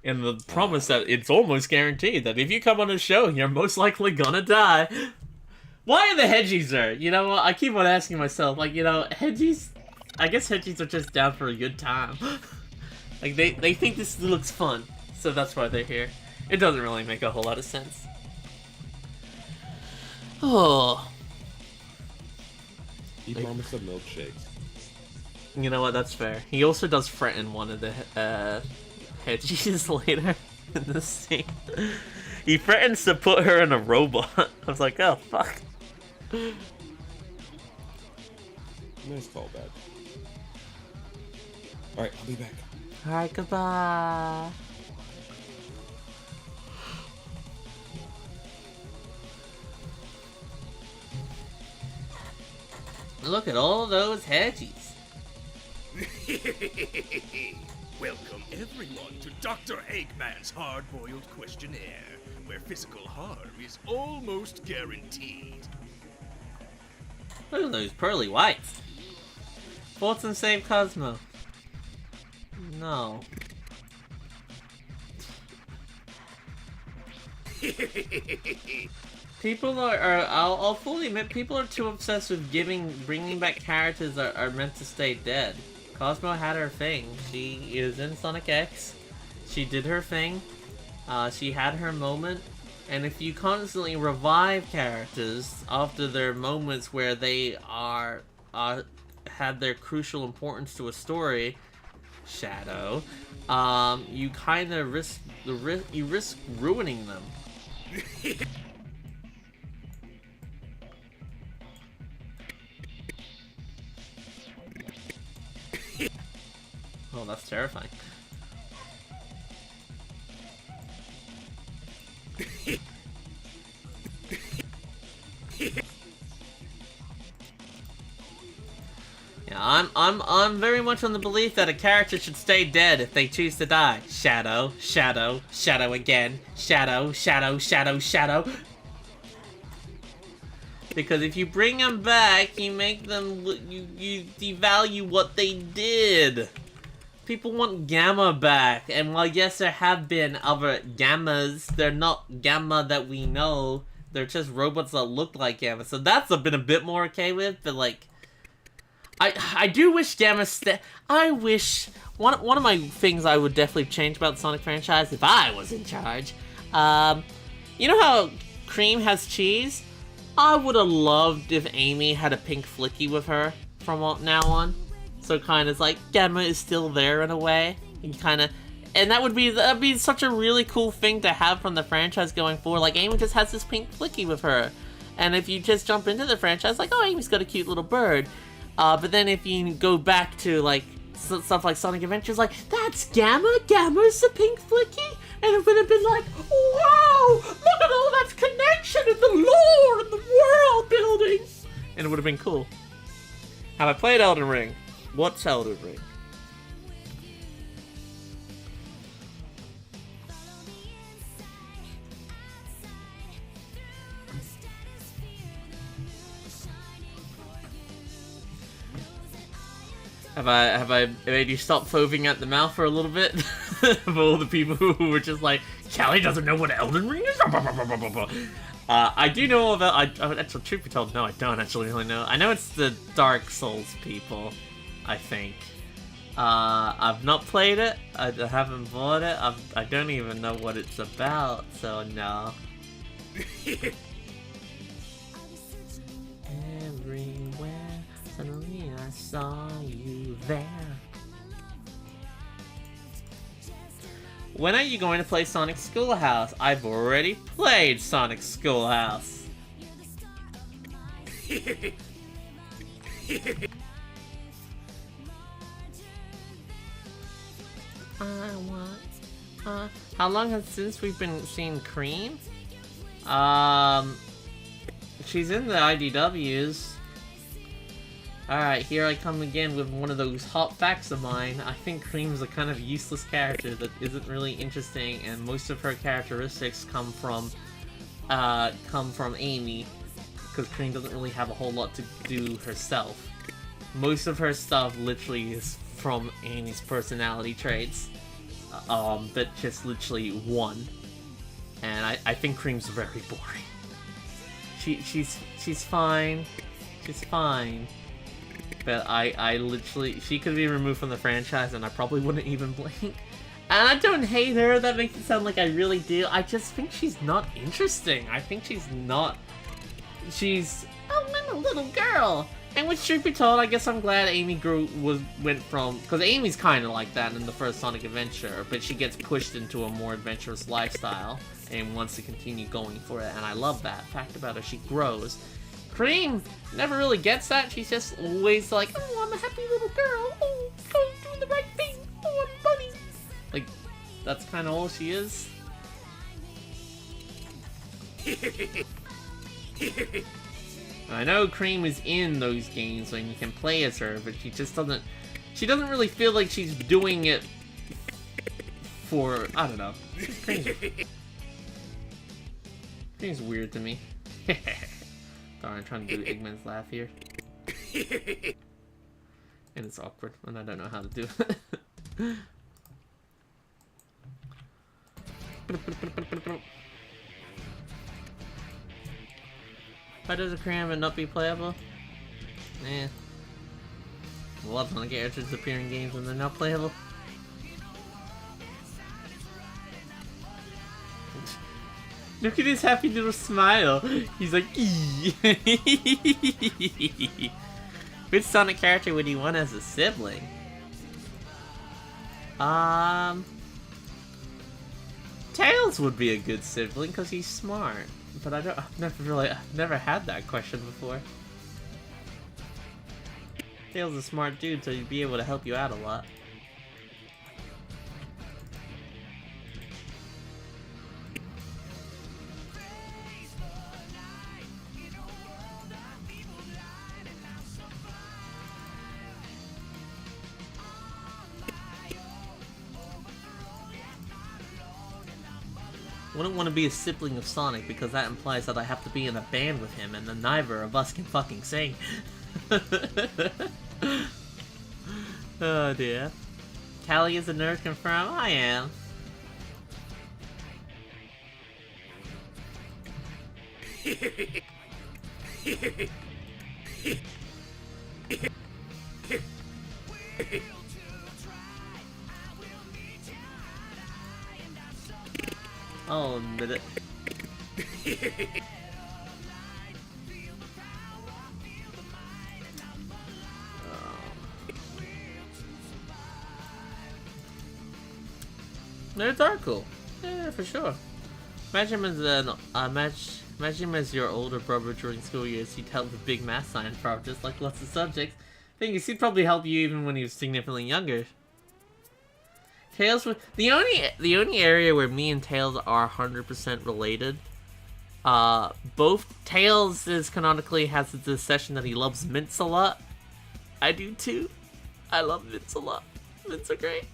Speaker 1: And the promise that it's almost guaranteed that if you come on a show, you're most likely gonna die. Why are the Hedgies there? You know what? I keep on asking myself, like, you know, Hedgies... I guess Hedgies are just down for a good time. Like, they think this looks fun, so that's why they're here. It doesn't really make a whole lot of sense. Oh.
Speaker 3: He promised some milkshakes.
Speaker 1: You know what? That's fair. He also does threaten one of the Hedgies later in the scene. He threatens to put her in a robot. I was like, oh, fuck.
Speaker 3: Nice callback. Alright, I'll be back.
Speaker 1: Alright, goodbye. Look at all those Hedgies.
Speaker 2: Welcome everyone to Dr. Eggman's hard-boiled questionnaire, where physical harm is almost guaranteed.
Speaker 1: Look at those pearly whites. Fortune save Cosmo. No. People I'll fully admit, people are too obsessed with bringing back characters that are meant to stay dead. Cosmo had her thing. She is in Sonic X. She did her thing. She had her moment. And if you constantly revive characters after their moments where they had their crucial importance to a story, Shadow, you kind of risk ruining them. Oh, that's terrifying. Yeah, I'm very much on the belief that a character should stay dead if they choose to die. Shadow, Shadow, Shadow again, Shadow, Shadow, Shadow, Shadow. Because if you bring them back, you make them you devalue what they did. People want Gamma back, and while yes, there have been other Gammas, they're not Gamma that we know. They're just robots that look like Gamma. So that's been a bit more okay with, but like, I do wish Gamma I wish one of my things I would definitely change about the Sonic franchise if I was in charge. You know how Cream has cheese? I would have loved if Amy had a pink flicky with her from now on. So kind of like Gamma is still there in a way. And that'd be such a really cool thing to have from the franchise going forward. Like Amy just has this pink flicky with her. And if you just jump into the franchise, like, oh, Amy's got a cute little bird. But then if you go back to like stuff like Sonic Adventures, like, that's Gamma? Gamma's the pink flicky? And it would have been like, wow, look at all that connection in the lore and the world building. And it would have been cool. Have I played Elden Ring? What's Elden Ring? Have I made you stop foaming at the mouth for a little bit? For all the people who were just like, Callie doesn't know what Elden Ring is? I do know about... actually, truth be told, no, I don't actually really know. I know it's the Dark Souls people, I think. I've not played it. I haven't bought it. I don't even know what it's about, so no. Everywhere, suddenly I saw you there. When are you going to play Sonic Schoolhouse? I've already played Sonic Schoolhouse. I want... how long has since we've been seeing Cream? She's in the IDWs. Alright, here I come again with one of those hot facts of mine. I think Cream's a kind of useless character that isn't really interesting, and most of her characteristics come from Amy, because Cream doesn't really have a whole lot to do herself. Most of her stuff literally is from Amy's personality traits, that just literally won. And I think Cream's very boring. She's fine. She's fine. But I literally... She could be removed from the franchise and I probably wouldn't even blink. And I don't hate her, that makes it sound like I really do. I just think she's not interesting. I think she's not... She's... Oh, I'm a little girl! And with truth be told, I guess I'm glad Amy went from... Because Amy's kind of like that in the first Sonic Adventure, but she gets pushed into a more adventurous lifestyle and wants to continue going for it, and I love that fact about her. She grows. Cream never really gets that. She's just always like, oh, I'm a happy little girl. Oh, I'm doing the right thing. Oh, I'm bunny. Like, that's kind of all she is. I know Cream is in those games when you can play as her, but she just doesn't... She doesn't really feel like she's doing it for... I don't know. She's crazy. Cream's weird to me. Darn, I'm trying to do Eggman's laugh here. And it's awkward, and I don't know how to do it. Why does a Cream not be playable? Eh. A lot of Sonic characters appear in games and they're not playable. Look at his happy little smile. He's like, which Sonic character would you want as a sibling? Tails would be a good sibling because he's smart. But I've never had that question before. Tails is a smart dude, so he'd be able to help you out a lot. Wouldn't want to be a sibling of Sonic because that implies that I have to be in a band with him and then neither of us can fucking sing. Oh dear. Callie is a nerd confirmed? I am. I'll admit it. Nerds are cool. Yeah, for sure. Imagine him as your older brother during school years. He'd help with big math science projects like lots of subjects. Thing is, he'd probably help you even when he was significantly younger. Tails, the only area where me and Tails are 100% related. Both Tails is canonically has this session that he loves mints a lot. I do too. I love mints a lot. Mints are great.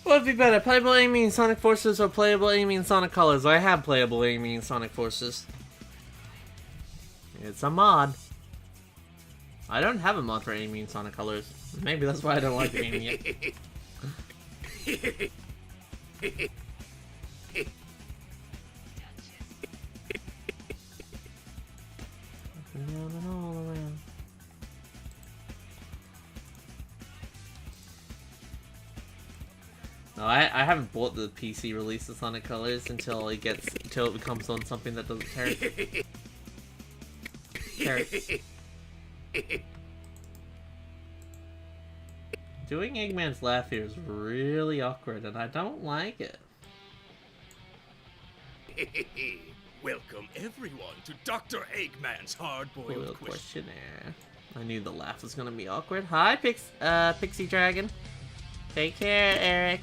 Speaker 1: What would be better, playable Amy in Sonic Forces or playable Amy in Sonic Colors? I have playable Amy in Sonic Forces. It's a mod. I don't have a mod for Amy in Sonic Colors. Maybe that's why I don't like Amy yet. Down and all around. No, I haven't bought the PC release of Sonic Colors until it becomes on something that doesn't tear. Doing Eggman's laugh here is really awkward, and I don't like it.
Speaker 2: Welcome everyone to Dr. Eggman's hard-boiled
Speaker 1: questionnaire. I knew the laugh was gonna be awkward. Hi, Pixie Dragon. Take care, Eric.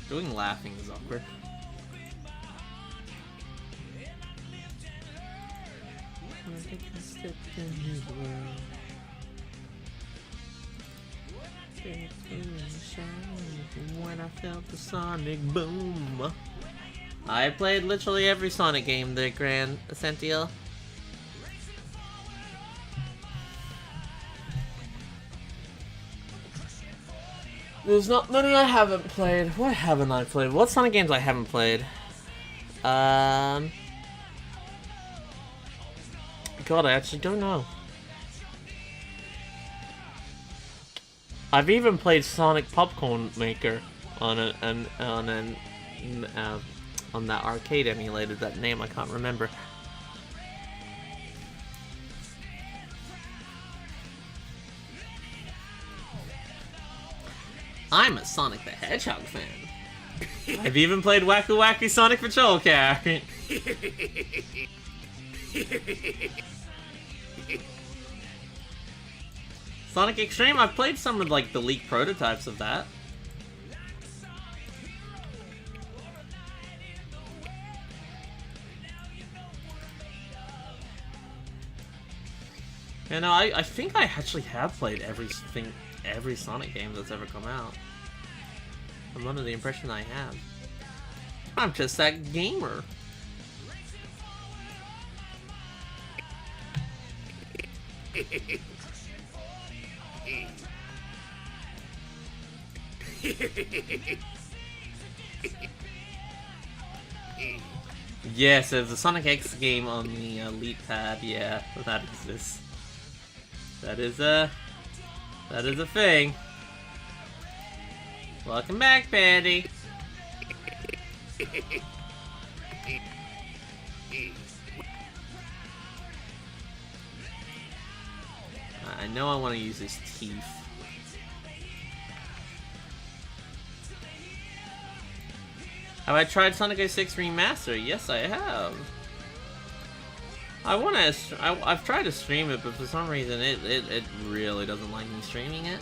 Speaker 1: Doing laughing is awkward. When I felt the sonic boom. I played literally every Sonic game there, Grand Sentiel. There's not many I haven't played. What haven't I played? What Sonic games I haven't played? God, I actually don't know. I've even played Sonic Popcorn Maker on that arcade emulator. That name I can't remember. I'm a Sonic the Hedgehog fan. I've even played Wacky Wacky Sonic Patrol Car. Sonic Extreme, I've played some of like the leaked prototypes of that. You know, I think I actually have played every Sonic game that's ever come out. I'm under the impression I have. I'm just that gamer. Yes, there's a Sonic X game on the Elite tab. Yeah, that exists. That is a thing. Welcome back, Patty. I know I want to use his teeth. Have I tried Sonic 06 Remaster? Yes, I have. I've tried to stream it, but for some reason it really doesn't like me streaming it.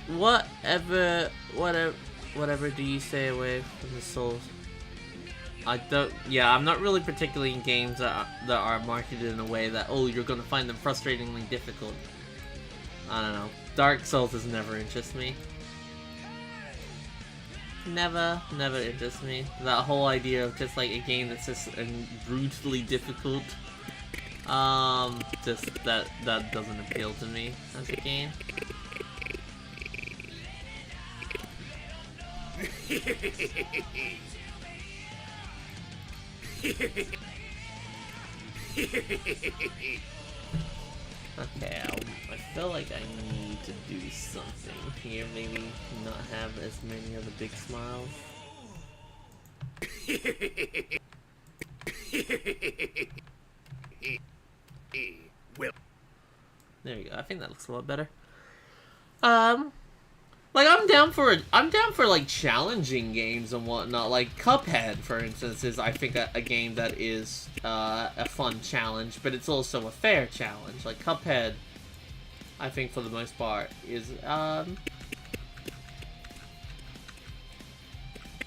Speaker 1: Whatever do you stay away from the Souls? I'm not really particularly in games that are marketed in a way that, oh, you're gonna find them frustratingly difficult. I don't know. Dark Souls has never interested me. Never interests me. That whole idea of just like a game that's just brutally difficult, just that doesn't appeal to me as a game. Okay, I feel like I need to do something here, maybe not have as many of the big smiles. There we go, I think that looks a lot better. Like I'm down for like challenging games and whatnot. Like Cuphead, for instance, is I think a game that is a fun challenge, but it's also a fair challenge. Like Cuphead, I think for the most part is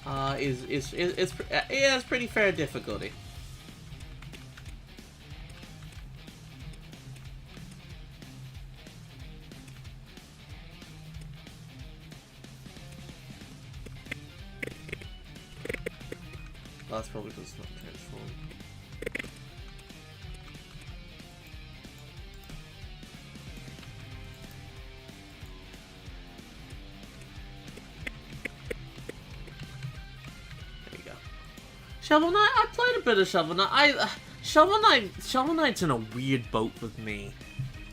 Speaker 1: it has pretty fair difficulty. Well, that's probably because it's not transformed. There you go. Shovel Knight? I played a bit of Shovel Knight. Shovel Knight's in a weird boat with me.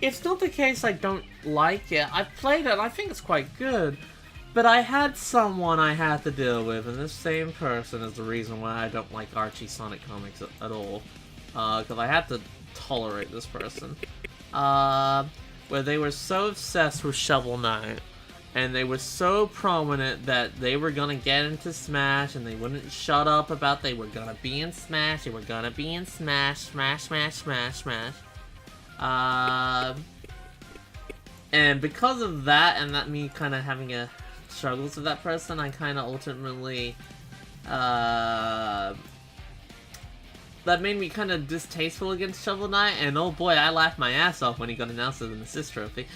Speaker 1: It's not the case I don't like it. I've played it and I think it's quite good. But I had someone I had to deal with, and this same person is the reason why I don't like Archie Sonic comics at all. Because I had to tolerate this person. Where they were so obsessed with Shovel Knight, and they were so prominent that they were gonna get into Smash, and they wouldn't shut up about they were gonna be in Smash, they were gonna be in Smash, Smash. And because of that, and that me kind of having a struggles with that person, I kind of ultimately, that made me kind of distasteful against Shovel Knight, and oh boy, I laughed my ass off when he got announced as an assist trophy.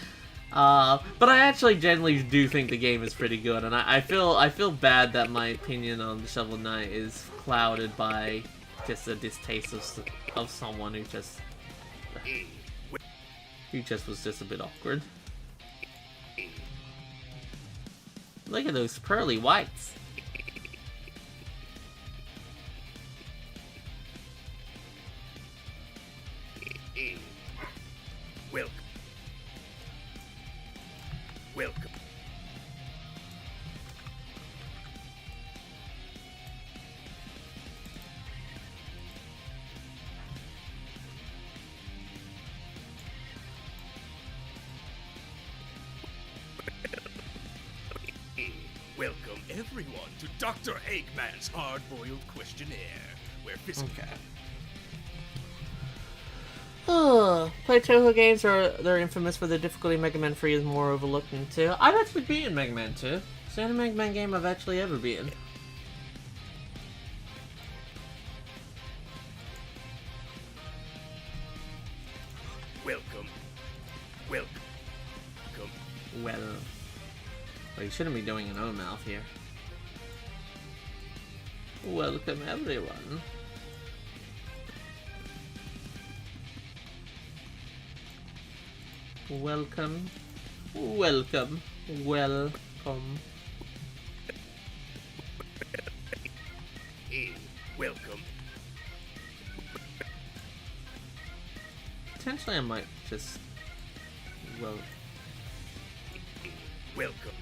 Speaker 1: But I actually genuinely do think the game is pretty good, and I feel bad that my opinion on Shovel Knight is clouded by just a distaste of someone who just was just a bit awkward. Look at those pearly whites.
Speaker 2: Welcome. Welcome everyone to Dr. Eggman's hard-boiled questionnaire, where physical...
Speaker 1: Okay. Play Toho games they're infamous for their difficulty. Mega Man 3 is more overlooked than 2. I've actually beaten Mega Man 2. It's the only Mega Man game I've actually ever beaten.
Speaker 2: Welcome.
Speaker 1: Well, you shouldn't be doing an O mouth here. Welcome everyone. Welcome. Welcome. Potentially I might just... well...
Speaker 2: Welcome.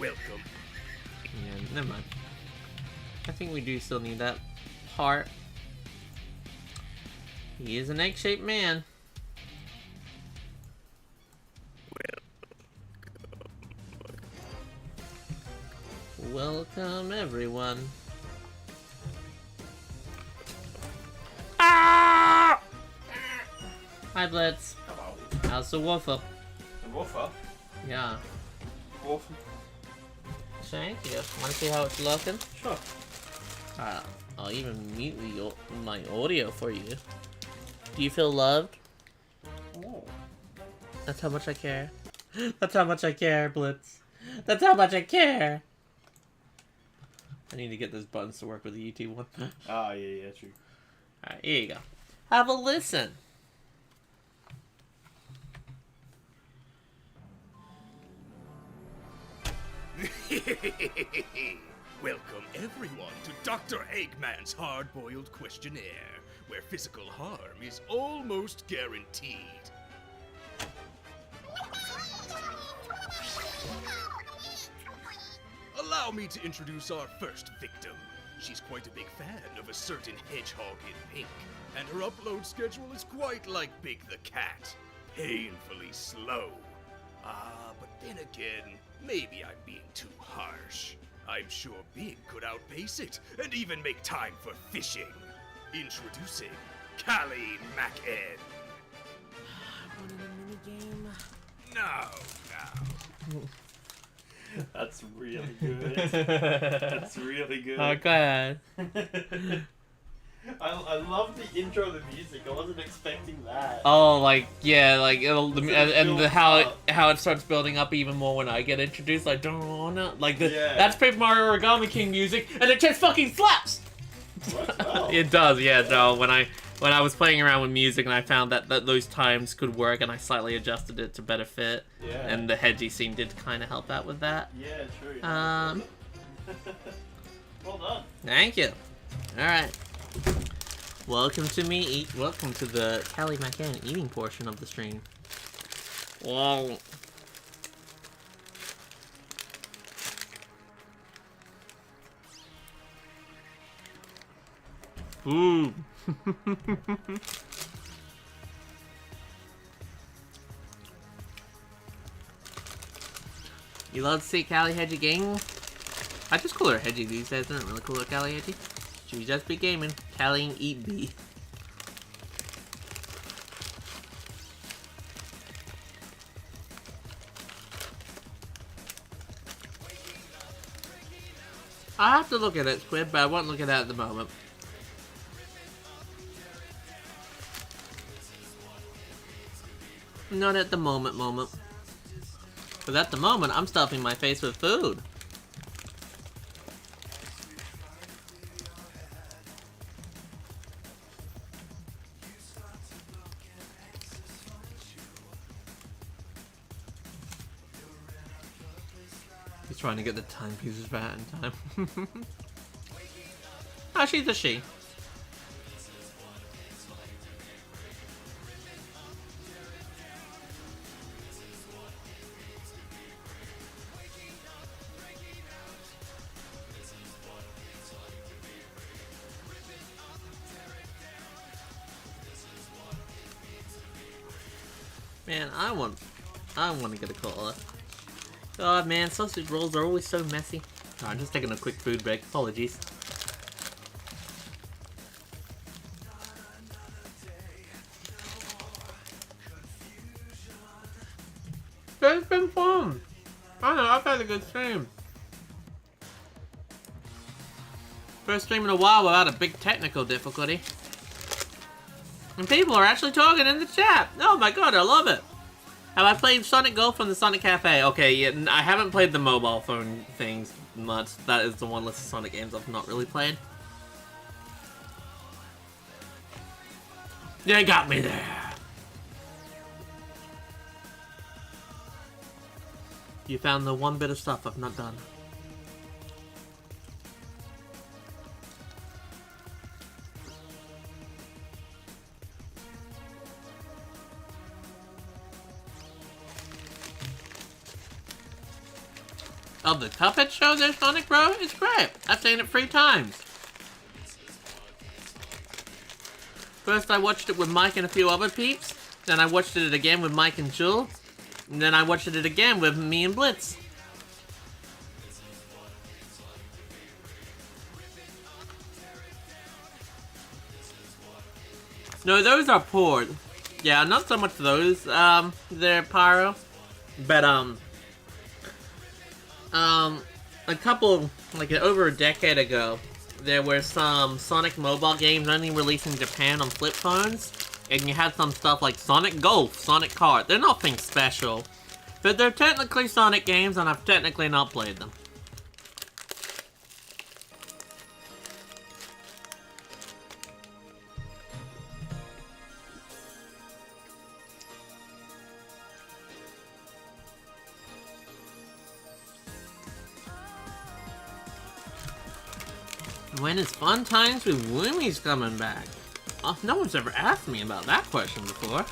Speaker 1: Yeah, never mind. I think we do still need that part. He is an egg-shaped man. Welcome everyone. Ah! Hi Blitz.
Speaker 4: Hello.
Speaker 1: How's the woofer?
Speaker 4: The woofer?
Speaker 1: Yeah.
Speaker 4: Woofer.
Speaker 1: Thank you. Wanna see how it's looking?
Speaker 4: Sure.
Speaker 1: I'll even mute my audio for you. Do you feel loved?
Speaker 4: Oh.
Speaker 1: That's how much I care. That's how much I care, Blitz. That's how much I care. I need to get those buttons to work with the YouTube one.
Speaker 4: Ah, yeah, true.
Speaker 1: Alright, here you go. Have a listen.
Speaker 2: Welcome everyone to Dr. Eggman's hard-boiled questionnaire, where physical harm is almost guaranteed. Allow me to introduce our first victim. She's quite a big fan of a certain hedgehog in pink, and her upload schedule is quite like Big the Cat. Painfully slow. But then again, maybe I'm being too harsh. I'm sure Big could outpace it, and even make time for fishing. Introducing CallieMacN.
Speaker 1: Wanted a minigame?
Speaker 2: No.
Speaker 4: That's really good. That's really good.
Speaker 1: Oh, go ahead.
Speaker 4: I love the intro of the music. I wasn't expecting that.
Speaker 1: Oh, like, yeah, like, it'll,
Speaker 4: As it
Speaker 1: and the,
Speaker 4: builds
Speaker 1: how
Speaker 4: up.
Speaker 1: how it starts building up even more when I get introduced. I don't wanna, like,
Speaker 4: Yeah.
Speaker 1: that's Paper Mario Origami King music, and it just fucking slaps!
Speaker 4: Works well.
Speaker 1: It does, yeah, no, when I was playing around with music and I found that those times could work and I slightly adjusted it to better fit,
Speaker 4: Yeah.
Speaker 1: and the hedgy scene did kind of help out with that.
Speaker 4: Yeah, true. Well done.
Speaker 1: Thank you. Alright. Welcome to welcome to the CallieMacN eating portion of the stream. Wow. Ooh. You love to see Callie Hedgie gaming? I just call her Hedgie these days. I don't really call her Callie Hedgie. She would just be gaming. Callie and eat B. I have to look at it, Squid, but I won't look at that at the moment. Not at the moment. Because at the moment, I'm stuffing my face with food. He's trying to get the timepieces back in time. Oh, she's a she. Man, I want to get a cola. God, man, sausage rolls are always so messy. Oh, I'm just taking a quick food break. Apologies. It's been fun. I don't know, I've had a good stream. First stream in a while without a big technical difficulty. And people are actually talking in the chat. Oh my god, I love it. Have I played Sonic Golf from the Sonic Cafe? Okay, yeah, I haven't played the mobile phone things much. That is the one list of Sonic games I've not really played. They got me there. You found the one bit of stuff I've not done. Oh, the Cuphead show there, Sonic Bro? It's great. I've seen it 3 times. First I watched it with Mike and a few other peeps. Then I watched it again with Mike and Jewel. And then I watched it again with me and Blitz. No, those are poured. Yeah, not so much those, they're Pyro. But, a couple, like over a decade ago, there were some Sonic mobile games only released in Japan on flip phones, and you had some stuff like Sonic Golf, Sonic Kart. They're nothing special, but they're technically Sonic games, and I've technically not played them. When is Fun Times with Woomies coming back? Oh, no one's ever asked me about that question before.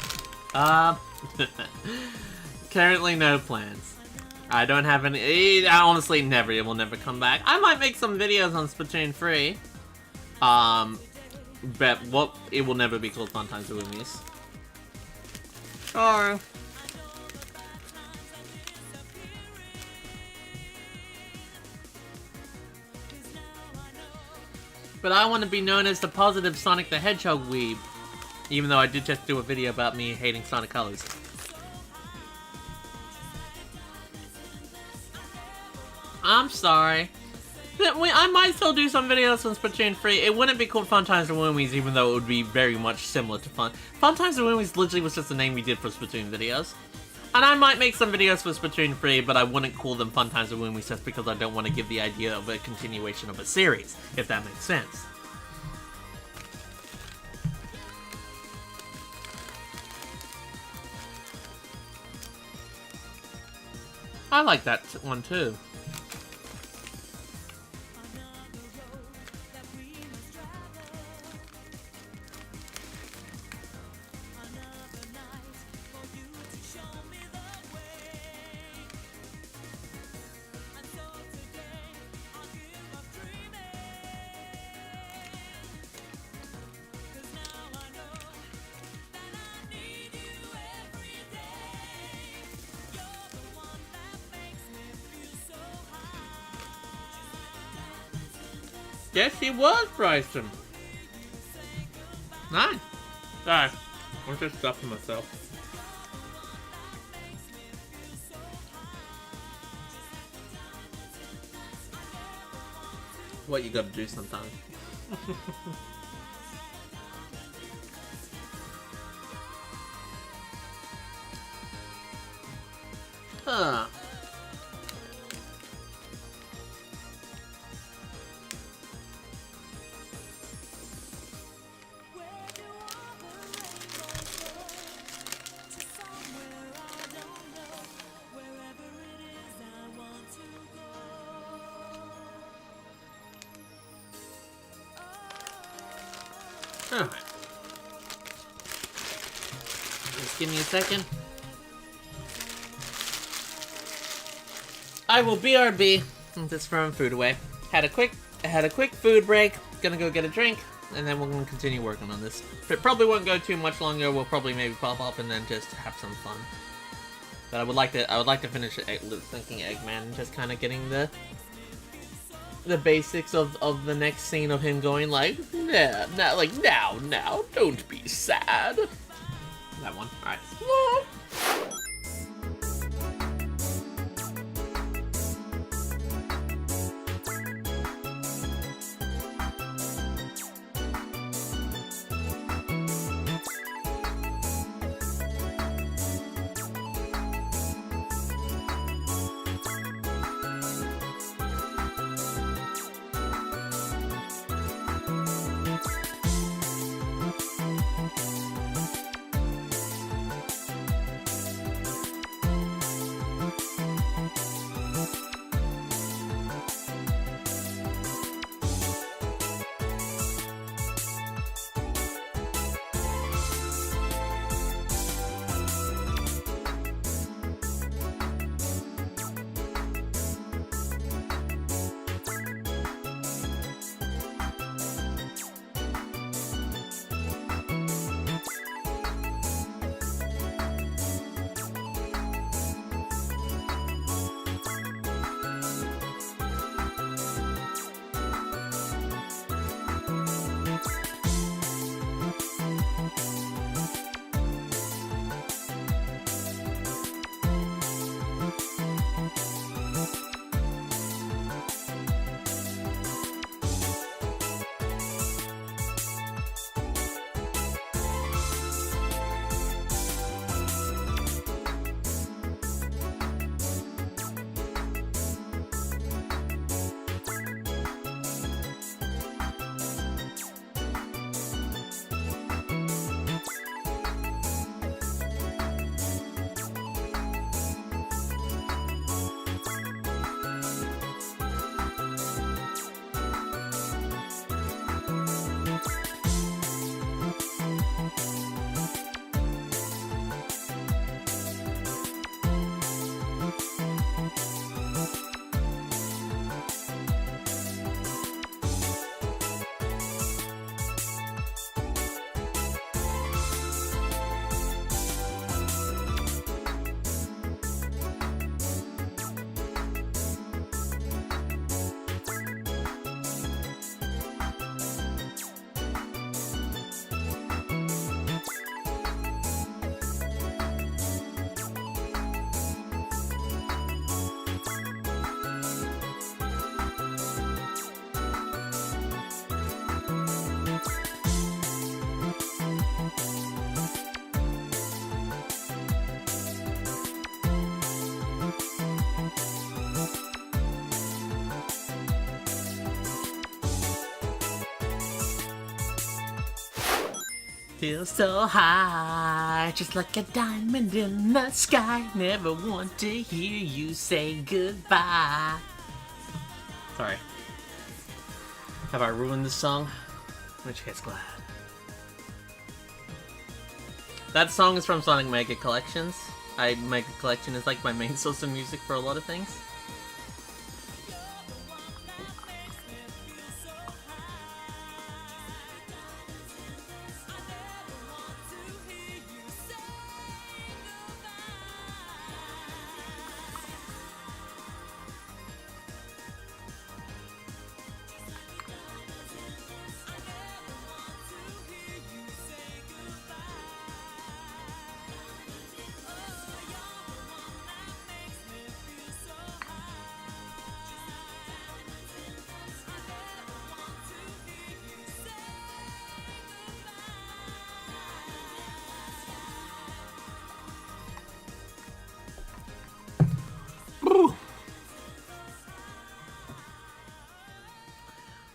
Speaker 1: Currently no plans. I don't have any, honestly it will never come back. I might make some videos on Splatoon 3. But it will never be called Fun Times with Woomies. Sorry. But I want to be known as the positive Sonic the Hedgehog weeb. Even though I did just do a video about me hating Sonic Colors. I'm sorry. I might still do some videos on Splatoon 3. It wouldn't be called Fun Times and Woomies, even though it would be very much similar to Fun. Fun Times and Woomies literally was just the name we did for Splatoon videos. And I might make some videos for Splatoon 3, but I wouldn't call them Fun Times and Woomies just because I don't want to give the idea of a continuation of a series, if that makes sense. I like that one too. Yes, he was, Bryson. Nice. Sorry. I'm just stuffing myself. What you gotta do sometimes. Huh. Alright. Just give me a second. I will BRB. Just throwing food away. Had a quick food break. Gonna go get a drink, and then we're gonna continue working on this. It probably won't go too much longer. We'll probably maybe pop up and then just have some fun. But I would like to finish thinking Eggman and just kind of getting the basics of the next scene of him going like, nah, like now, don't be sad. That one. All right. Feel so high, just like a diamond in the sky. Never want to hear you say goodbye. Sorry. Have I ruined this song? In which case, glad. That song is from Sonic Mega Collections. Mega Collection is like my main source of music for a lot of things.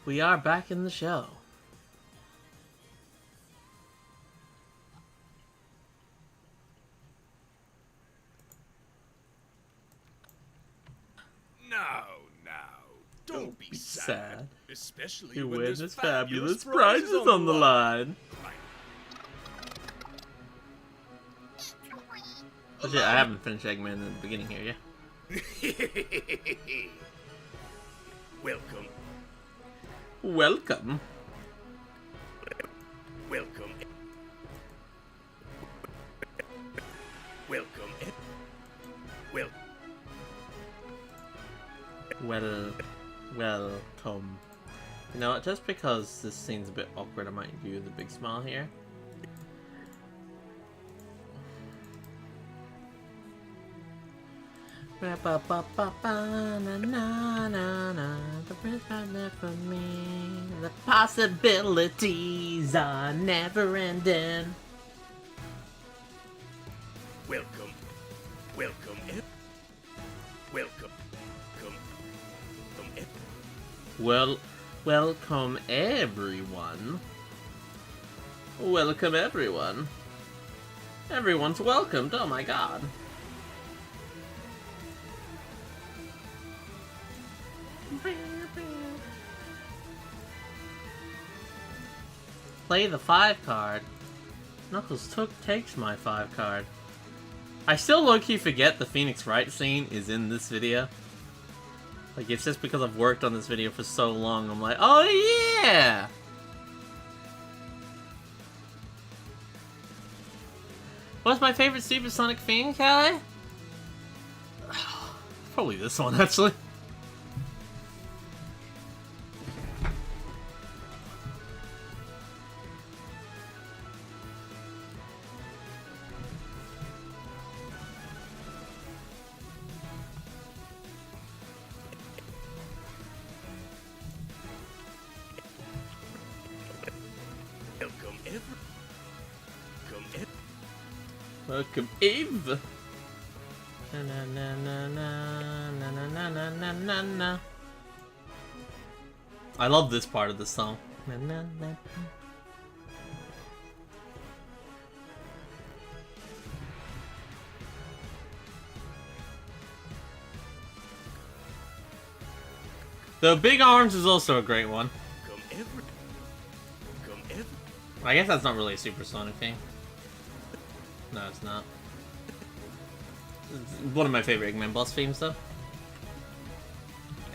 Speaker 1: We are back in the show.
Speaker 2: Now, don't be sad. Especially
Speaker 1: You
Speaker 2: when
Speaker 1: win
Speaker 2: there's
Speaker 1: this fabulous
Speaker 2: prizes
Speaker 1: prizes on the line. Oh, shit, I haven't finished Eggman in the beginning here, yeah?
Speaker 2: Welcome.
Speaker 1: Welcome.
Speaker 2: Welcome. Welcome.
Speaker 1: Welcome. You know what, just because this scene's a bit awkward, I might give you the big smile here. The bridge right there for me. The possibilities are never ending.
Speaker 2: Welcome. Welcome. Welcome.
Speaker 1: Welcome everyone. Welcome everyone. Everyone's welcomed, oh my god. Play the 5 card. Knuckles takes my 5 card. I still low-key forget the Phoenix Wright scene is in this video. Like, it's just because I've worked on this video for so long, I'm like, oh yeah! What's my favorite Supersonic theme, Callie? Probably this one, actually. Welcome, Eve. Na na na na na na na na na na na. I love this part of the song. Na, na, na. The Big Arms is also a great one. I guess that's not really a Supersonic thing. No, it's not. It's one of my favorite Eggman boss themes, though.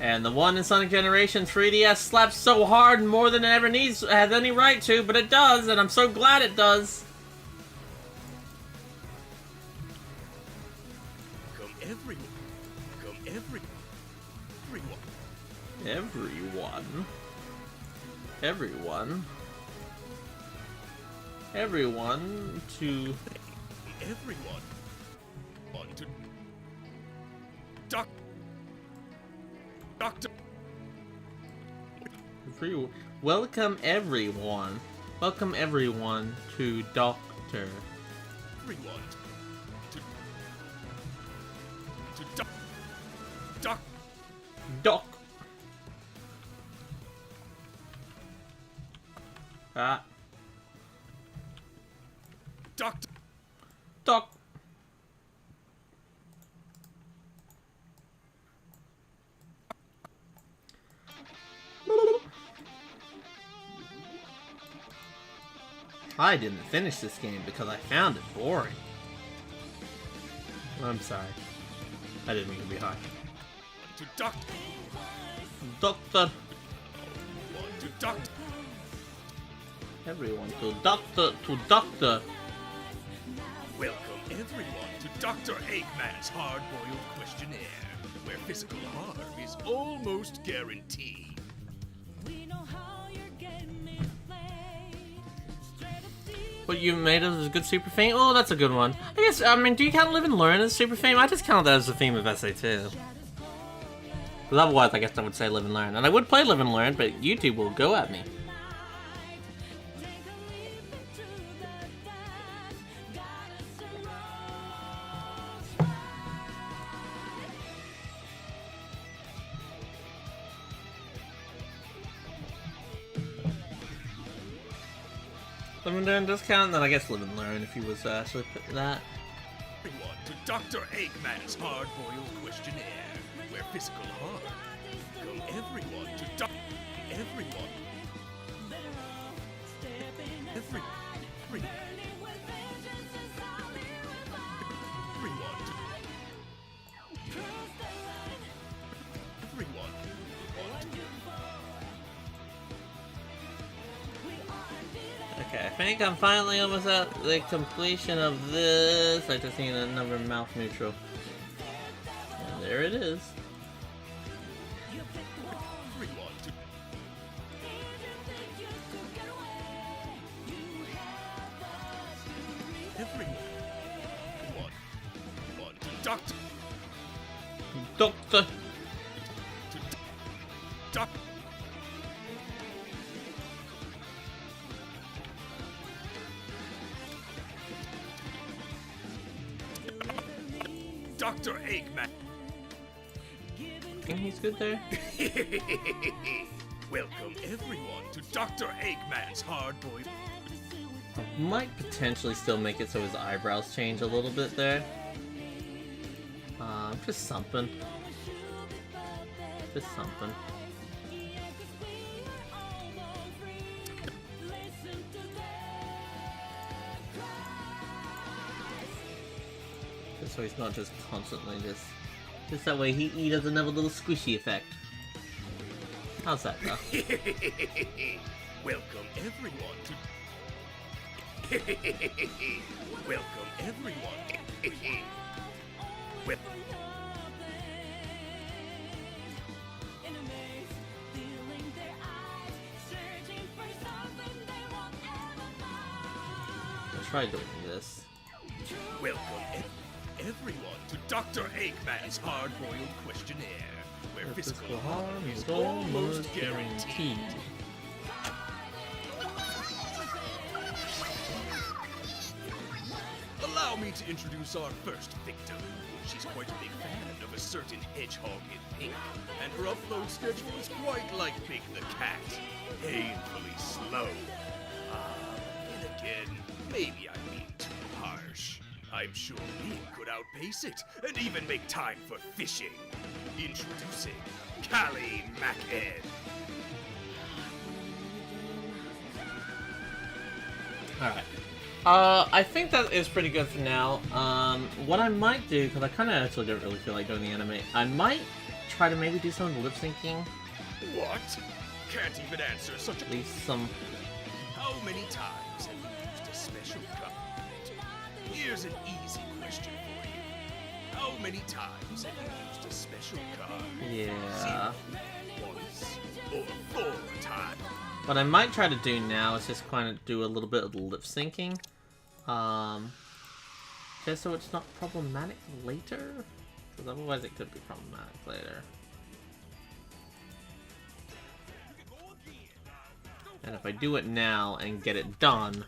Speaker 1: And the one in Sonic Generation 3DS slaps so hard more than it ever has any right to, but it does, and I'm so glad it does. Everyone to...
Speaker 2: Everyone. On to... Doctor...
Speaker 1: Welcome everyone. Welcome everyone to Doctor.
Speaker 2: Everyone. To
Speaker 1: Doc. Ah.
Speaker 2: Doctor.
Speaker 1: Doc. I didn't finish this game because I found it boring. I'm sorry. I didn't mean to be high.
Speaker 2: To Doctor.
Speaker 1: Doctor.
Speaker 2: To Doctor.
Speaker 1: Everyone to doctor.
Speaker 2: Welcome everyone to Dr. Eggman's hard-boiled questionnaire, where physical harm is almost guaranteed.
Speaker 1: What you made of is a good super theme? Oh, that's a good one. I guess, I mean, do you count Live and Learn as super theme? I just count that as the theme of SA2. Because otherwise, I guess I would say Live and Learn. And I would play Live and Learn, but YouTube will go at me. Live and Learn does count, then I guess Live and Learn if you was actually put that.
Speaker 2: Everyone to Dr. Eggman's hard-boiled questionnaire, where physical harm. Welcome everyone to Everyone. Everyone to... Everyone.
Speaker 1: Okay, I think I'm finally almost at the completion of this. I just need a number mouth neutral. And there it is.
Speaker 2: Everyone to... Everyone. One to Doctor.
Speaker 1: Doctor.
Speaker 2: Doctor. Dr. Eggman.
Speaker 1: Think he's good there?
Speaker 2: Welcome everyone to Dr. Eggman's hard-boiled.
Speaker 1: I might potentially still make it so his eyebrows change a little bit there. Just something. Just something. Just so he's not just constantly just that way he doesn't have a little squishy effect. How's that though?
Speaker 2: Welcome everyone to... Welcome everyone. Well...
Speaker 1: I'll try doing this.
Speaker 2: Welcome everyone to Dr. Eggman's hard-boiled questionnaire, where physical harm is almost guaranteed. Allow me to introduce our first victim. She's quite a big fan of a certain hedgehog in pink, and her upload schedule is quite like Big the Cat, painfully slow. And again, maybe I'm being too harsh. I'm sure Pink could outpace it, and even make time for fishing. Introducing CallieMacN.
Speaker 1: Alright. I think that is pretty good for now. What I might do, because I kind of actually don't really feel like doing the anime, I might try to maybe do some of the lip syncing.
Speaker 2: What? Can't even answer such a...
Speaker 1: At least some...
Speaker 2: How many times have you used a special card? Here's an easy question for you. How many times have you used a special card?
Speaker 1: Yeah.
Speaker 2: 0, once, or 4 times?
Speaker 1: What I might try to do now is just kind of do a little bit of lip syncing. Just so it's not problematic later. Because otherwise it could be problematic later. And if I do it now and get it done,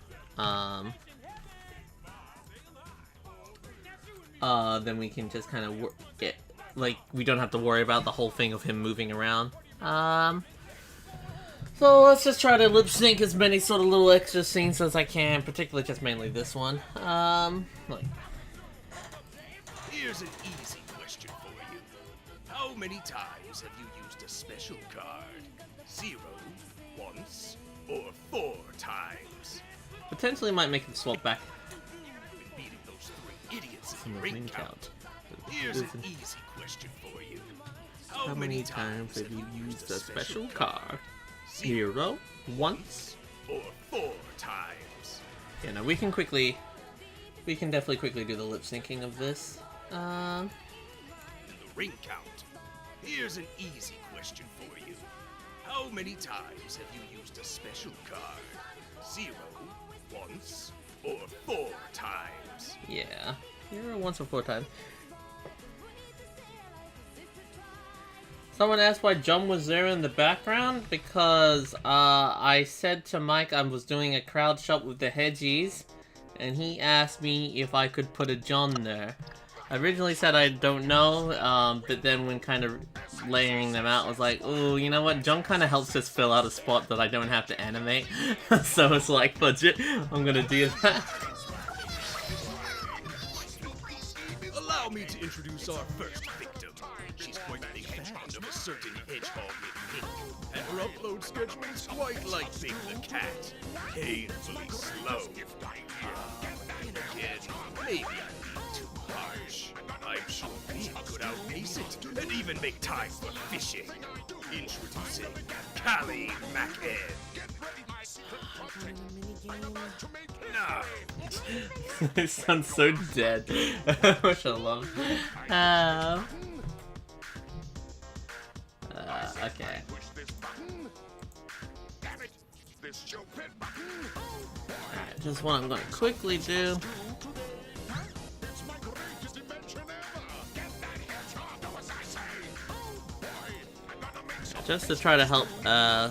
Speaker 1: then we can just kind of get, like, we don't have to worry about the whole thing of him moving around. So let's just try to lip sync as many sort of little extra scenes as I can, particularly just mainly this one. Like.
Speaker 2: Here's an easy question for you. How many times have you used a special card? 0, once, or 4 times?
Speaker 1: Potentially might make him swap back.
Speaker 2: Been beating those 3 idiots
Speaker 1: From
Speaker 2: in
Speaker 1: the
Speaker 2: ring
Speaker 1: ring
Speaker 2: count.
Speaker 1: count.
Speaker 2: Here's an easy question for you.
Speaker 1: How many times have you used a special card? 0, once,
Speaker 2: or 4 times?
Speaker 1: Yeah, no, we can definitely quickly do the lip syncing of this.
Speaker 2: The ring count. Here's an easy question for you. How many times have you used a special card? 0, once, or 4 times?
Speaker 1: Yeah, 0, once, or 4 times. Someone asked why John was there in the background, because I said to Mike I was doing a crowd shot with the Hedgies, and he asked me if I could put a John there. I originally said I don't know, but then when kind of layering them out, I was like, oh, you know what, John kind of helps us fill out a spot that I don't have to animate, so it's like, legit, I'm gonna do that.
Speaker 2: Allow me to introduce our first victim. She's quite a big fan of a certain hedgehog in pink, and her upload schedule is quite like Big the Cat, painfully slow. Then again, maybe I'm being too harsh. I'm sure Big could outpace it, and even make time for fishing. Introducing CallieMacN. Nah.
Speaker 1: It sounds so dead. Which I love. Okay. Alright, just what I'm gonna quickly do. Just to try to help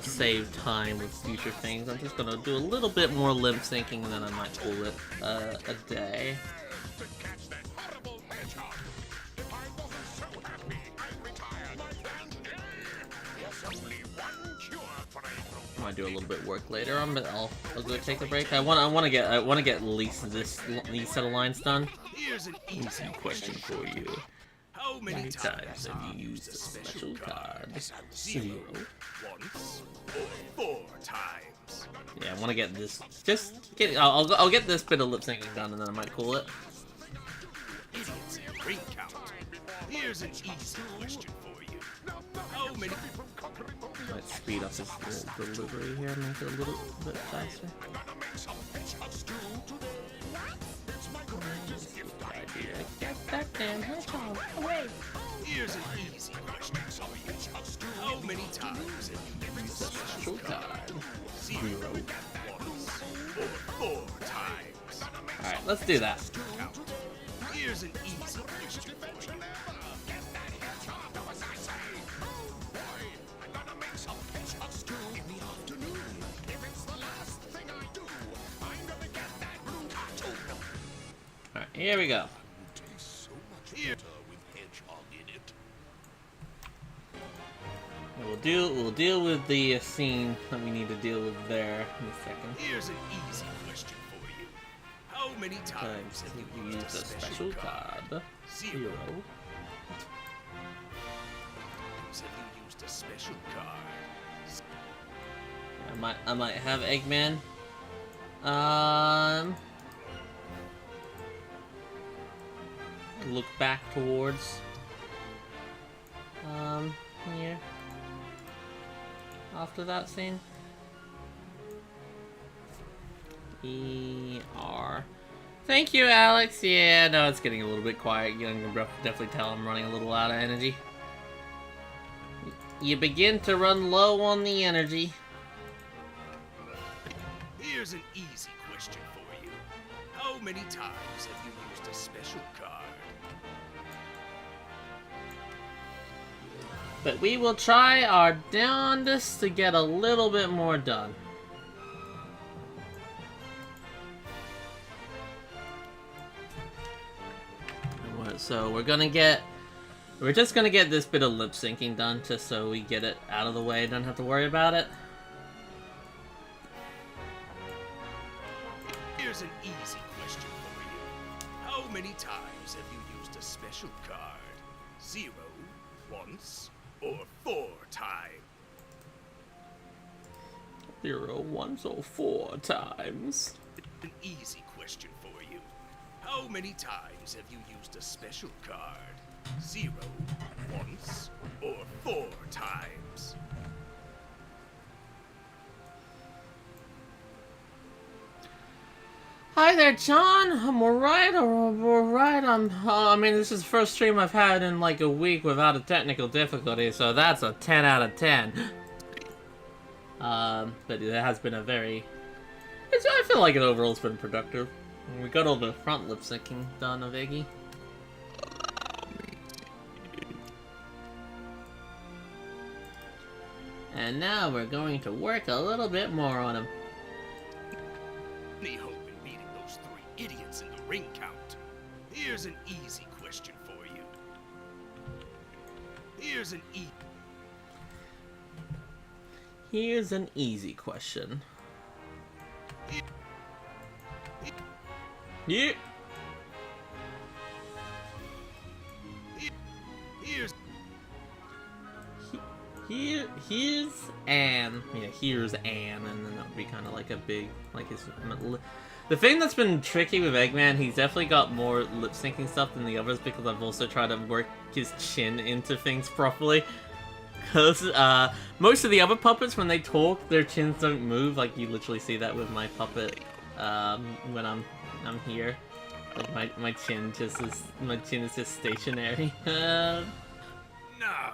Speaker 1: save time with future things, I'm just gonna do a little bit more lip syncing and then I might call it a day. I might do a little bit of work later on, but I'll go take a break. I want to get at least these set of lines done.
Speaker 2: Here's an easy
Speaker 1: Question for you.
Speaker 2: How many
Speaker 1: Times have you used a special card? 0.
Speaker 2: Once, or 4 times?
Speaker 1: Yeah, I want to get this. Just get. I'll get this bit of lip syncing done, and then I might call it.
Speaker 2: Idiots in ring count. Here's an easy question for you. How many?
Speaker 1: Might speed up his little delivery here, make it a little bit faster. Get that damn hedgehog away!
Speaker 2: Here's an easy question for you. How many times have you used a special card? 0, once, or 4 times?
Speaker 1: Alright, let's do that.
Speaker 2: Count. Here's an easy question for you.
Speaker 1: Alright, here we go.
Speaker 2: Here.
Speaker 1: We'll deal with the scene that we need to deal with there in a second.
Speaker 2: Here's an easy question for you. How many times have you used a special card? 0.
Speaker 1: 0.
Speaker 2: Have you used a special card?
Speaker 1: I might have Eggman. Look back towards here after that scene. ER. Thank you, Alex. Yeah, no, it's getting a little bit quiet. You can definitely tell I'm running a little out of energy. You begin to run low on the energy.
Speaker 2: Here's an easy question for you. How many times have you used a special card?
Speaker 1: But we will try our darndest to get a little bit more done. So we're just gonna get this bit of lip syncing done, just so we get it out of the way, don't have to worry about it.
Speaker 2: Here's an easy question for you. How many times have you used a special card? 0, once, or 4 times?
Speaker 1: 0, once, or 4 times.
Speaker 2: An easy question for you. How many times have you used a special card? 0, once, or 4 times?
Speaker 1: Hi there, John. I'm alright. I mean, this is the first stream I've had in like a week without a technical difficulty, so that's a 10 out of 10. But it has been a very... I feel like it overall's been productive. We got all the front lip syncing done of Iggy. And now we're going to work a little bit more on him.
Speaker 2: Any hope in beating those 3 idiots in the ring count? Here's an easy question for you. Here's an easy question.
Speaker 1: Yeah. Here's Anne. Yeah, here's Anne, and then that would be kind of like a big, like his. The thing that's been tricky with Eggman, he's definitely got more lip syncing stuff than the others because I've also tried to work his chin into things properly. Because most of the other puppets, when they talk, their chins don't move. Like you literally see that with my puppet when I'm here. Like my chin is just stationary.
Speaker 2: No. No.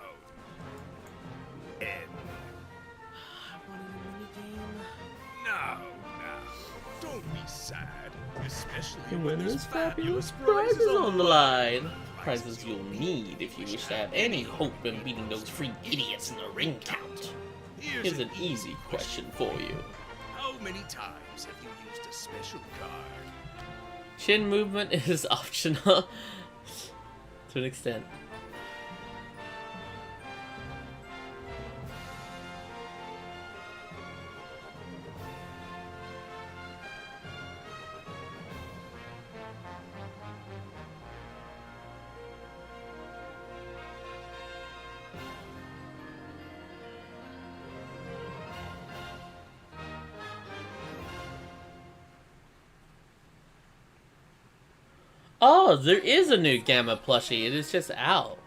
Speaker 2: Don't be sad. Especially when there's fabulous prizes on the line.
Speaker 1: Prizes you'll need if you wish to have any hope in beating those 3 idiots in the ring count. Here's an easy question for you.
Speaker 2: How many times have you used a special card?
Speaker 1: Chin movement is optional to an extent. Oh, there is a new Gamma plushie. It is just out.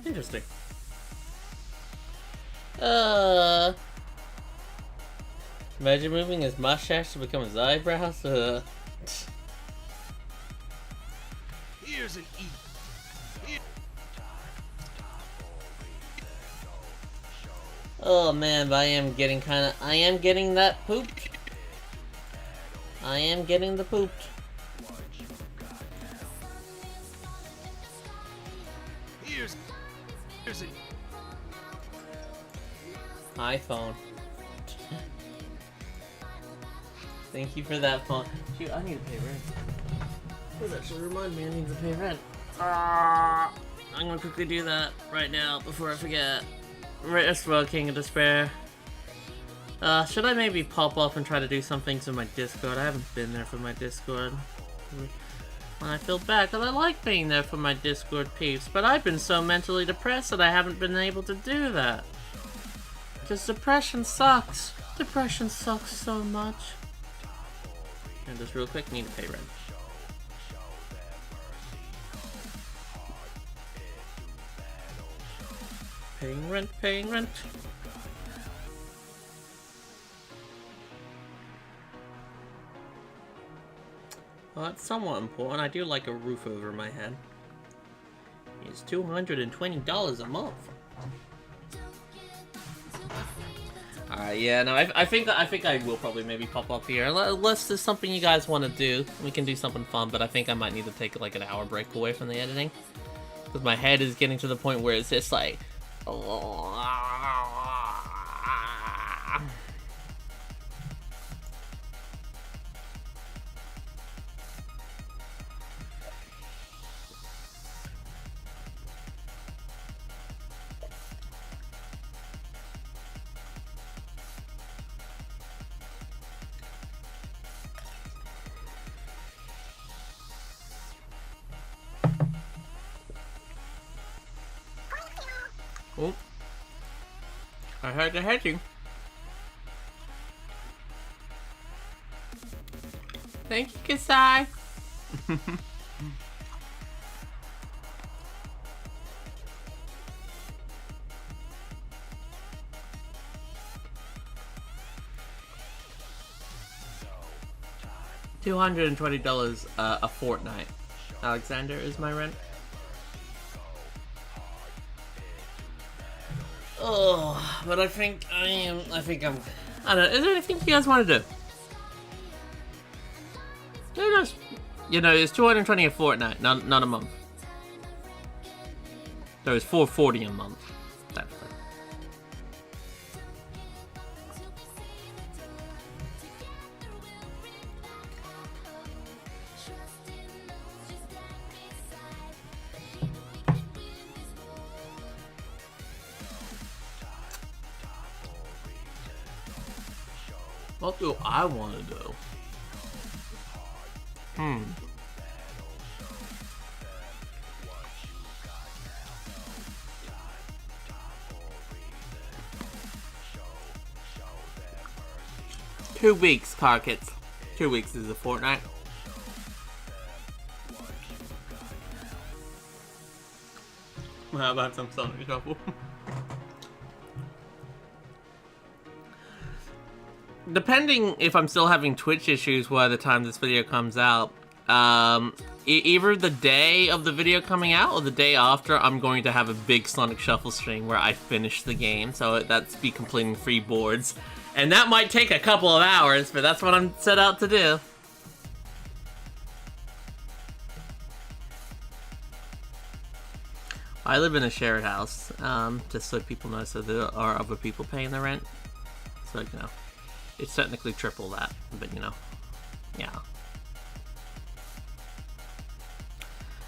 Speaker 1: Interesting. Imagine moving his mustache to become his eyebrows.
Speaker 2: Here's an
Speaker 1: Oh man, but I am getting that pooped. I am getting the pooped.
Speaker 2: Here's an
Speaker 1: iPhone. Thank you for that phone. Shoot, I need to pay rent. That actually remind me I need to pay rent. I'm gonna quickly do that right now before I forget. Rest well, King of Despair. Should I maybe pop off and try to do some things in my Discord? I haven't been there for my Discord. When I feel bad, because I like being there for my Discord peeps, but I've been so mentally depressed that I haven't been able to do that. Because depression sucks. Depression sucks so much. And just real quick, need to pay rent. Paying rent, paying rent. Well, it's somewhat important. I do like a roof over my head. It's $220 a month. Alright, yeah, no, I think I will probably maybe pop up here. Unless there's something you guys want to do. We can do something fun, but I think I might need to take like an hour break away from the editing. Because my head is getting to the point where it's just like... Oh, I heard the hedging. Thank you, Kasai. $220 a fortnight. Alexander is my rent. Oh, but I think I'm. I don't know. Is there anything you guys want to do? You know, it's 220 a fortnight, not a month. So it's 440 a month. That's it. What do I want to do? Two weeks, Carkits. 2 weeks is a fortnight. How about some Sonic Shuffle? Depending if I'm still having Twitch issues by the time this video comes out, either the day of the video coming out or the day after, I'm going to have a big Sonic Shuffle stream where I finish the game. So that's be completing 3 boards. And that might take a couple of hours, but that's what I'm set out to do. I live in a shared house, just so people know, so there are other people paying the rent. So, you know, it's technically triple that, but you know, yeah.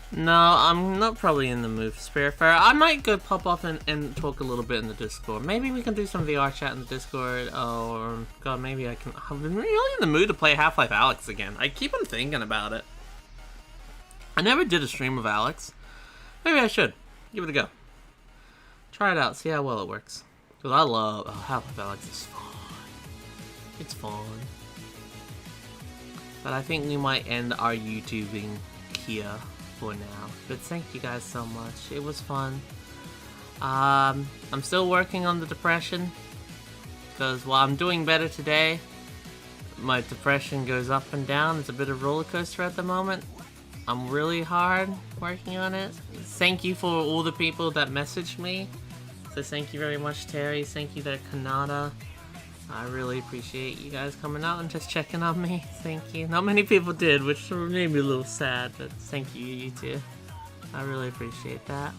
Speaker 1: No, I'm not probably in the mood for Spirit Fair. I might go pop off and talk a little bit in the Discord. Maybe we can do some VR chat in the Discord, or God, maybe I can. I've been really in the mood to play Half-Life Alyx again. I keep on thinking about it. I never did a stream of Alyx. Maybe I should. Give it a go. Try it out, see how well it works. Because I love Half-Life Alyx is fun. It's fun. But I think we might end our YouTubing here for now. But thank you guys so much. It was fun. I'm still working on the depression. Because while I'm doing better today, my depression goes up and down. It's a bit of a roller coaster at the moment. I'm really hard working on it. Thank you for all the people that messaged me. So thank you very much, Terry. Thank you to Kanata. I really appreciate you guys coming out and just checking on me. Thank you. Not many people did, which made me a little sad, but thank you, you two. I really appreciate that.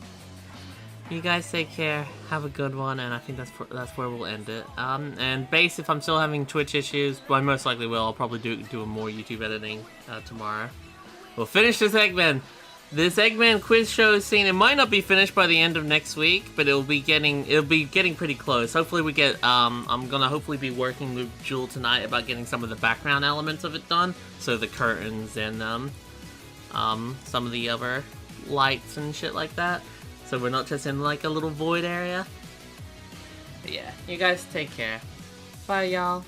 Speaker 1: You guys take care. Have a good one, and I think that's where we'll end it. And base, if I'm still having Twitch issues, well, I most likely will. I'll probably do more YouTube editing tomorrow. We'll finish this Eggman. This Eggman quiz show scene, it might not be finished by the end of next week, but it'll be getting pretty close. Hopefully we get, I'm gonna hopefully be working with Jewel tonight about getting some of the background elements of it done. So the curtains and, some of the other lights and shit like that. So we're not just in like a little void area. But yeah, you guys take care. Bye, y'all.